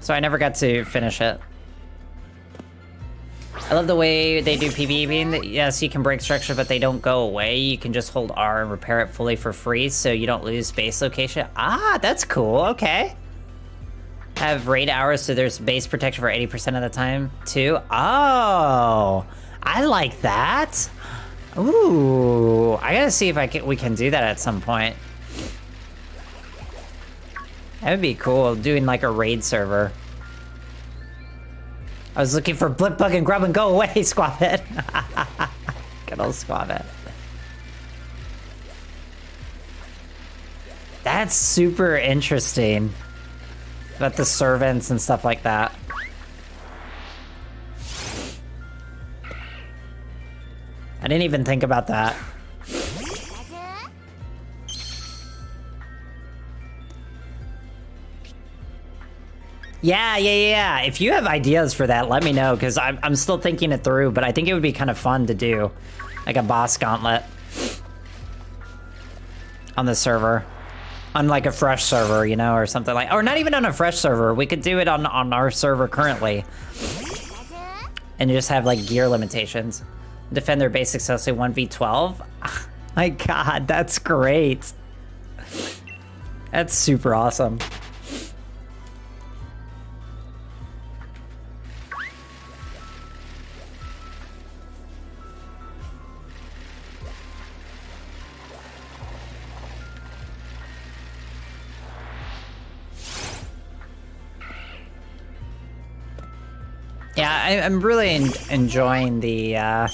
A: so I never got to finish it. I love the way they do PvP. Yes, you can break structure, but they don't go away. You can just hold R and repair it fully for free, so you don't lose base location. Ah, that's cool. Okay. Have raid hours, so there's base protection for 80% of the time, too. Oh, I like that. Ooh, I gotta see if we can do that at some point. That would be cool, doing like a raid server. I was looking for Blipbug and Grub and go away, Squabit. Good old Squabit. That's super interesting. About the servants and stuff like that. I didn't even think about that. Yeah. If you have ideas for that, let me know, because I'm still thinking it through, but I think it would be kind of fun to do. Like a boss gauntlet. On the server. On like a fresh server, you know, or something like... Or not even on a fresh server. We could do it on our server currently. and just have like gear limitations. Defend their base successfully 1v12. My god, that's great. That's super awesome. Yeah, I'm really enjoying the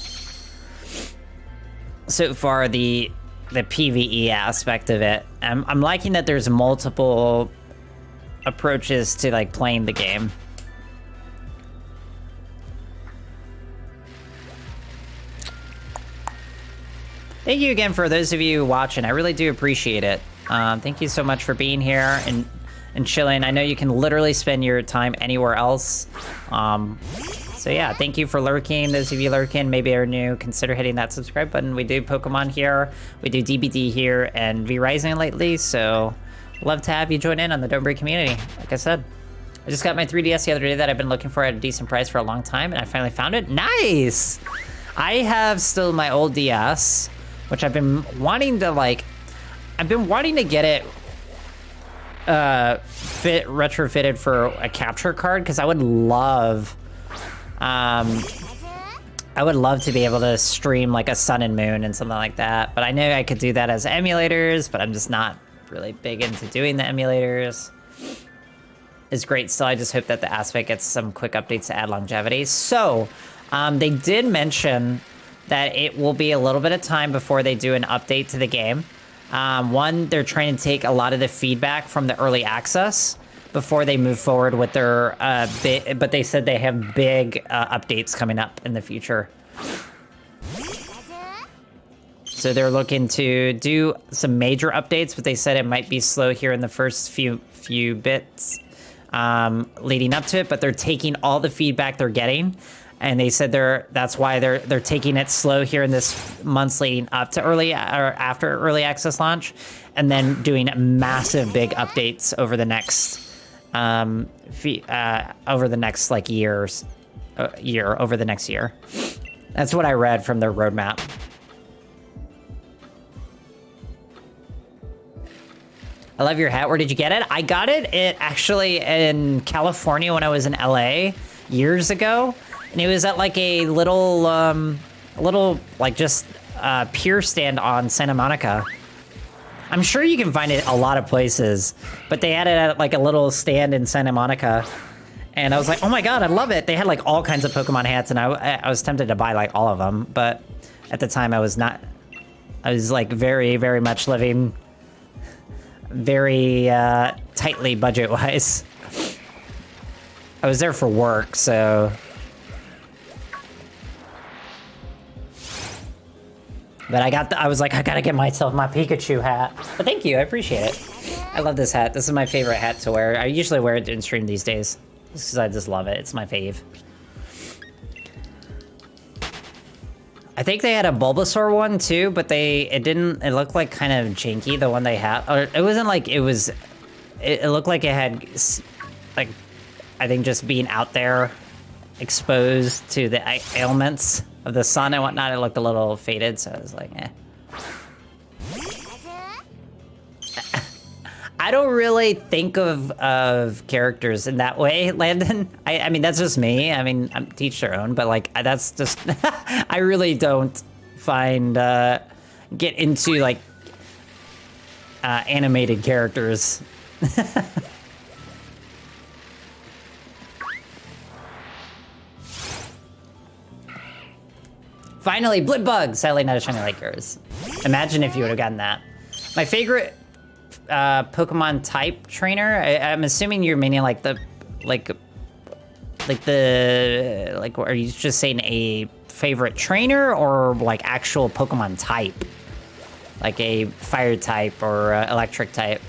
A: so far the PvE aspect of it. I'm liking that there's multiple approaches to like playing the game. Thank you again for those of you watching. I really do appreciate it. Thank you so much for being here and chilling. I know you can literally spend your time anywhere else. So yeah, thank you for lurking. Those of you lurking, maybe are new, consider hitting that subscribe button. We do Pokemon here, we do DBD here, and V-Rising lately, so love to have you join in on the Don't Break community. Like I said, I just got my 3DS the other day that I've been looking for at a decent price for a long time, and I finally found it. Nice! I have still my old DS, which I've been wanting to get it retrofitted for a capture card, because I would love to be able to stream like a Sun and Moon and something like that, but I know I could do that as emulators, but I'm just not really big into doing the emulators. It's great still. I just hope that the aspect gets some quick updates to add longevity. So they did mention that it will be a little bit of time before they do an update to the game. One, they're trying to take a lot of the feedback from the early access before they move forward with their but they said they have big updates coming up in the future. So they're looking to do some major updates, but they said it might be slow here in the first few bits leading up to it, but they're taking all the feedback they're getting, and they said that's why they're taking it slow here in this months leading up to early or after early access launch, and then doing massive big updates over the next like year. That's what I read from their roadmap. I love your hat. Where did you get it? I got it actually in California when I was in LA years ago. And it was at like a little like just pier stand on Santa Monica. I'm sure you can find it a lot of places, but they had it at like a little stand in Santa Monica. And I was like, oh my God, I love it. They had like all kinds of Pokemon hats, and I was tempted to buy like all of them. But at the time I was like very, very much living very tightly budget-wise. I was there for work, so... But I was like, I gotta get myself my Pikachu hat. But thank you, I appreciate it. I love this hat. This is my favorite hat to wear. I usually wear it in stream these days, just because I just love it. It's my fave. I think they had a Bulbasaur one too, but it looked like kind of janky, the one they had. Or it wasn't like it looked like it had, like, I think just being out there exposed to the ailments of the sun and whatnot, it looked a little faded, so I was like, eh. I don't really think of characters in that way, Landon. I mean, that's just me. I mean, I'm teach their own, but like, that's just, I really don't get into like animated characters. Finally, Bloodbug! Sadly, not a shiny like yours. Imagine if you would have gotten that. My favorite Pokemon type trainer. I'm assuming you're meaning like are you just saying a favorite trainer or like actual Pokemon type? Like a fire type or electric type?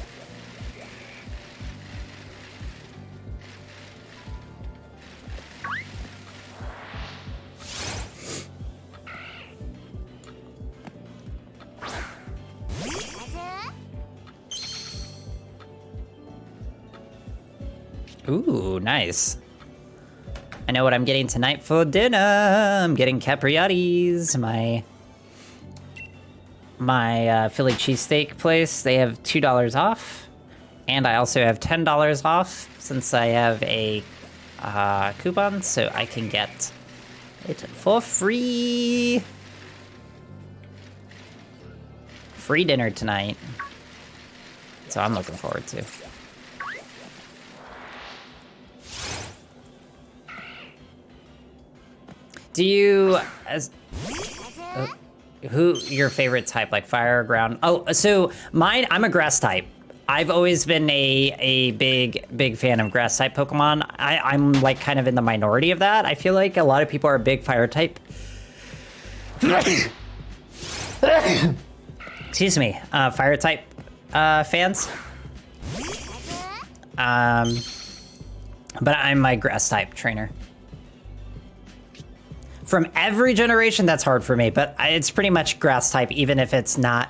A: Ooh, nice. I know what I'm getting tonight for dinner. I'm getting capriottis, my Philly cheesesteak place. They have $2 off, and I also have $10 off since I have a coupon, so I can get it for free. Free dinner tonight. So I'm looking forward to. Do you, who your favorite type, like fire or ground? Oh, so mine, I'm a grass type. I've always been a big fan of grass type Pokemon. I'm like kind of in the minority of that. I feel like a lot of people are a big fire type. Excuse me, fire type fans. But I'm my grass type trainer. From every generation, that's hard for me, but it's pretty much grass type, even if it's not.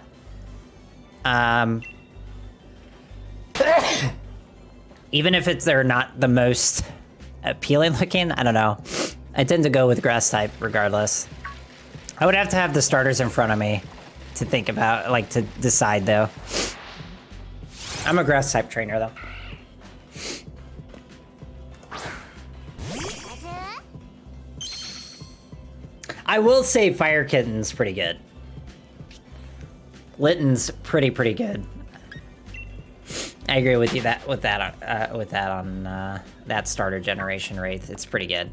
A: Even if they're not the most appealing looking, I don't know. I tend to go with grass type regardless. I would have to have the starters in front of me to think about, like, to decide though. I'm a grass type trainer though. I will say Fire Kitten's pretty good. Litten's pretty good. I agree with you with that on that starter generation Wraith. It's pretty good.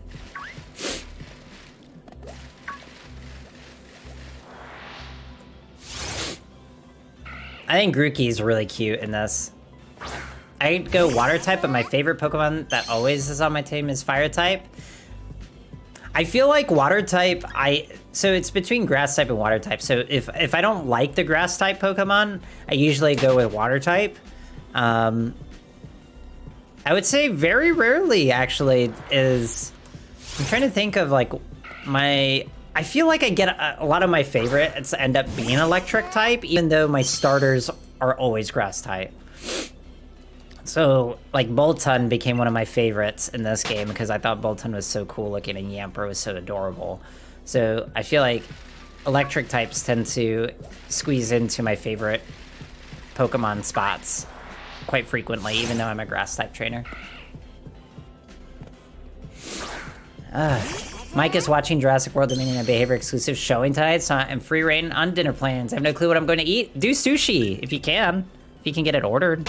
A: I think Grookey is really cute in this. I'd go water type, but my favorite Pokemon that always is on my team is fire type. I feel like water type, so it's between grass type and water type. So if I don't like the grass type Pokemon, I usually go with water type. I would say very rarely actually is, I'm trying to think of like I feel like I get a lot of my favorites end up being electric type, even though my starters are always grass type. So, like, Boltund became one of my favorites in this game because I thought Boltund was so cool looking and Yamper was so adorable. So, I feel like electric types tend to squeeze into my favorite Pokemon spots quite frequently, even though I'm a grass type trainer. Mike is watching Jurassic World Dominion and Behavior exclusive showing tonight, so I'm free reign on dinner plans. I have no clue what I'm going to eat. Do sushi if you can. If you can get it ordered.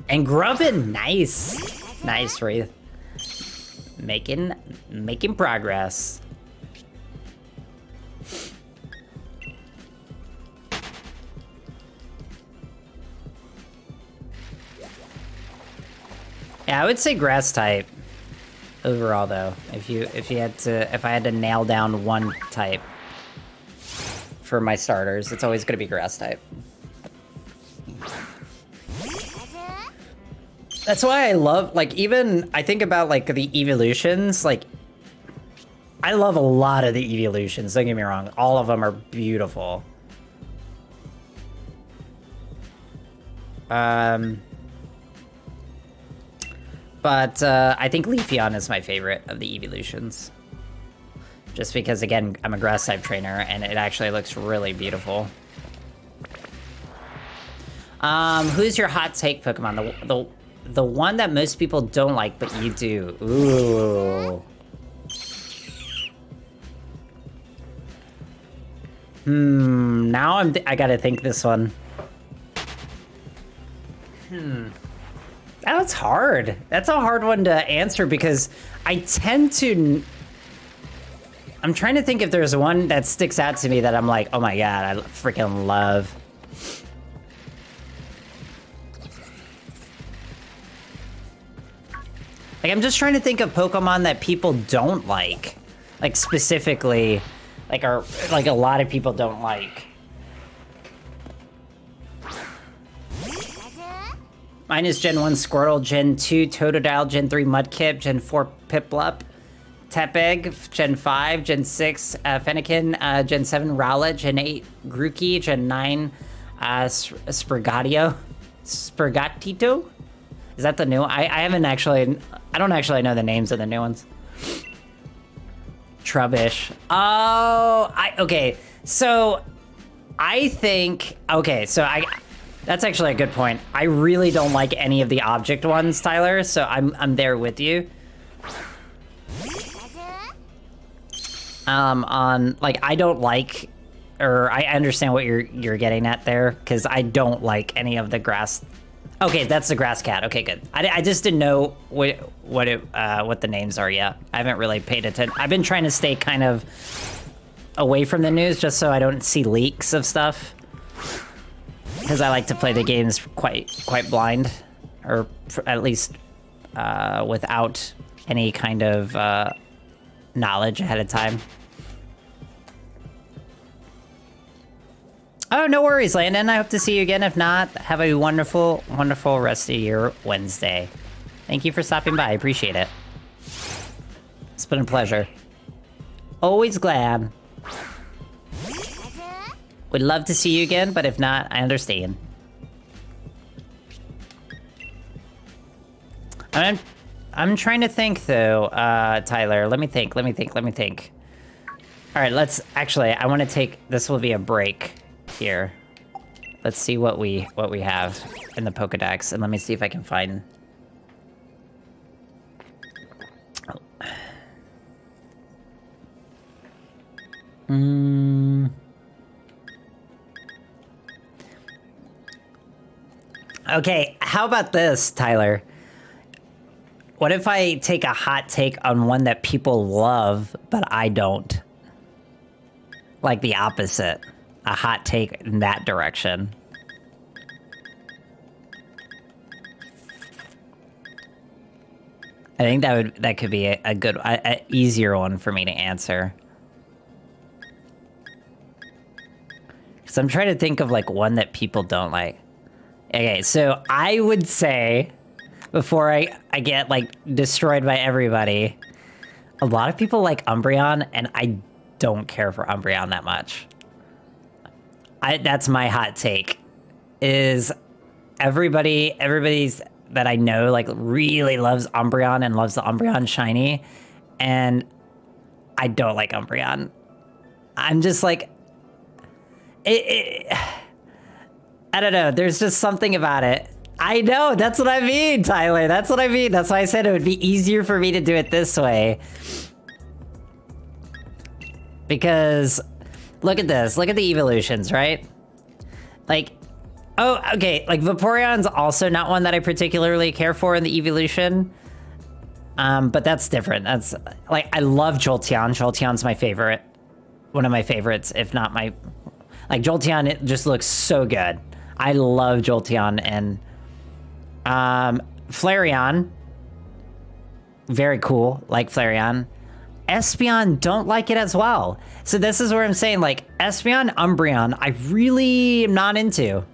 A: And Grubbin, nice. Nice, Wraith. Making progress. Yeah, I would say grass type overall though. If I had to nail down one type for my starters, it's always gonna be grass type. That's why I love, like, even, I think about, like, the evolutions, like, I love a lot of the evolutions, don't get me wrong. All of them are beautiful. But I think Leafeon is my favorite of the evolutions. Just because, again, I'm a grass type trainer, and it actually looks really beautiful. Who's your hot take Pokemon? The one that most people don't like, but you do. Ooh. Now I gotta think this one. That's hard. That's a hard one to answer because I tend to... I'm trying to think if there's one that sticks out to me that I'm like, oh my god, I freaking love. Like, I'm just trying to think of Pokemon that people don't like. Like, specifically, like, a lot of people don't like. Mine is Gen 1 Squirtle, Gen 2 Totodile, Gen 3 Mudkip, Gen 4 Piplup, Tepig, Gen 5, Gen 6, Fennekin, Gen 7, Rowlet, Gen 8, Grookey, Gen 9, Sprigatito? Is that the new one? I haven't actually, I don't actually know the names of the new ones. Trubbish. Oh, okay. So I think, okay, so that's actually a good point. I really don't like any of the object ones, Tyler, so I'm there with you. On, like, I don't like, or I understand what you're getting at there, because I don't like any of the grass. Okay, that's the grass cat. Okay, good. I just didn't know what the names are yet. I haven't really paid attention. I've been trying to stay kind of away from the news just so I don't see leaks of stuff, because I like to play the games quite blind, or at least without any kind of knowledge ahead of time. Oh, no worries, Landon. I hope to see you again. If not, have a wonderful, wonderful rest of your Wednesday. Thank you for stopping by. I appreciate it. It's been a pleasure. Always glad. Would love to see you again, but if not, I understand. I'm trying to think, though, Tyler. Let me think. All right, let's... Actually, I want to take... This will be a break here. Let's see what we have in the Pokedex, and let me see if I can find... Okay, how about this, Tyler? What if I take a hot take on one that people love, but I don't? Like the opposite. A hot take in that direction. I think that could be a good, easier one for me to answer. Because I'm trying to think of like one that people don't like. Okay, so I would say, before I get like destroyed by everybody, a lot of people like Umbreon, and I don't care for Umbreon that much. That's my hot take, is everybody's that I know like really loves Umbreon and loves the Umbreon shiny, and I don't like Umbreon. I'm just like, I don't know, there's just something about it. I know, that's what I mean, Tyler, that's what I mean. That's why I said it would be easier for me to do it this way. Because... Look at this. Look at the evolutions, right? Like, oh, okay. Like, Vaporeon's also not one that I particularly care for in the evolution. But that's different. That's, like, I love Jolteon. Jolteon's my favorite. One of my favorites, if not my... Like, Jolteon, it just looks so good. I love Jolteon. And, Flareon. Very cool. Like Flareon. Espeon, don't like it as well. So this is where I'm saying, like, Espeon, Umbreon, I really am not into.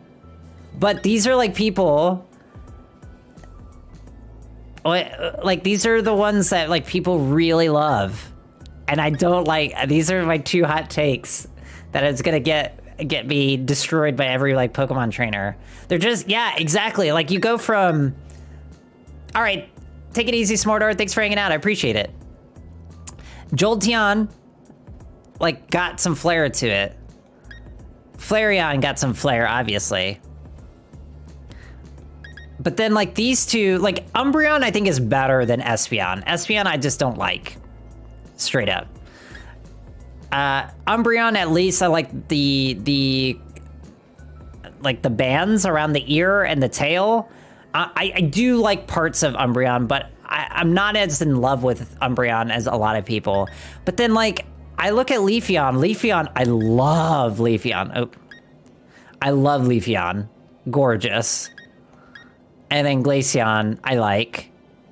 A: But these are, like, people... Like, these are the ones that, like, people really love. And I don't like... These are my two hot takes that it's gonna get me destroyed by every, like, Pokemon trainer. They're just... Yeah, exactly. Like, you go from... All right, take it easy, Smordor. Thanks for hanging out. I appreciate it. Jolteon, like, got some flair to it. Flareon got some flair, obviously. But then, like, these two, like, Umbreon, I think, is better than Espeon. Espeon, I just don't like. Straight up. Umbreon, at least, I like the bands around the ear and the tail. I do like parts of Umbreon, but I'm not as in love with Umbreon as a lot of people. But then, like, I look at Leafeon. Leafeon, I love Leafeon. Oh, I love Leafeon. Gorgeous. And then Glaceon, I like.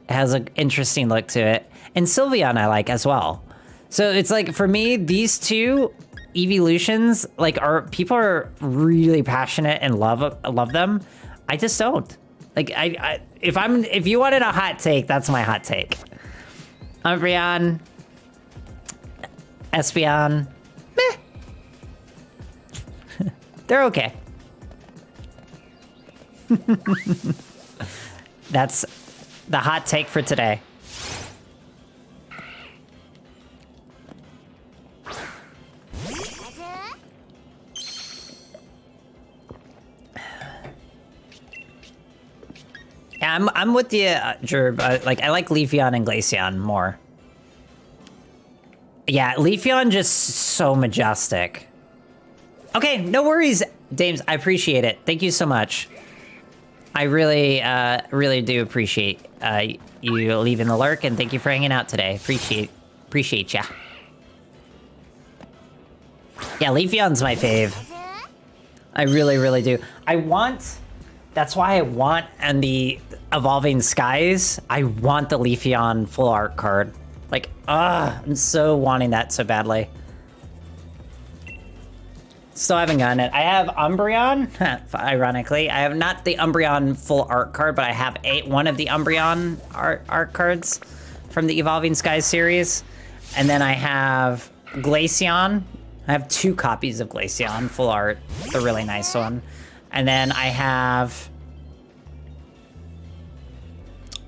A: It has an interesting look to it. And Sylveon, I like as well. So it's like, for me, these two evolutions, like, people are really passionate and love them. I just don't. Like, if you wanted a hot take, that's my hot take. Umbreon, Espeon, meh. They're okay. That's the hot take for today. Yeah, I'm with you, Jerb. Like, I like Leafeon and Glaceon more. Yeah, Leafeon just so majestic. Okay, no worries, Dames. I appreciate it. Thank you so much. I really, really do appreciate you leaving the lurk, and thank you for hanging out today. Appreciate ya. Yeah, Leafeon's my fave. I really, really do. That's why I want, and the Evolving Skies, I want the Leafeon full art card. Like, I'm so wanting that so badly. Still haven't gotten it. I have Umbreon, ironically. I have not the Umbreon full art card, but I have one of the Umbreon art cards from the Evolving Skies series. And then I have Glaceon. I have 2 copies of Glaceon full art, the really nice one. And then I have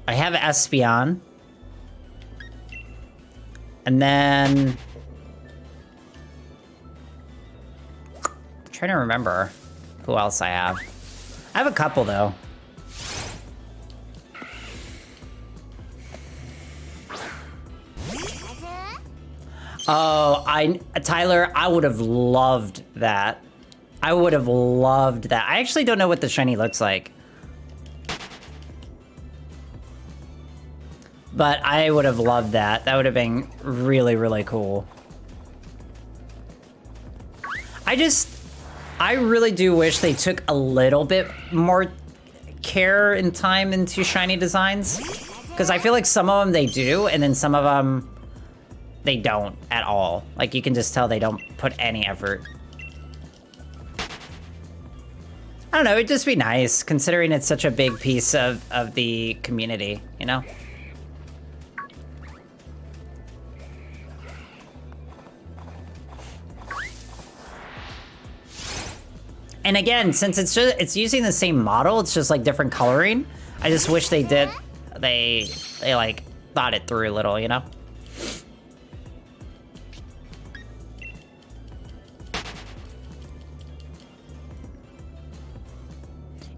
A: Espeon. And then I'm trying to remember who else I have. I have a couple though. Oh, Tyler, I would have loved that. I would have loved that. I actually don't know what the shiny looks like. But I would have loved that. That would have been really, really cool. I really do wish they took a little bit more care and time into shiny designs. Because I feel like some of them they do, and then some of them they don't at all. Like, you can just tell they don't put any effort. I don't know, it'd just be nice, considering it's such a big piece of the community, you know? And again, since it's using the same model, it's just like different coloring. I just wish they like thought it through a little, you know?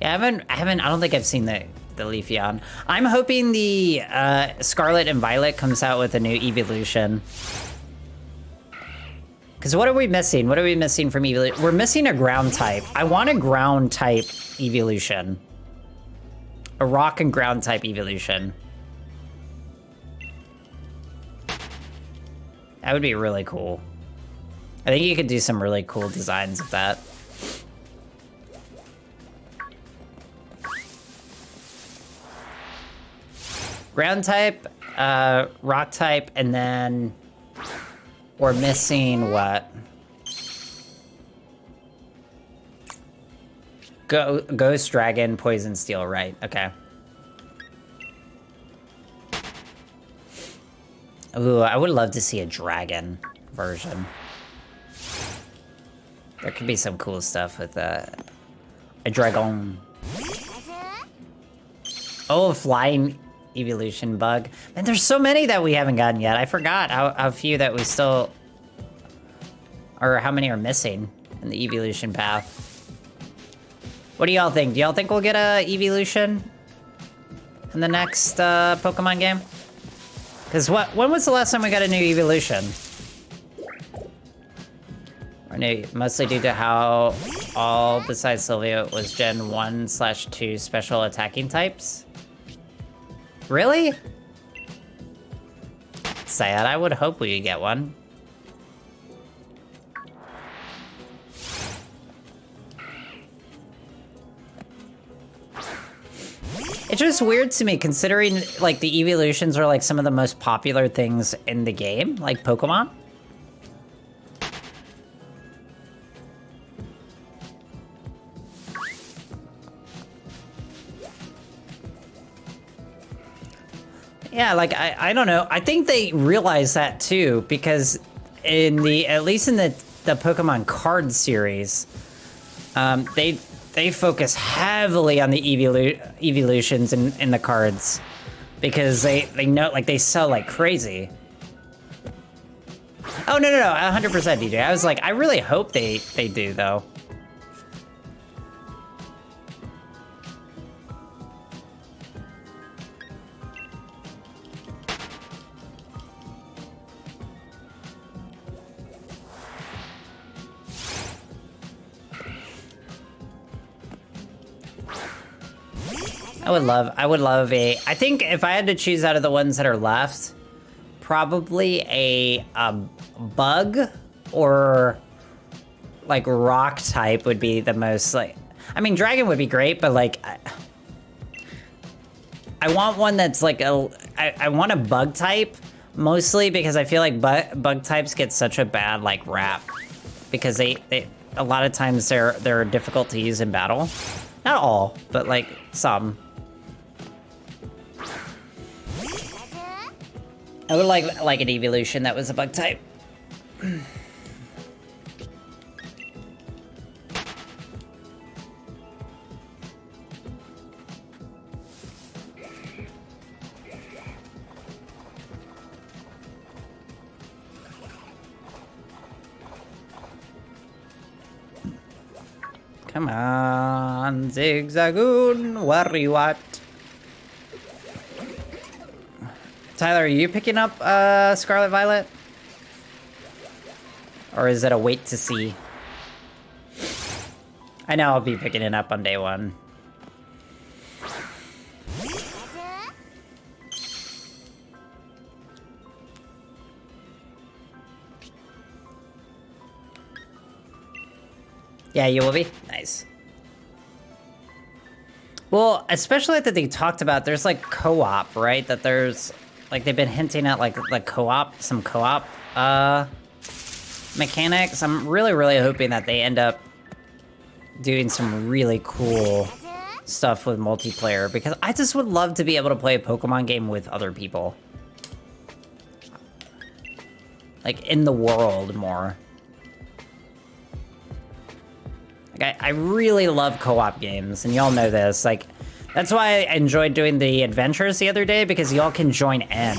A: Yeah, I don't think I've seen the Leafeon. I'm hoping the Scarlet and Violet comes out with a new evolution. Because what are we missing? What are we missing from evolution? We're missing a ground type. I want a ground type evolution. A rock and ground type evolution. That would be really cool. I think you could do some really cool designs of that. Ground type, rock type, and then we're missing what? Ghost Dragon, Poison Steel, right? Okay. Ooh, I would love to see a dragon version. There could be some cool stuff with a dragon. Oh, flying evolution bug. Man, there's so many that we haven't gotten yet. I forgot how few that we still... Or how many are missing in the evolution path. What do y'all think? Do y'all think we'll get a evolution in the next Pokemon game? Because when was the last time we got a new evolution? Or new, mostly due to how all besides Sylvia was Gen 1/2 special attacking types? Really? Sad. I would hope we could get one. It's just weird to me, considering, like, the evolutions are, like, some of the most popular things in the game, like Pokemon. Yeah, like, I don't know. I think they realize that, too, because at least in the Pokemon card series, they focus heavily on the evolutions in the cards because they know, like, they sell like crazy. Oh, no, 100% DJ. I was like, I really hope they do, though. I would love I think if I had to choose out of the ones that are left, probably a bug or like rock type would be the most, like, I mean, dragon would be great, but like, I want one that's like I want a bug type, mostly because I feel like bug types get such a bad like rap because they a lot of times they're difficult to use in battle. Not all, but like some. I would like an evolution that was a bug type. Come on, Zigzagoon, where are you at? Tyler, are you picking up Scarlet Violet? Or is it a wait to see? I know I'll be picking it up on day one. Yeah, you will be? Nice. Well, especially that they talked about, there's like co-op, right? That there's, like, they've been hinting at like co-op, some co-op mechanics. I'm really hoping that they end up doing some really cool stuff with multiplayer, because I just would love to be able to play a Pokemon game with other people. Like, in the world more. I really love co-op games, and y'all know this. Like, that's why I enjoyed doing the adventures the other day, because y'all can join in.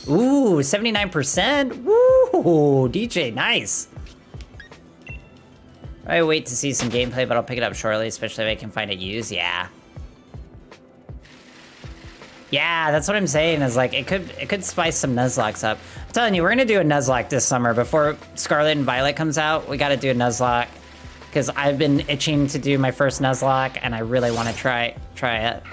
A: Ooh, 79%? Woo, DJ, nice. I wait to see some gameplay, but I'll pick it up shortly, especially if I can find it used. Yeah. Yeah, that's what I'm saying, is like, it could spice some Nuzlocks up. I'm telling you, we're gonna do a Nuzlocke this summer. Before Scarlet and Violet comes out, we gotta do a Nuzlocke. Because I've been itching to do my first Nuzlocke, and I really want to try it.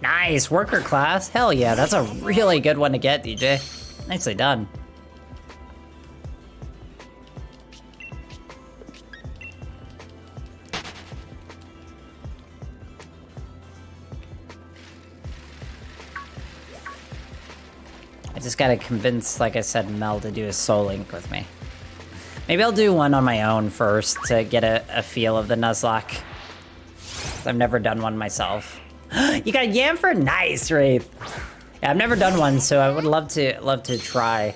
A: Nice, worker class. Hell yeah, that's a really good one to get, DJ. Nicely done. I just gotta convince, like I said, Mel to do a Soul Link with me. Maybe I'll do one on my own first to get a feel of the Nuzlocke. I've never done one myself. You got Yamfer? Nice, Wraith. Yeah, I've never done one, so I would love to try.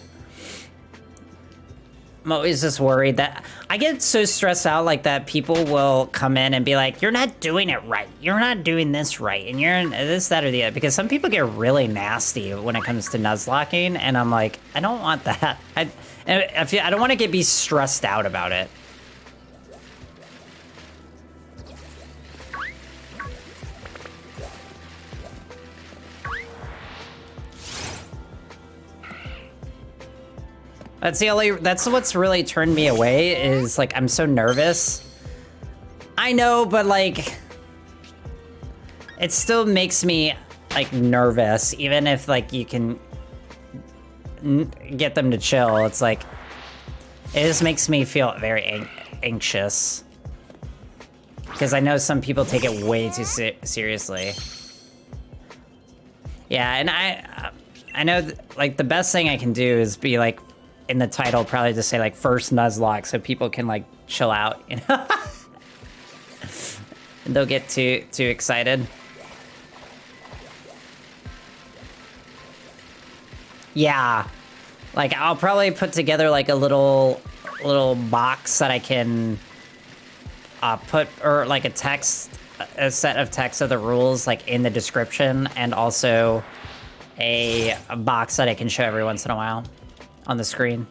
A: I'm always just worried that I get so stressed out like that people will come in and be like, you're not doing it right. You're not doing this right. And you're this, that, or the other. Because some people get really nasty when it comes to Nuzlocking. And I'm like, I don't want that. I don't want to be stressed out about it. That's what's really turned me away, is like, I'm so nervous. I know, but like, it still makes me like nervous, even if like you can get them to chill. It's like, it just makes me feel very anxious. Because I know some people take it way too seriously. Yeah, and I know like the best thing I can do is be like, in the title, probably just say like first Nuzlocke, so people can like chill out, you know? And they'll get too excited. Yeah. Like, I'll probably put together, like, a little box that I can put, or, like, a set of text of the rules, like, in the description, and also a box that I can show every once in a while on the screen.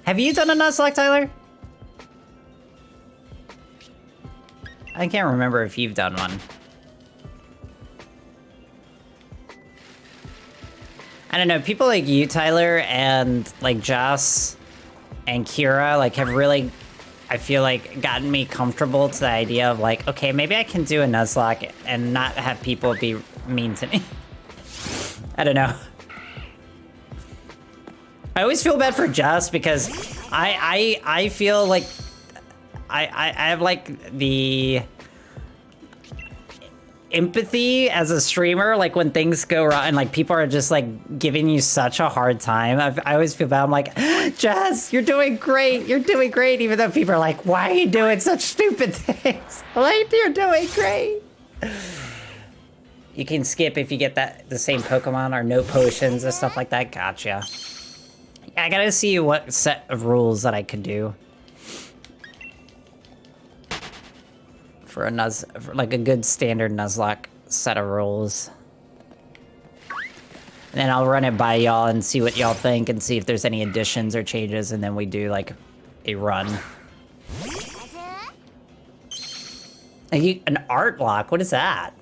A: Have you done a Nuzlocke, Tyler? I can't remember if you've done one. I don't know, people like you, Tyler, and like Joss and Kira, like have really, I feel like, gotten me comfortable to the idea of like, okay, maybe I can do a Nuzlocke and not have people be mean to me. I don't know. I always feel bad for Joss because I feel like I have like the empathy as a streamer, like when things go wrong and like people are just like giving you such a hard time. I always feel bad. I'm like, Jess, you're doing great. You're doing great. Even though people are like, why are you doing such stupid things? Like, you're doing great. You can skip if you get the same Pokemon or no potions and stuff like that. Gotcha. I gotta see what set of rules that I could do. For like a good standard Nuzlocke set of rules. And then I'll run it by y'all and see what y'all think and see if there's any additions or changes, and then we do like a run. An art lock? What is that?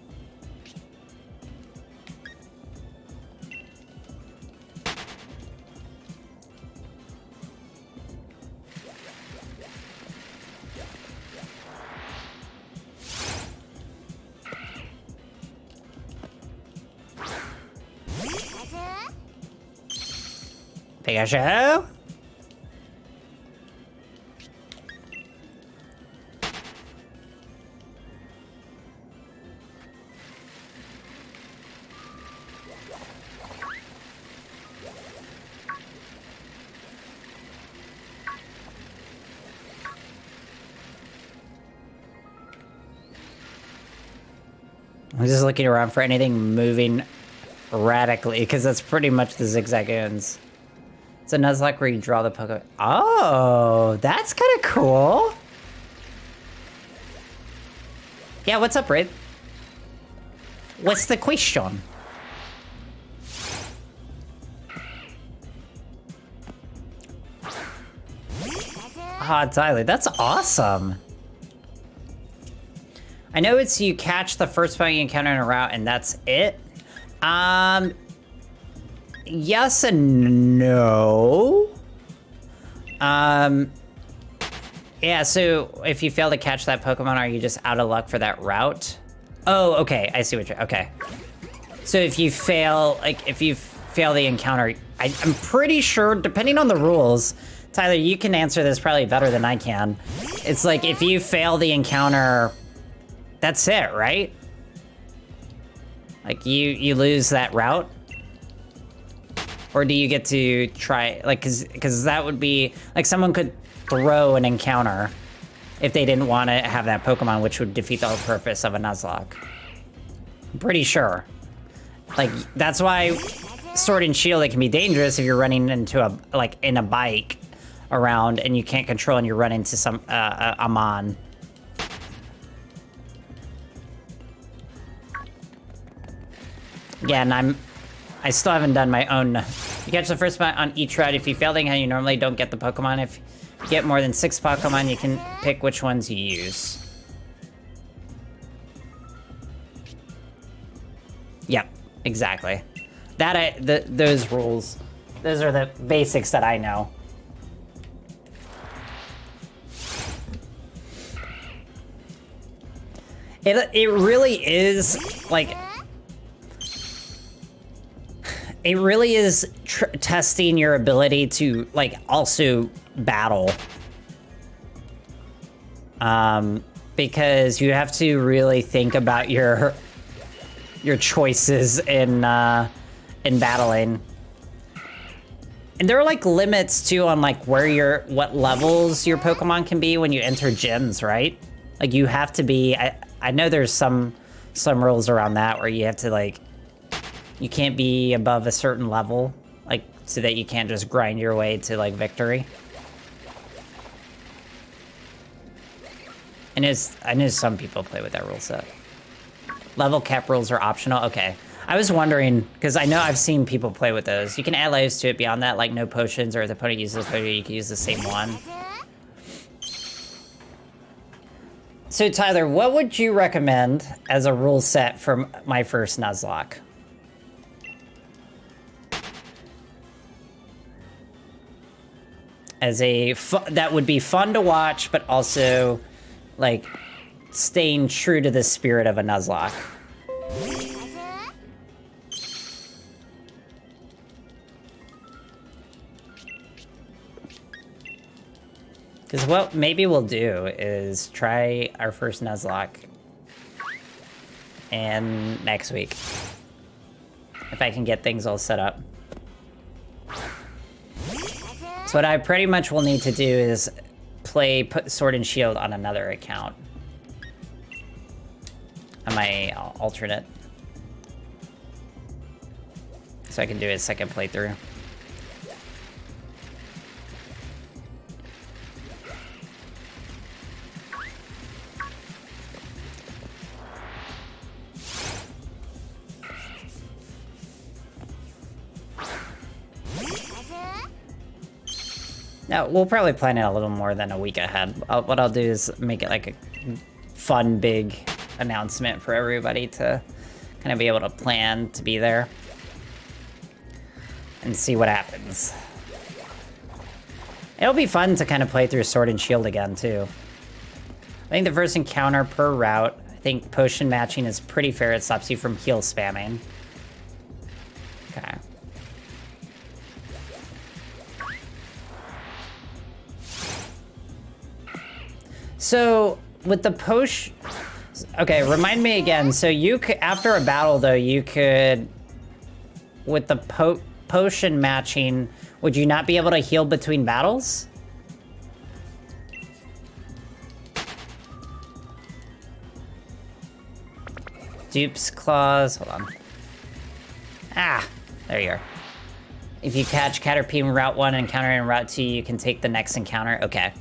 A: Pikachu? I'm just looking around for anything moving radically, because that's pretty much the Zigzagoons. It's a Nuzlocke where you draw the Pokemon. Oh, that's kind of cool. Yeah, what's up, Red? What's the question? Ah, Tyler, that's awesome. I know it's you catch the first Pokemon you encounter in a route and that's it. Yes and no. Yeah, so if you fail to catch that Pokemon, are you just out of luck for that route? Oh, okay, I see what you're, okay. So if you fail, like, if you fail the encounter, I'm pretty sure, depending on the rules, Tyler, you can answer this probably better than I can. It's like, if you fail the encounter, that's it, right? Like, you lose that route? Or do you get to try, like, cause that would be, like, someone could throw an encounter if they didn't want to have that Pokemon, which would defeat the whole purpose of a Nuzlocke. I'm pretty sure. Like, that's why Sword and Shield, it can be dangerous if you're running into a, like, in a bike around and you can't control and you run into some, a mon. Yeah, and I still haven't done my own. You catch the first spot on each route. If you fail the encounter, you normally don't get the Pokemon. If you get more than 6 Pokemon, you can pick which ones you use. Yep, exactly. Those rules. Those are the basics that I know. It really is, like... It really is testing your ability to, like, also battle. Because you have to really think about your choices in battling. And there are, like, limits, too, on, like, what levels your Pokemon can be when you enter gyms, right? Like, you have to be... I know there's some rules around that where you have to, like... You can't be above a certain level, like, so that you can't just grind your way to, like, victory. And I know some people play with that rule set. Level cap rules are optional. Okay. I was wondering, because I know I've seen people play with those. You can add lives to it beyond that, like no potions, or if the opponent uses a potion, you can use the same one. So Tyler, what would you recommend as a rule set for my first Nuzlocke? As a that would be fun to watch, but also like staying true to the spirit of a Nuzlocke. Because what maybe we'll do is try our first Nuzlocke and next week, if I can get things all set up. So what I pretty much will need to do is put Sword and Shield on another account, on my alternate, so I can do a second playthrough. Now, we'll probably plan it a little more than a week ahead. What I'll do is make it like a fun, big announcement for everybody to kind of be able to plan to be there and see what happens. It'll be fun to kind of play through Sword and Shield again, too. I think the first encounter per route, I think potion matching is pretty fair. It stops you from heal spamming. Okay. So, with the potion... Okay, remind me again. So you could, after a battle, though, you could... With the potion matching, would you not be able to heal between battles? Dupe's Claws, hold on. Ah, there you are. If you catch Caterpie in Route 1 and encounter in Route 2, you can take the next encounter. Okay.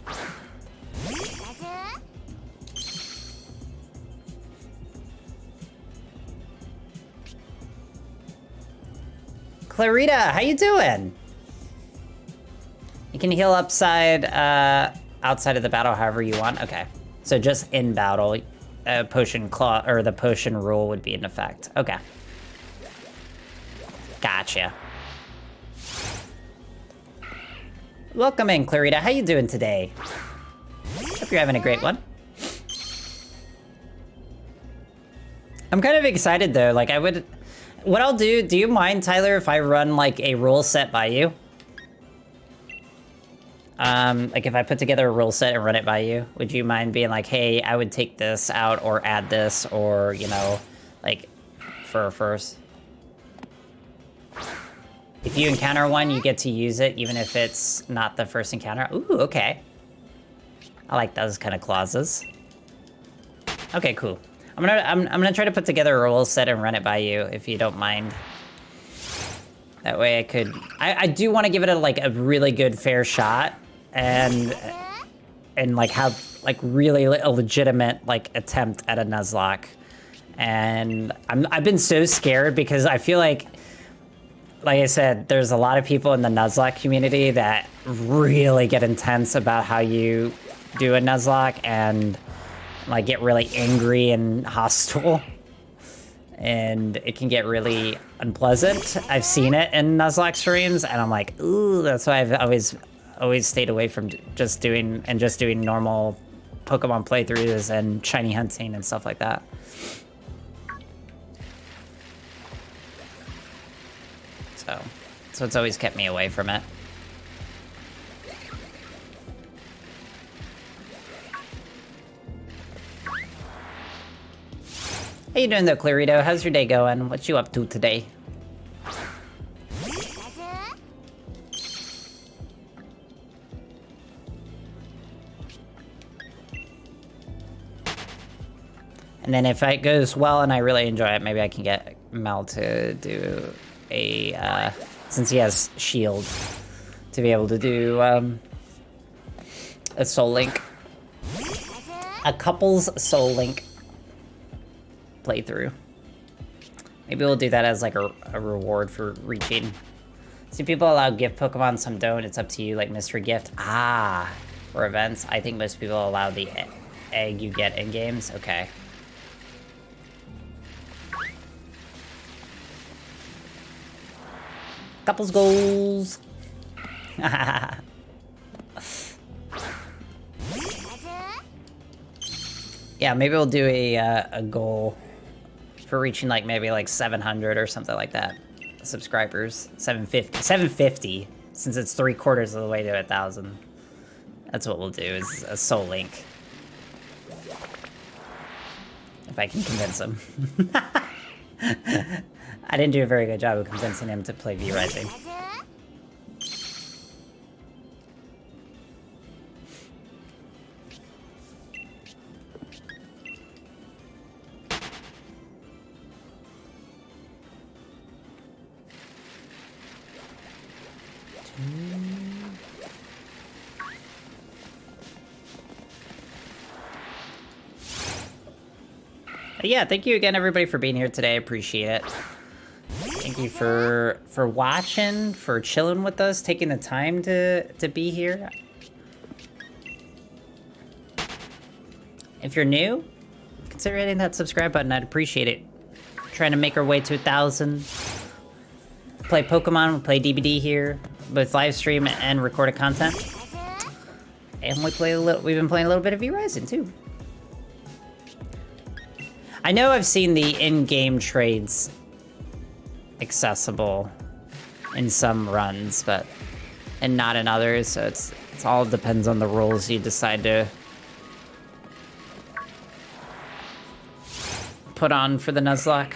A: Clarita, how you doing? You can heal outside of the battle however you want. Okay, so just in battle, potion claw or the potion rule would be in effect. Okay, gotcha. Welcome in, Clarita. How you doing today? Hope you're having a great one. I'm kind of excited though. Like what I'll do you mind, Tyler, if I run like a rule set by you? Like if I put together a rule set and run it by you, would you mind being like, hey, I would take this out or add this, or, you know, like for first? If you encounter one, you get to use it even if it's not the first encounter. Ooh, okay. I like those kind of clauses. Okay, cool. I'm gonna try to put together a rule set and run it by you, if you don't mind. That way I do want to give it a really good fair shot and like have like really a legitimate like attempt at a Nuzlocke. And I've been so scared because I feel like I said, there's a lot of people in the Nuzlocke community that really get intense about how you do a Nuzlocke and like get really angry and hostile, and it can get really unpleasant. I've seen it in Nuzlocke streams, and I'm like, ooh, that's why I've always stayed away from just doing normal Pokemon playthroughs and shiny hunting and stuff like that. So it's always kept me away from it. How you doing though, Clarito? How's your day going? What you up to today? And then if it goes well and I really enjoy it, maybe I can get Mel to do a, since he has shield, to be able to do a Soul Link. A couple's Soul Link playthrough. Maybe we'll do that as like a reward for reaching. Some people allow gift Pokemon, some don't. It's up to you, like mystery gift. Ah, for events. I think most people allow the egg you get in games. Okay. Couples goals. Yeah, maybe we'll do a goal for reaching like maybe like 700 or something like that. Subscribers. 750 since it's 3/4 of the way to 1,000. That's what we'll do, is a Soul Link. If I can convince him. I didn't do a very good job of convincing him to play V-Rising. Yeah, thank you again, everybody, for being here today. I appreciate it. Thank you for watching, for chilling with us, taking the time to be here. If you're new, consider hitting that subscribe button. I'd appreciate it. Trying to make our way to 1,000. Play Pokemon, we play DBD here, both live stream and recorded content. And we've been playing a little bit of V-Rising too. I know I've seen the in-game trades accessible in some runs, and not in others, so it's all depends on the rules you decide to put on for the Nuzlocke.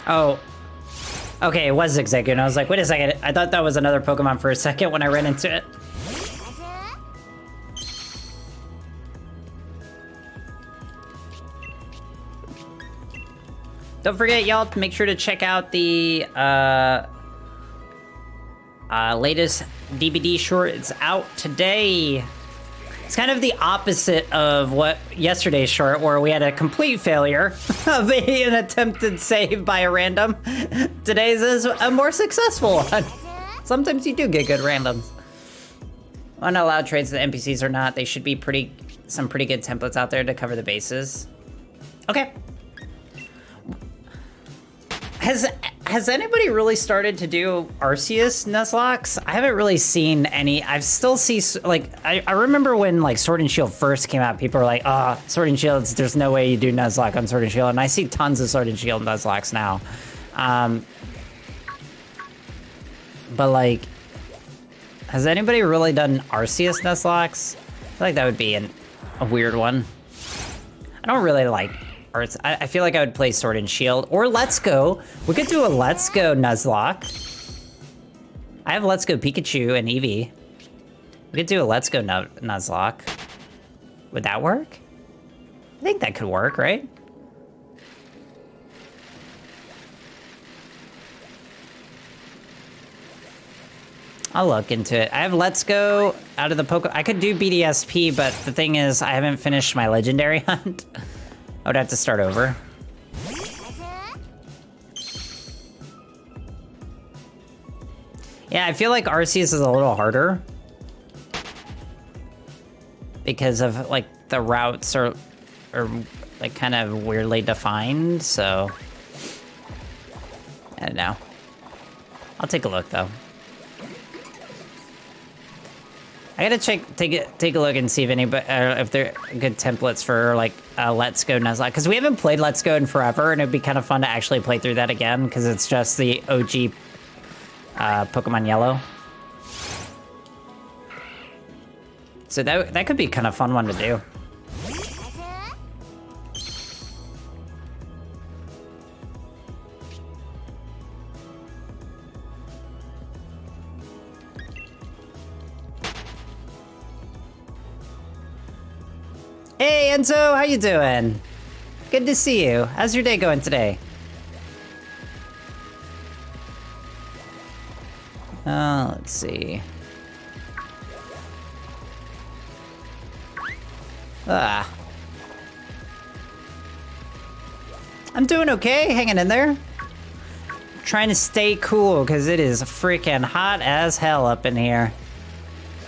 A: Oh, okay, it was Zigzagoon. I was like, wait a second. I thought that was another Pokemon for a second when I ran into it. Don't forget, y'all, to make sure to check out the latest DVD short. It's out today. It's kind of the opposite of what yesterday's short, where we had a complete failure of an attempted save by a random. Today's is a more successful one. Sometimes you do get good randoms. Unallowed trades to the NPCs or not, they should be some pretty good templates out there to cover the bases. Okay. Has anybody really started to do Arceus Nuzlocks? I haven't really seen any. I've still see, like, I remember when, like, Sword and Shield first came out, people were like, oh, Sword and Shield, there's no way you do Nuzlocke on Sword and Shield, and I see tons of Sword and Shield Nuzlocks now. But, like, has anybody really done Arceus Nuzlocks? I feel like that would be a weird one. I don't really like arts. I feel like I would play Sword and Shield or Let's Go. We could do a Let's Go Nuzlocke. I have Let's Go Pikachu and Eevee. We could do a Let's Go Nuzlocke. Would that work? I think that could work, right? I'll look into it. I have Let's Go out of the Poke. I could do BDSP, but the thing is, I haven't finished my Legendary hunt. I would have to start over. Yeah, I feel like Arceus is a little harder because of, like, the routes are like kind of weirdly defined, so I don't know. I'll take a look though. I gotta take a look and see if if there are good templates for like Let's Go Nuzlocke, because we haven't played Let's Go in forever, and it'd be kind of fun to actually play through that again, because it's just the OG Pokemon Yellow. So that could be kind of fun one to do. Hey Enzo, how you doing? Good to see you. How's your day going today? Let's see. I'm doing okay, hanging in there. Trying to stay cool because it is freaking hot as hell up in here.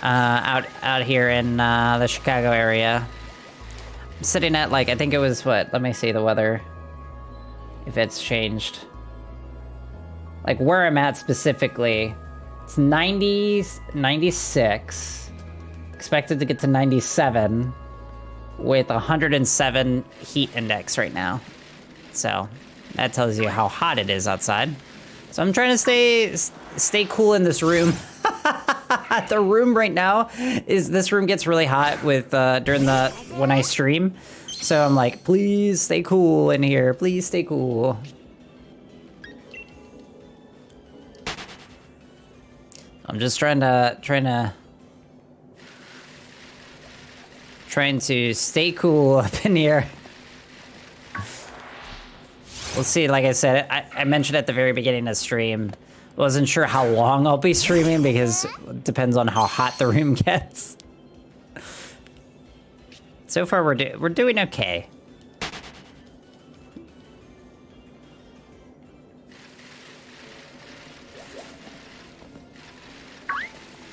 A: Out here in the Chicago area. I'm sitting at like, I think it was what? Let me see the weather. If it's changed. Like where I'm at specifically, it's 90s, 96. Expected to get to 97 with 107 heat index right now. So that tells you how hot it is outside. So I'm trying to stay cool in this room. The room right now this room gets really hot with when I stream. So I'm like, please stay cool in here. Please stay cool. I'm just trying to stay cool up in here. We'll see. Like I said, I mentioned at the very beginning of the stream, wasn't sure how long I'll be streaming because it depends on how hot the room gets. So far, we're doing okay.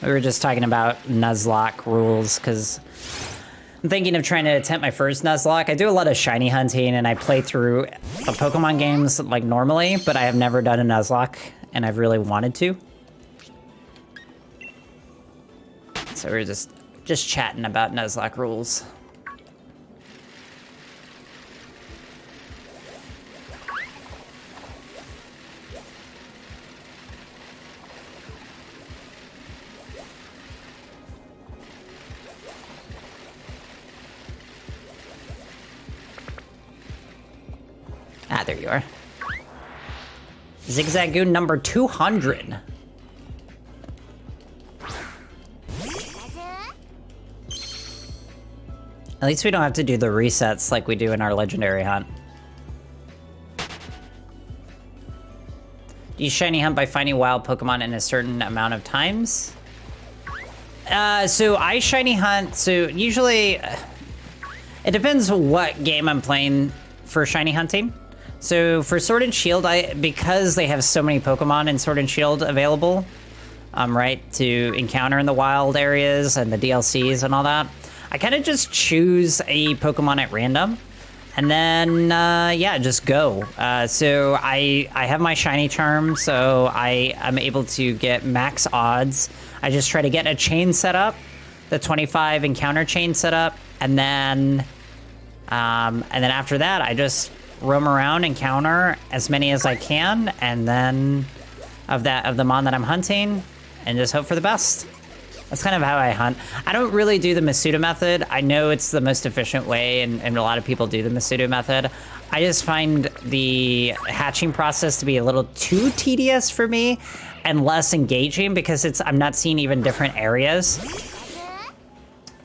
A: We were just talking about Nuzlocke rules because I'm thinking of trying to attempt my first Nuzlocke. I do a lot of shiny hunting and I play through Pokemon games like normally, but I have never done a Nuzlocke and I've really wanted to. So we're just chatting about Nuzlocke rules. Ah, there you are. Zigzagoon number 200. At least we don't have to do the resets like we do in our legendary hunt. Do you shiny hunt by finding wild Pokemon in a certain amount of times? So I shiny hunt, so usually it depends what game I'm playing for shiny hunting. So for Sword and Shield, because they have so many Pokemon in Sword and Shield available, right, to encounter in the wild areas and the DLCs and all that, I kind of just choose a Pokemon at random, and then, yeah, just go. So I have my shiny charm, so I'm able to get max odds. I just try to get a chain set up, the 25 encounter chain set up, and then after that, I just roam around, encounter as many as I can, and then of the mon that I'm hunting, and just hope for the best. That's kind of how I hunt. I don't really do the Masuda method. I know it's the most efficient way, and a lot of people do the Masuda method. I just find the hatching process to be a little too tedious for me and less engaging because I'm not seeing even different areas.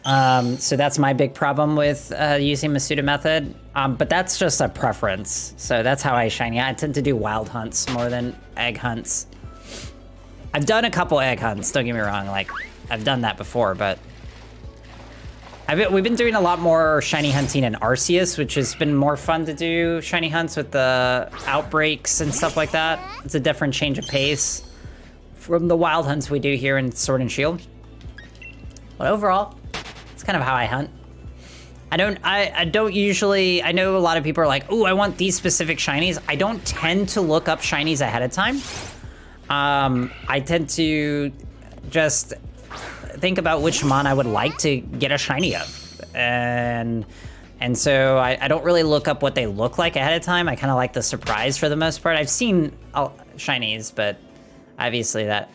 A: So that's my big problem with using Masuda method, but that's just a preference. So that's how I shiny. I tend to do wild hunts more than egg hunts. I've done a couple egg hunts, don't get me wrong, like I've done that before, but we've been doing a lot more shiny hunting in Arceus, which has been more fun to do shiny hunts with the outbreaks and stuff like that. It's a different change of pace from the wild hunts we do here in Sword and Shield. But overall, it's kind of how I hunt. I don't usually, I know a lot of people are like, ooh, I want these specific shinies. I don't tend to look up shinies ahead of time. I tend to just think about which mon I would like to get a shiny of. And so I don't really look up what they look like ahead of time. I kind of like the surprise for the most part. I've seen shinies, but obviously that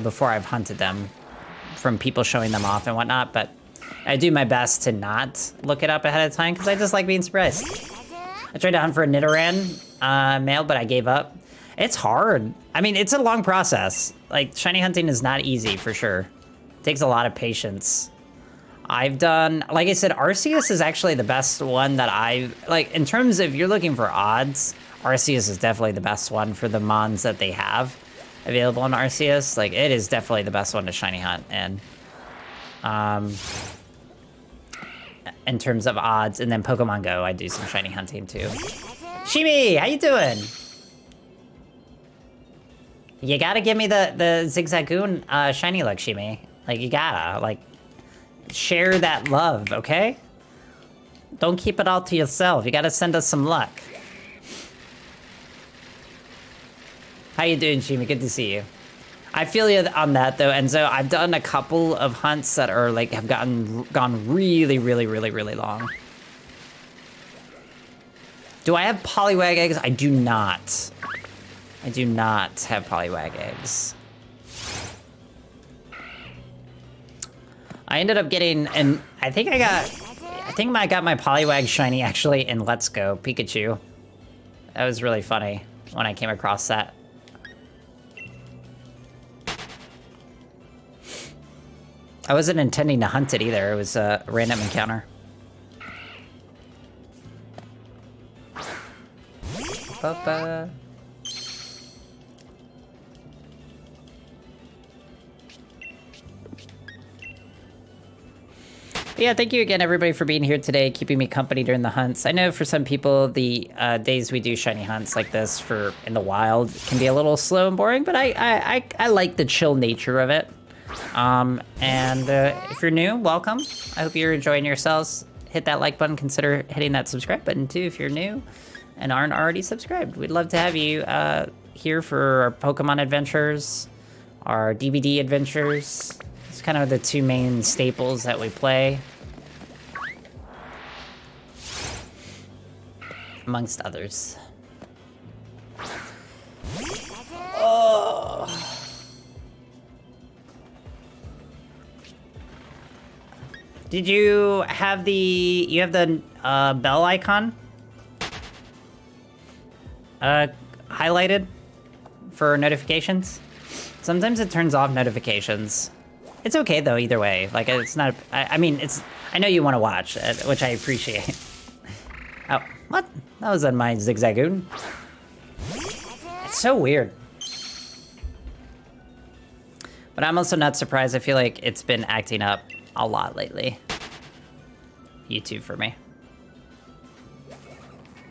A: before I've hunted them from people showing them off and whatnot, but I do my best to not look it up ahead of time because I just like being surprised. I tried to hunt for a Nidoran male, but I gave up. It's hard. I mean, it's a long process. Like, shiny hunting is not easy, for sure. It takes a lot of patience. I've done, like I said, Arceus is actually the best one that like, in terms of, you're looking for odds, Arceus is definitely the best one for the mons that they have available on Arceus. Like, it is definitely the best one to shiny hunt, and, in terms of odds, and then Pokemon Go, I do some shiny hunting, too. Shimi, how you doing? You gotta give me the Zigzagoon shiny luck, Shimi. Like, you gotta, like, share that love, okay? Don't keep it all to yourself. You gotta send us some luck. How you doing, Shimi? Good to see you. I feel you on that, though, and so I've done a couple of hunts that are, like, have gone really, really, really, really long. Do I have Poliwag eggs? I do not. I do not have Poliwag eggs. I ended up getting, and I think I got my Poliwag shiny actually in Let's Go Pikachu. That was really funny when I came across that. I wasn't intending to hunt it either. It was a random encounter. Ba-ba. But yeah, thank you again, everybody, for being here today, keeping me company during the hunts. I know for some people, the days we do shiny hunts like this in the wild can be a little slow and boring, but I like the chill nature of it. If you're new, welcome. I hope you're enjoying yourselves. Hit that like button. Consider hitting that subscribe button, too, if you're new and aren't already subscribed. We'd love to have you here for our Pokemon adventures, our DVD adventures. It's kind of the two main staples that we play, amongst others. Oh. Did you have the bell icon highlighted for notifications? Sometimes it turns off notifications. It's okay, though, either way. Like, it's not... I mean, it's... I know you want to watch, which I appreciate. Oh, what? That was on my Zigzagoon. It's so weird. But I'm also not surprised. I feel like it's been acting up a lot lately. YouTube for me.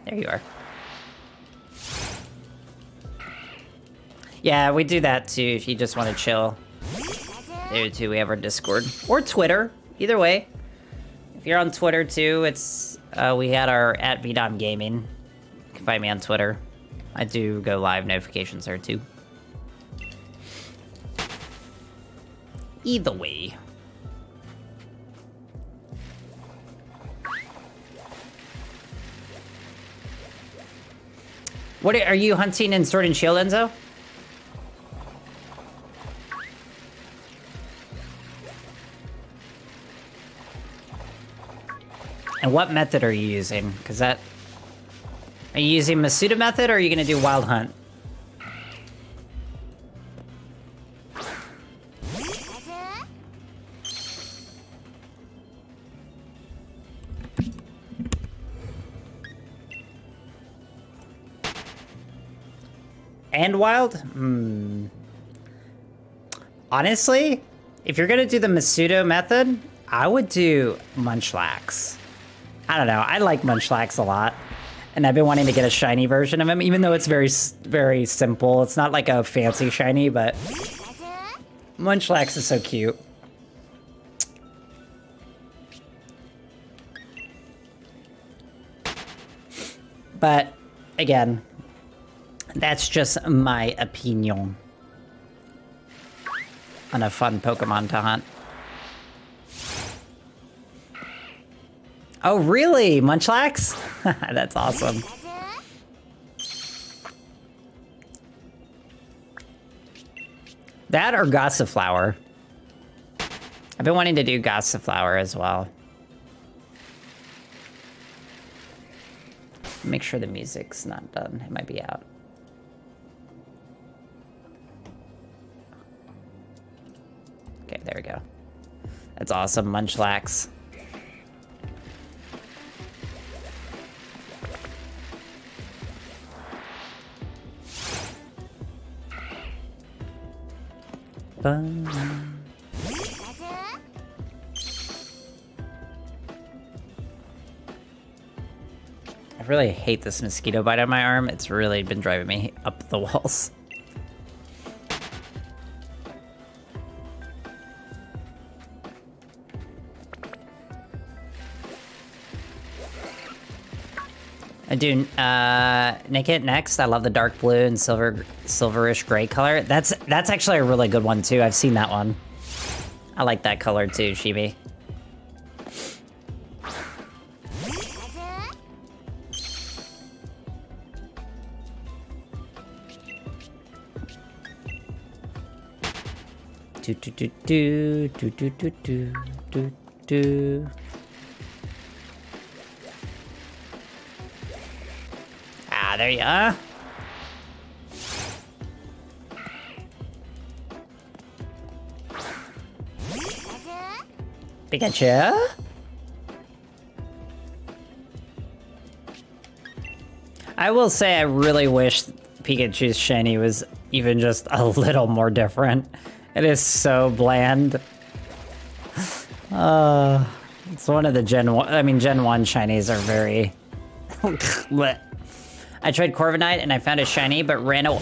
A: There you are. Yeah, we do that, too, if you just want to chill. There too, we have our Discord or Twitter. Either way, if you're on Twitter too, it's we had our @VDOM_Gaming. You can find me on Twitter. I do go live notifications there too. Either way. What are you hunting in Sword and Shield, Enzo? And what method are you using? Because are you using Masuda method, or are you gonna do Wild Hunt? And Wild? Honestly, if you're gonna do the Masuda method, I would do Munchlax. I don't know. I like Munchlax a lot, and I've been wanting to get a shiny version of him, even though it's very, very simple. It's not like a fancy shiny, but Munchlax is so cute. But again, That's just my opinion on a fun Pokemon to hunt. Oh, really? Munchlax? That's awesome. That or Gossiflower. I've been wanting to do Gossiflower as well. Make sure the music's not done. It might be out. Okay, there we go. That's awesome, Munchlax. I really hate this mosquito bite on my arm. It's really been driving me up the walls. I do, Naked next. I love the dark blue and silverish gray color. That's actually a really good one too. I've seen that one. I like that color too, Shibi. Do do do do do do do do do do. Ah, there you are. Pikachu? I will say I really wish Pikachu's shiny was even just a little more different. It is so bland. It's one of the Gen 1, Gen 1 shinies are very... I tried Corviknight and I found a shiny, but ran away.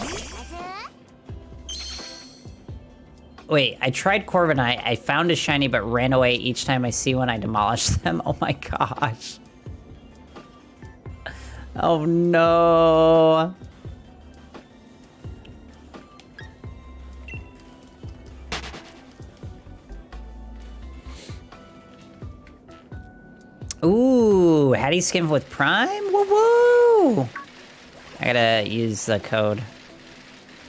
A: Wait, I tried Corviknight, I found a shiny, but ran away each time I see one, I demolish them. Oh my gosh. Oh no. Ooh, Hattie Skim with Prime? Woo woo! I gotta use the code.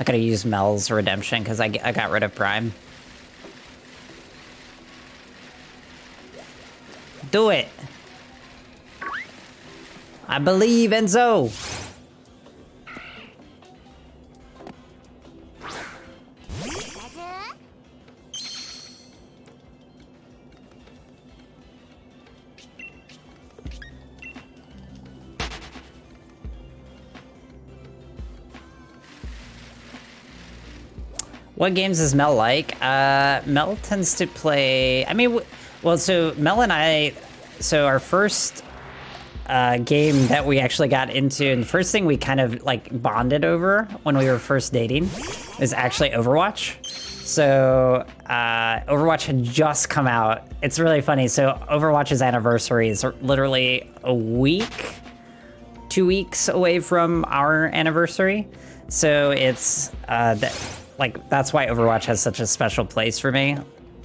A: I gotta use Mel's Redemption because I got rid of Prime. Do it! I believe, Enzo! What games does Mel like? Mel tends to play... so Mel and I... So our first game that we actually got into, and the first thing we kind of, bonded over when we were first dating is actually Overwatch. So, Overwatch had just come out. It's really funny. So, Overwatch's anniversary is literally a week, 2 weeks away from our anniversary. So, it's... that's why Overwatch has such a special place for me.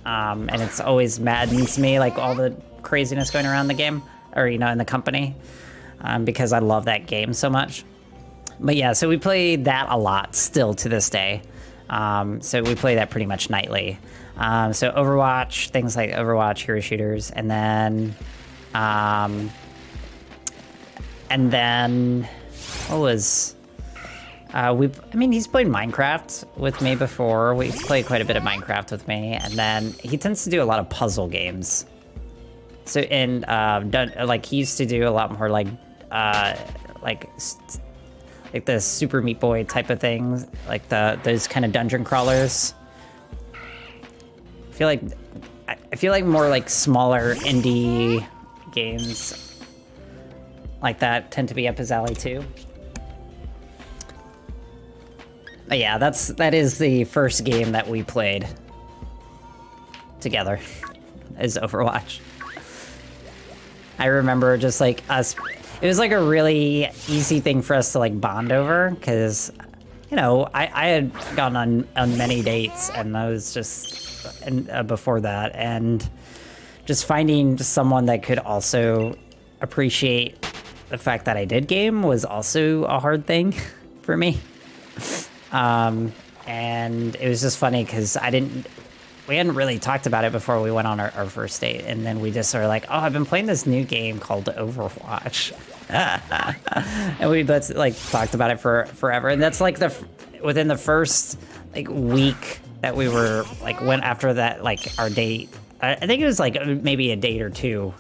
A: And it's always maddens me, all the craziness going around the game, or, in the company, because I love that game so much. But yeah, so we play that a lot still to this day. So we play that pretty much nightly. So Overwatch, things like Overwatch, Hero Shooters, and then what was... he's played Minecraft with me before. We've played quite a bit of Minecraft with me, and then he tends to do a lot of puzzle games. So, he used to do a lot more the Super Meat Boy type of things, those kind of dungeon crawlers. I feel like more smaller indie games like that tend to be up his alley too. But yeah, that is the first game that we played together, is Overwatch. I remember just us, it was like a really easy thing for us to like bond over, because, you know, I had gone on many dates, and I was just before that, and just finding someone that could also appreciate the fact that I did game was also a hard thing for me. And it was just funny because we hadn't really talked about it before we went on our first date, and then we just were like, oh, I've been playing this new game called Overwatch. And we both like talked about it for forever, and that's like within the first like week that we were like went after that, like our date, I think it was like maybe a date or two,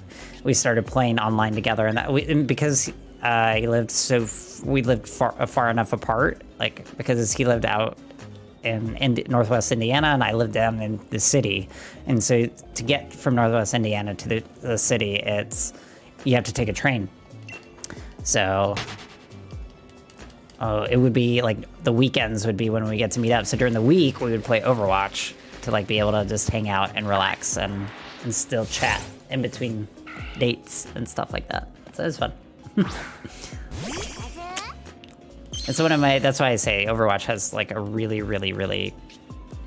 A: we started playing online together, and because we lived far enough apart, like because he lived out in Northwest Indiana and I lived down in the city, and so to get from Northwest Indiana to the city, you have to take a train. So it would be like the weekends would be when we get to meet up. So during the week we would play Overwatch to like be able to just hang out and relax and still chat in between dates and stuff like that. So it was fun. It's one of my, that's why I say Overwatch has like a really, really, really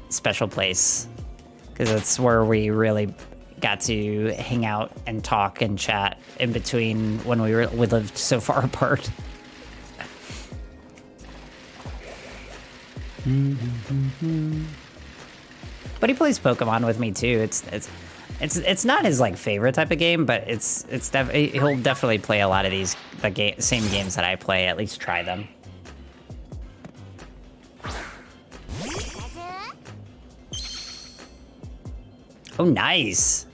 A: special place, because it's where we really got to hang out and talk and chat in between when we lived so far apart. But he plays Pokemon with me too. It's not his like favorite type of game, but he'll definitely play a lot of these same games that I play. At least try them. Oh, nice.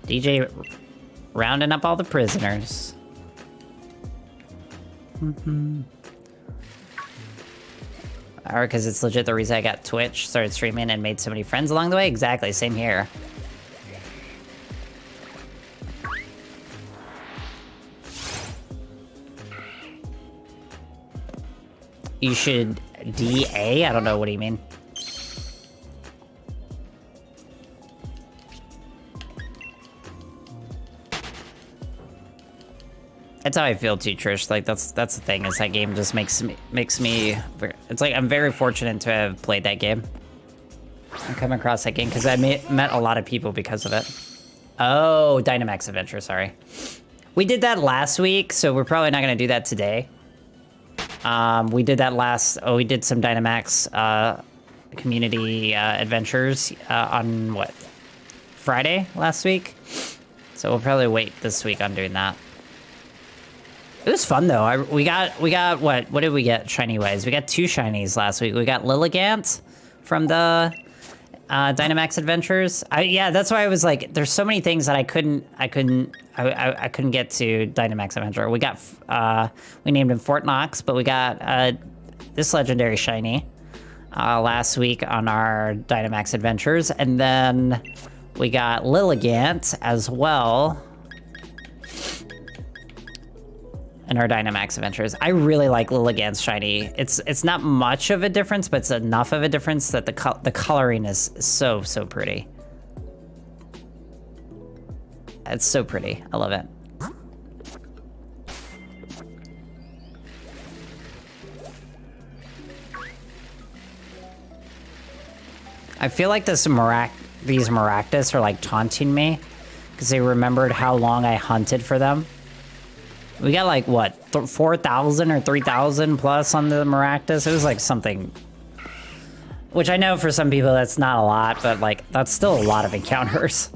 A: DJ rounding up all the prisoners. Or because it's legit the reason I got Twitch, started streaming, and made so many friends along the way. Exactly, same here. You should DA? I don't know, what do you mean? That's how I feel too, Trish. Like that's the thing, is that game just makes me, it's like I'm very fortunate to have played that game and come across that game, because I met a lot of people because of it. Oh, Dynamax Adventure, sorry. We did that last week, so we're probably not gonna do that today. We did that we did some Dynamax community adventures on what, Friday last week? So we'll probably wait this week on doing that. It was fun though. We got what did we get shiny wise? We got 2 shinies last week. We got Lilligant from the Dynamax Adventures. Yeah, that's why I was like, there's so many things that I couldn't get to Dynamax Adventure. We got we named him Fort Knox, but we got this legendary shiny last week on our Dynamax Adventures, and then we got Lilligant as well in our Dynamax Adventures. I really like Lilligant's shiny. It's not much of a difference, but it's enough of a difference that the coloring is so pretty. It's so pretty. I love it. I feel like these Maractus are like taunting me because they remembered how long I hunted for them. We got like, what, 4,000 or 3,000 plus on the Maractus? It was like something, which I know for some people that's not a lot, but like, that's still a lot of encounters.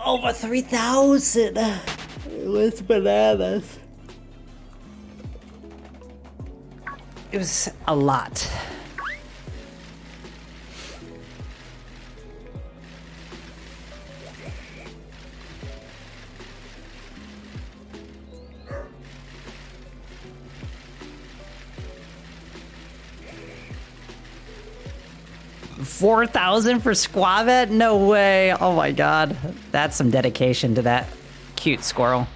A: Over 3,000 with bananas. It was a lot. $4,000 for Squavet? No way. Oh my god. That's some dedication to that cute squirrel.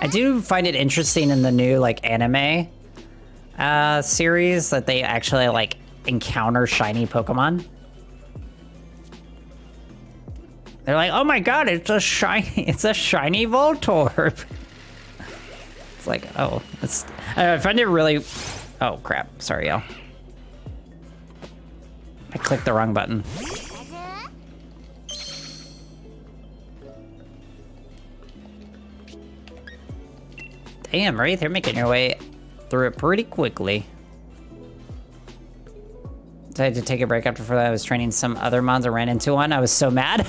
A: I do find it interesting in the new, like, anime series that they actually, like, encounter shiny Pokemon. They're like, oh my god, it's a shiny Voltorb. It's like, oh, I find it really... Oh, crap. Sorry, y'all. I clicked the wrong button. Damn, Wraith, you're making your way through it pretty quickly. Decided to take a break after that. I was training some other mons. I ran into one. I was so mad.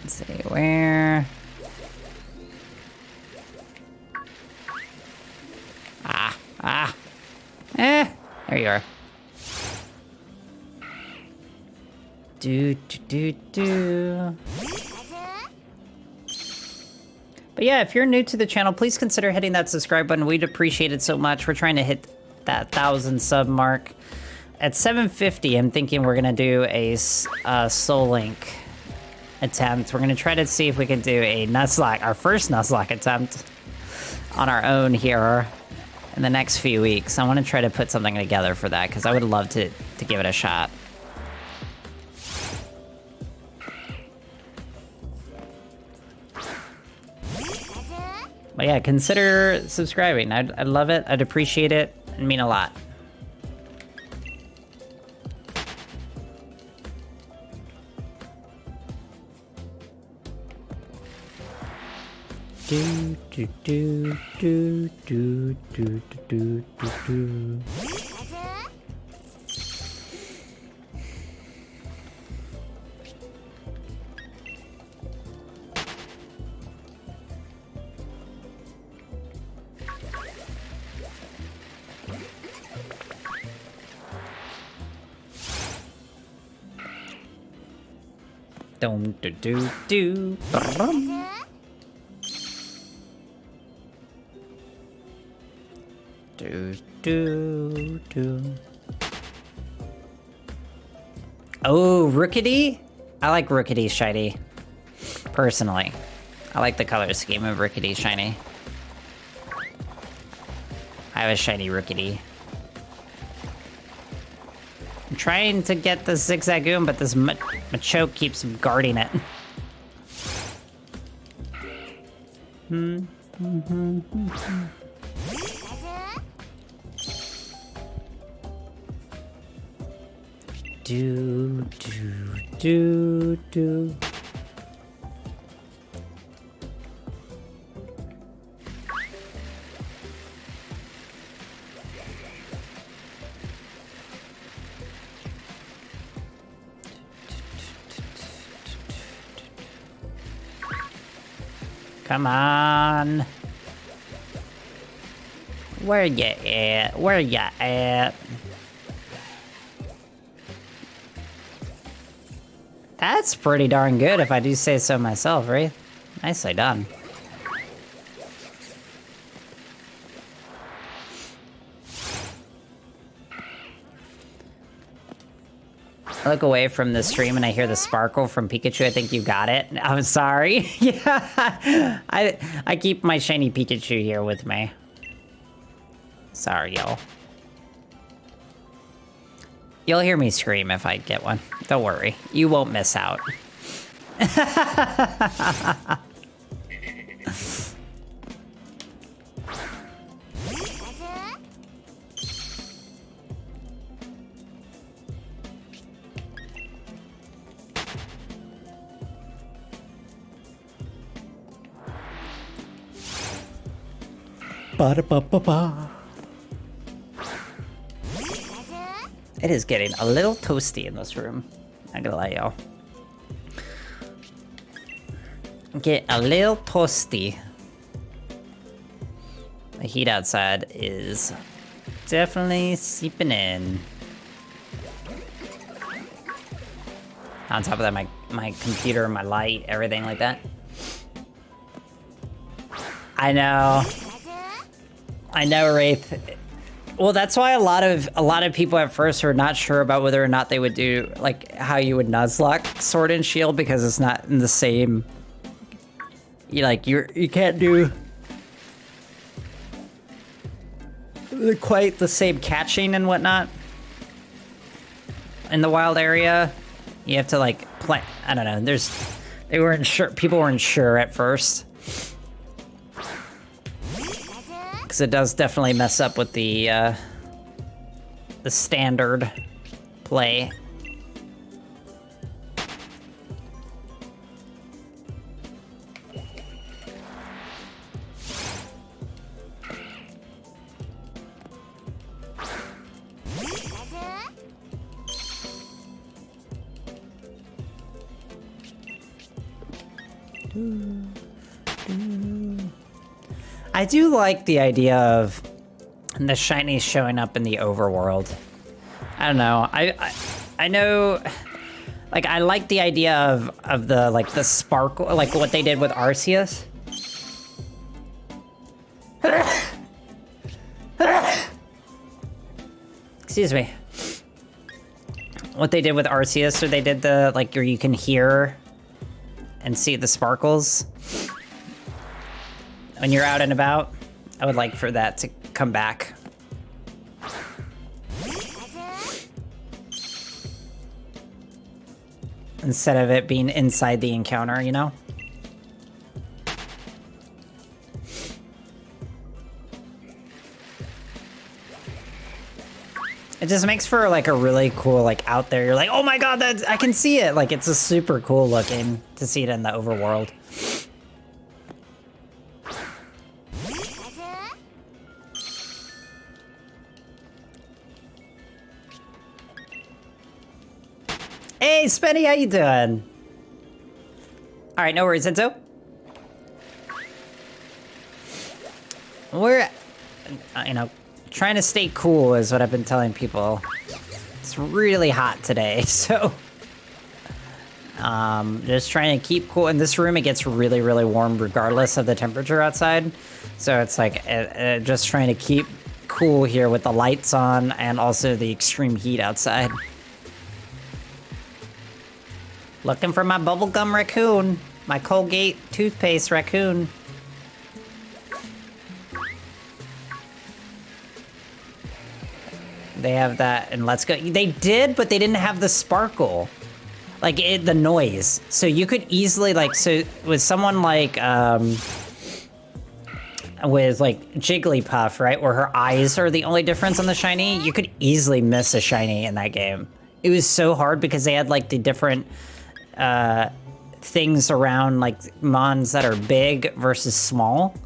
A: Let's see, where... There you are. But yeah, if you're new to the channel, please consider hitting that subscribe button. We'd appreciate it so much. We're trying to hit that 1,000 sub mark. At 750, I'm thinking we're gonna do a Soul Link attempt. We're gonna try to see if we can do a Nuzlocke, our first Nuzlocke attempt on our own here in the next few weeks. I want to try to put something together for that because I would love to give it a shot. But yeah, consider subscribing. I'd love it. I'd appreciate it. It'd mean a lot. Do do do do do do do do do. Dum do do do. Do do do. Oh, Rookity? I like Rookity shiny. Personally. I like the color scheme of Rookity shiny. I have a shiny Rookity. I'm trying to get the Zigzagoon, but this Machoke keeps guarding it. Do, do, do, do. Come on. Where ya at? Where ya at? That's pretty darn good if I do say so myself, right? Nicely done. I look away from the stream and I hear the sparkle from Pikachu. I think you got it. I'm sorry. Yeah, I keep my shiny Pikachu here with me. Sorry, y'all. You'll hear me scream if I get one. Don't worry. You won't miss out. Ba-da-ba-ba-ba. It is getting a little toasty in this room. Not gonna lie, y'all. Get a little toasty. The heat outside is definitely seeping in. On top of that, my computer, my light, everything like that. I know. I know, Wraith. Well, that's why a lot of people at first were not sure about whether or not they would do like how you would Nuzlocke Sword and Shield, because it's not in the same. You can't do quite the same catching and whatnot in the wild area. You have to like play. I don't know. They weren't sure. People weren't sure at first. Because it does definitely mess up with the standard play. I do like the idea of the shinies showing up in the overworld. I don't know. I know, like, I like the idea of the like the sparkle, like what they did with Arceus. Excuse me. What they did with Arceus, or they did the like where you can hear and see the sparkles when you're out and about. I would like for that to come back. Instead of it being inside the encounter, you know? It just makes for like a really cool, like out there, you're like, oh my god, I can see it! Like, it's a super cool looking to see it in the overworld. Hey, Spenny, how you doing? All right, no worries, Enzo. We're, you know, trying to stay cool is what I've been telling people. It's really hot today, so just trying to keep cool. In this room, it gets really, really warm regardless of the temperature outside. So it's like just trying to keep cool here with the lights on and also the extreme heat outside. Looking for my bubblegum raccoon. My Colgate toothpaste raccoon. They have that in Let's Go. They did, but they didn't have the sparkle. Like, the noise. So you could easily, like, so with someone like, with, like, Jigglypuff, right? Where her eyes are the only difference on the shiny, you could easily miss a shiny in that game. It was so hard because they had, like, the different things around, like, mons that are big versus small.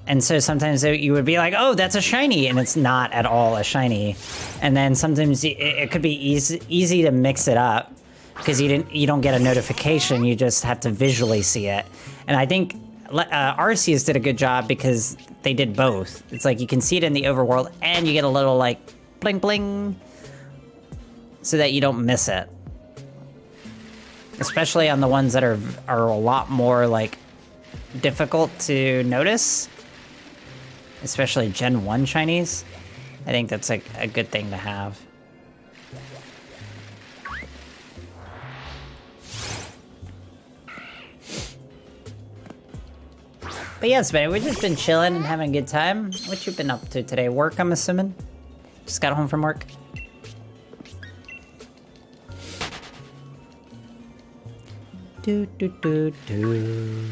A: And so sometimes you would be like, oh, that's a shiny, and it's not at all a shiny. And then sometimes it could be easy to mix it up because you don't get a notification, you just have to visually see it. And I think Arceus did a good job because they did both. It's like you can see it in the overworld and you get a little like bling bling so that you don't miss it. Especially on the ones that are a lot more like difficult to notice. Especially Gen 1 shinies. I think that's like a good thing to have. But yes, man, we've just been chilling and having a good time. What you been up to today? Work, I'm assuming? Just got home from work? Do do do do.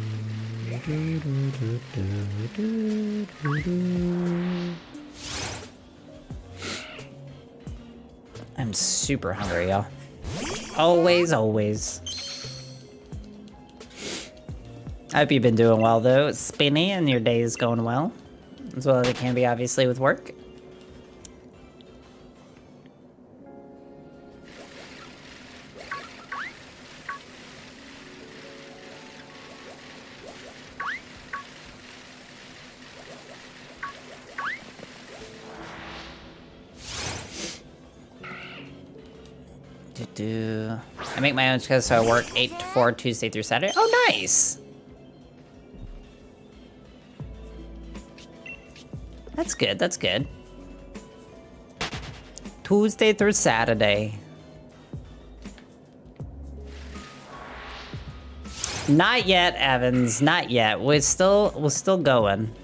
A: I'm super hungry, y'all. Always, always. I hope you've been doing well, though. It's spinny and your day is going well. As well as it can be, obviously, with work. I make my own schedule, so I work 8 to 4 Tuesday through Saturday. Oh, nice! That's good, that's good. Tuesday through Saturday. Not yet, Evans. Not yet. We're still going.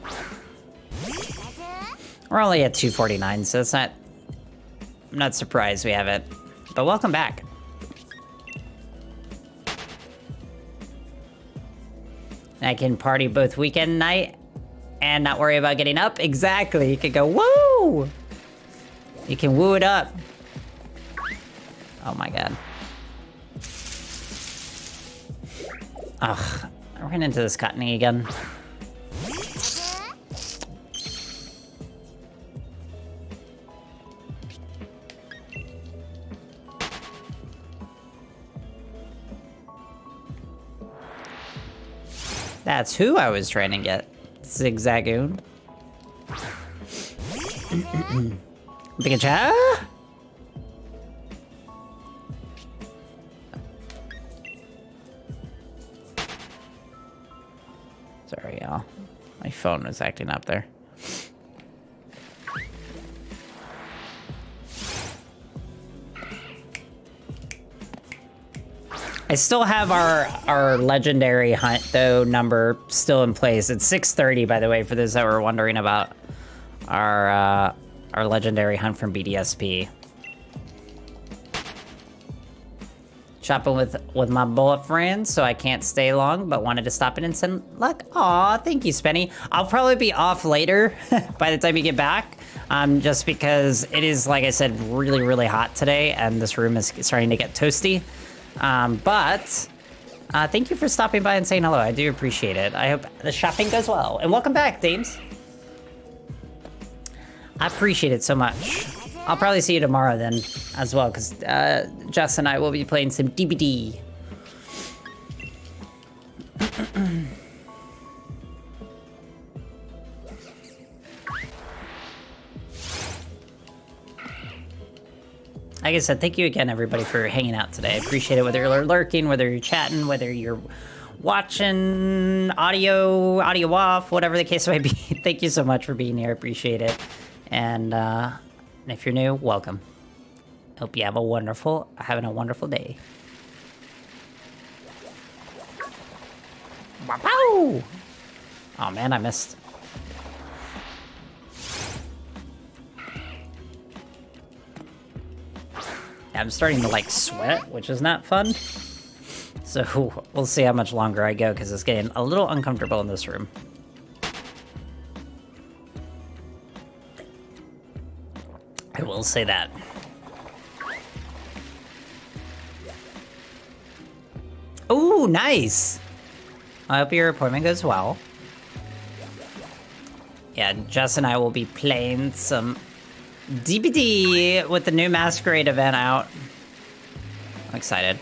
A: We're only at 249, so it's not. I'm not surprised we have it. But welcome back. I can party both weekend and night and not worry about getting up. Exactly. You can go woo. You can woo it up. Oh my god. Ugh, I ran into this Cottony again. That's who I was trying to get. Zigzagoon. Pikachu? Sorry, y'all. My phone was acting up there. I still have our legendary hunt, though, number still in place. It's 630, by the way, for those that were wondering about our legendary hunt from BDSP. Shopping with my bullet friends, so I can't stay long, but wanted to stop in and send luck. Aw, thank you, Spenny. I'll probably be off later by the time you get back, just because it is, like I said, really, really hot today, and this room is starting to get toasty. But thank you for stopping by and saying hello. I do appreciate it. I hope the shopping goes well. And welcome back, Dames. I appreciate it so much. I'll probably see you tomorrow then as well, because Jess and I will be playing some DBD. Like I said, thank you again, everybody, for hanging out today. I appreciate it, whether you're lurking, whether you're chatting, whether you're watching audio off, whatever the case may be. Thank you so much for being here. I appreciate it. And if you're new, welcome. Hope you have having a wonderful day. Wow! Oh man, I missed. I'm starting to like sweat, which is not fun. So we'll see how much longer I go, because it's getting a little uncomfortable in this room. I will say that. Ooh, nice! I hope your appointment goes well. Yeah, Jess and I will be playing some DBD with the new Masquerade event out. I'm excited.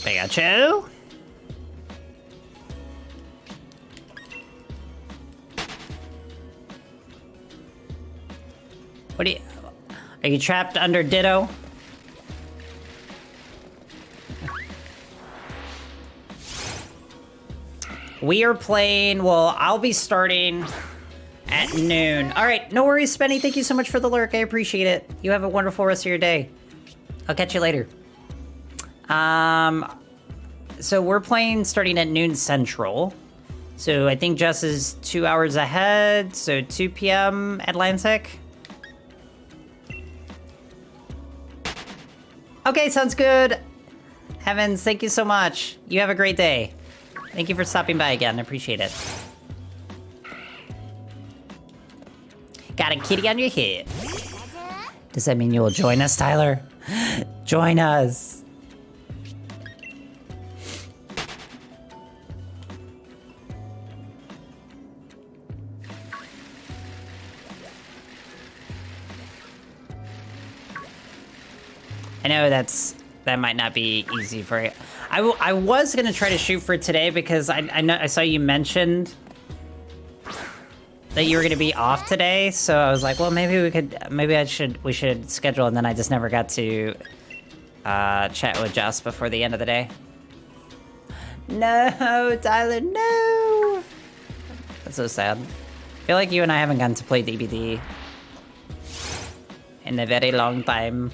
A: Pikachu? What are you trapped under Ditto? We are playing, well, I'll be starting at noon. All right, no worries, Spenny. Thank you so much for the lurk. I appreciate it. You have a wonderful rest of your day. I'll catch you later. So we're playing starting at noon Central. So I think Jess is 2 hours ahead, so 2 p.m. Atlantic. Okay, sounds good. Evans, thank you so much. You have a great day. Thank you for stopping by again. I appreciate it. Got a kitty on your head. Does that mean you will join us, Tyler? Join us. I know that might not be easy for you. I was gonna try to shoot for today because I saw you mentioned that you were gonna be off today, so I was like, well, we should schedule, and then I just never got to chat with Jess before the end of the day. No, Tyler, no! That's so sad. I feel like you and I haven't gotten to play DBD in a very long time.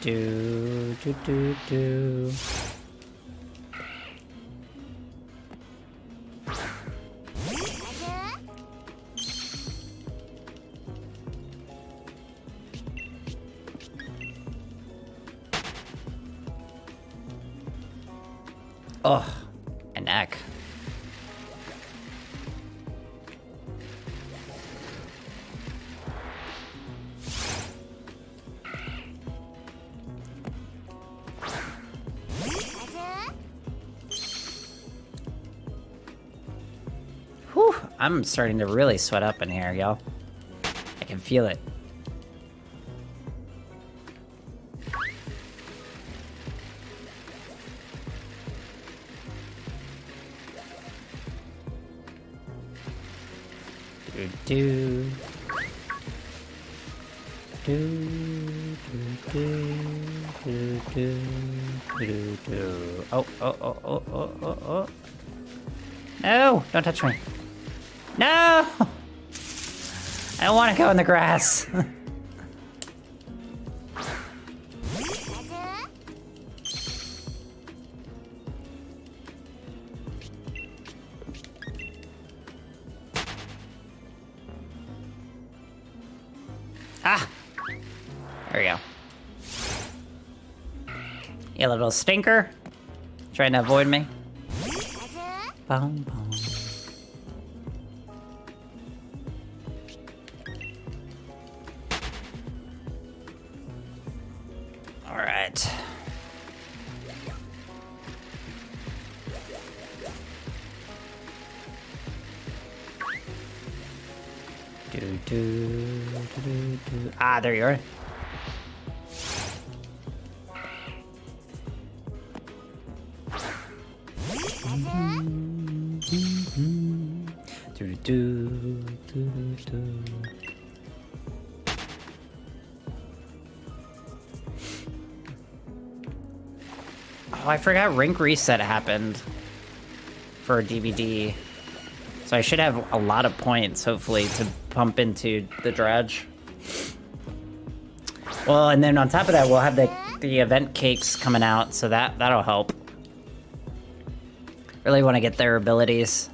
A: Do. Oh, an egg. Whew, I'm starting to really sweat up in here, y'all. I can feel it. Do. Oh. No, don't touch me. No! I don't want to go in the grass. Ah! There we go. You little stinker. Trying to avoid me. Boom, boom. All right. Do. Ah, there you are. Do. Oh, I forgot Rink Reset happened for a DVD. So I should have a lot of points, hopefully, to pump into the dredge. Well, and then on top of that, we'll have the event cakes coming out, so that'll help. Really want to get their abilities.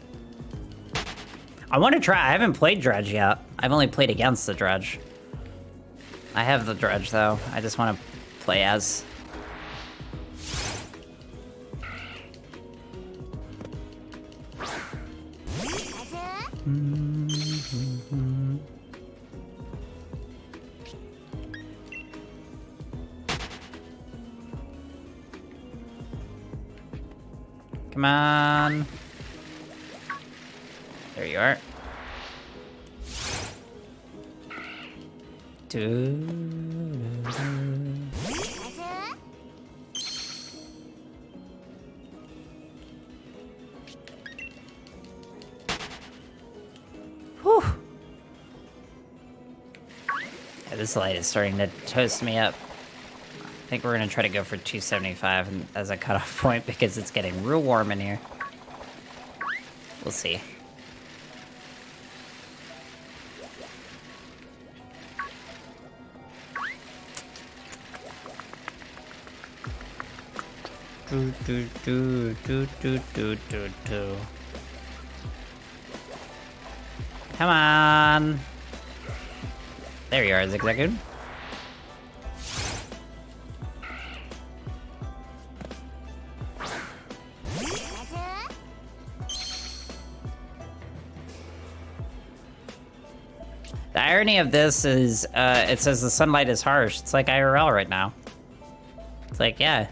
A: I want to try. I haven't played Dredge yet. I've only played against the Dredge. I have the Dredge, though. I just want to play as. Come on. There you are. Whew. Yeah, this light is starting to toast me up. I think we're gonna try to go for 275 as a cutoff point because it's getting real warm in here. We'll see. Do. Come on. There you are, Zigzagoon. The irony of this is, it says the sunlight is harsh. It's like IRL right now. It's like, yeah,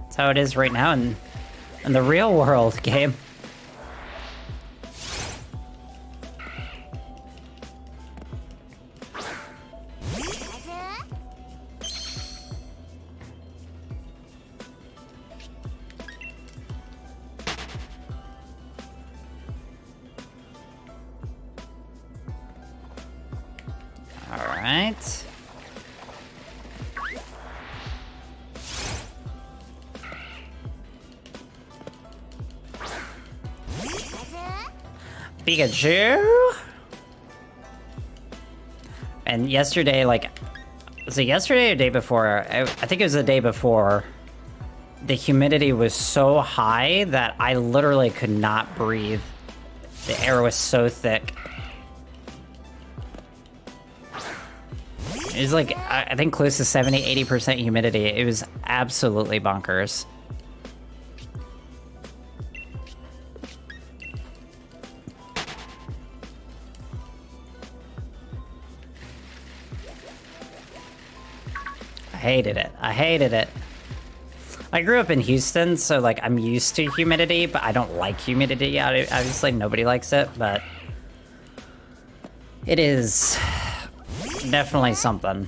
A: That's how it is right now in the real world game. Alright. Pikachu? And yesterday, like, was it yesterday or the day before? I think it was the day before. The humidity was so high that I literally could not breathe. The air was so thick. It was like, I think close to 70-80% humidity. It was absolutely bonkers. I hated it. I hated it. I grew up in Houston, so like I'm used to humidity, but I don't like humidity. Obviously, nobody likes it, but it is definitely something.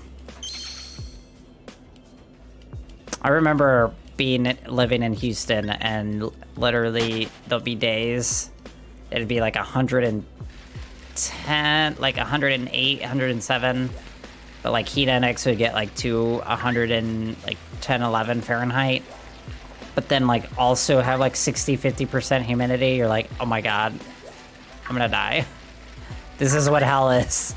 A: I remember living in Houston, and literally there'll be days it'd be like 110, like 108, 107. But like heat index would get like to 110, 11 Fahrenheit. But then like also have like 60-50% humidity. You're like, oh my god, I'm gonna die. This is what hell is.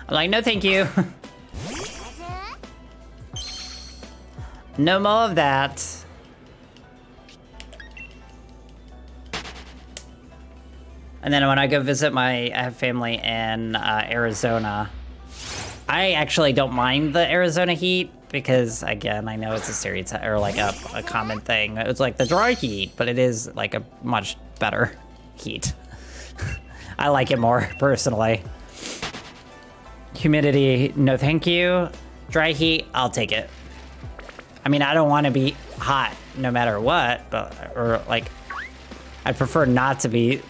A: I'm like, no thank you. No more of that. And then when I go visit I have family in Arizona, I actually don't mind the Arizona heat because, again, I know it's a stereotype or like a common thing. It's like the dry heat, but it is like a much better heat. I like it more personally. Humidity, no thank you. Dry heat, I'll take it. I mean, I don't want to be hot no matter what, or like, I'd prefer not to be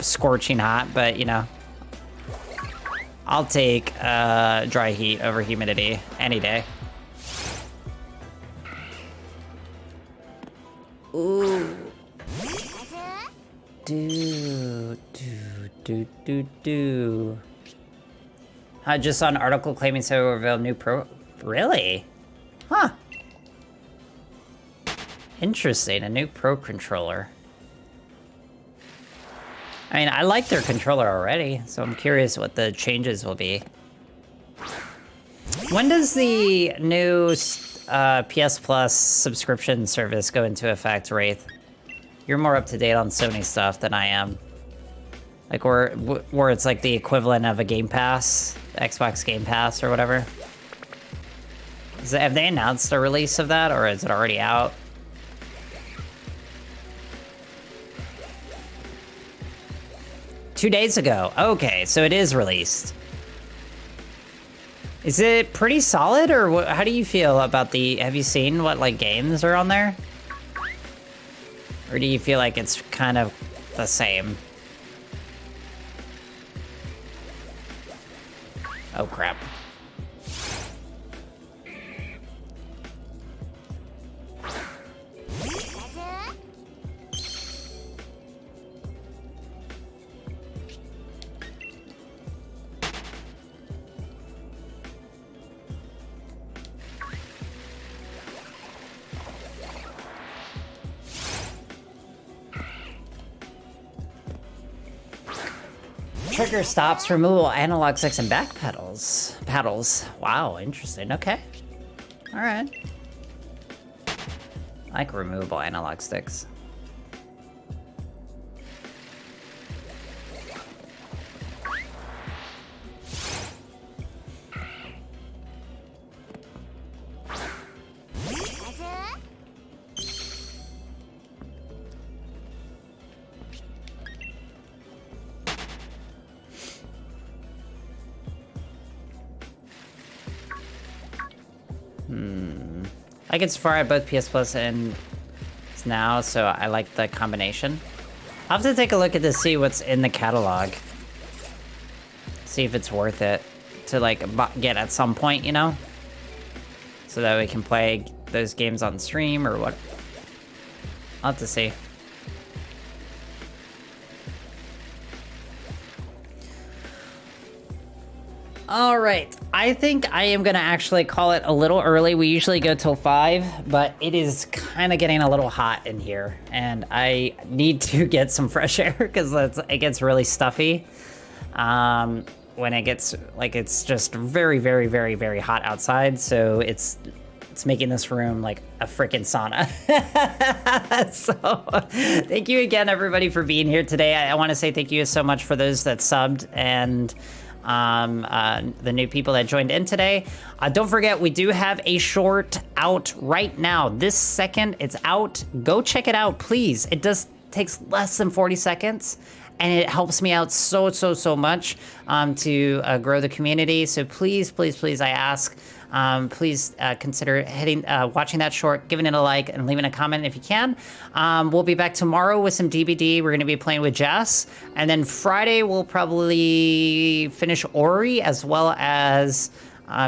A: scorching hot, but you know, I'll take dry heat over humidity any day. Ooh. Do. I just saw an article claiming so will reveal new Really? Huh. Interesting, a new Pro controller. I mean, I like their controller already, so I'm curious what the changes will be. When does the new PS Plus subscription service go into effect, Wraith? You're more up to date on Sony stuff than I am. Like where it's like the equivalent of a Game Pass, Xbox Game Pass or whatever. Have they announced a release of that, or is it already out? Two days ago. Okay, so it is released. Is it pretty solid, or how do you feel about have you seen what like games are on there? Or do you feel like it's kind of the same? Oh crap. Trigger stops, removal, analog sticks, and back pedals. Paddles. Wow, interesting. Okay. All right. I like removable analog sticks. I get Safari both PS Plus and Now, so I like the combination. I'll have to take a look at this, see what's in the catalog. See if it's worth it to like get at some point, you know? So that we can play those games on stream or what. I'll have to see. All right, I think I am gonna actually call it a little early. We usually go till 5, but it is kind of getting a little hot in here, and I need to get some fresh air because it gets really stuffy when it gets like it's just very, very, very, very hot outside. So it's making this room like a freaking sauna. So thank you again, everybody, for being here today. I want to say thank you so much for those that subbed and the new people that joined in today. Don't forget, we do have a short out right now. This second, it's out. Go check it out, please. It takes less than 40 seconds. And it helps me out so much to grow the community. So please, I ask, please consider watching that short, giving it a like, and leaving a comment if you can. We'll be back tomorrow with some DBD. We're going to be playing with Jess. And then Friday, we'll probably finish Ori, as well as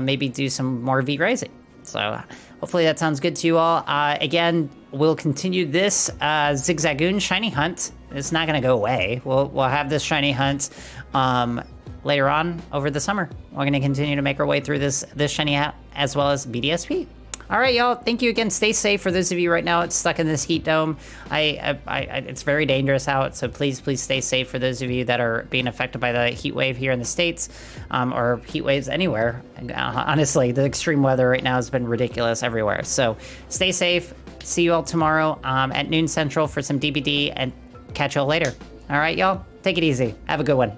A: maybe do some more V-Rising. So hopefully that sounds good to you all. Again, we'll continue this Zigzagoon shiny hunt. It's not going to go away. We'll have this shiny hunt later on over the summer. We're going to continue to make our way through this shiny hat as well as BDSP. All right, y'all. Thank you again. Stay safe. For those of you right now it's stuck in this heat dome, it's very dangerous out. So please stay safe. For those of you that are being affected by the heat wave here in the States, or heat waves anywhere. Honestly, the extreme weather right now has been ridiculous everywhere. So stay safe. See you all tomorrow at noon Central for some DBD, and catch y'all later. All right, y'all. Take it easy. Have a good one.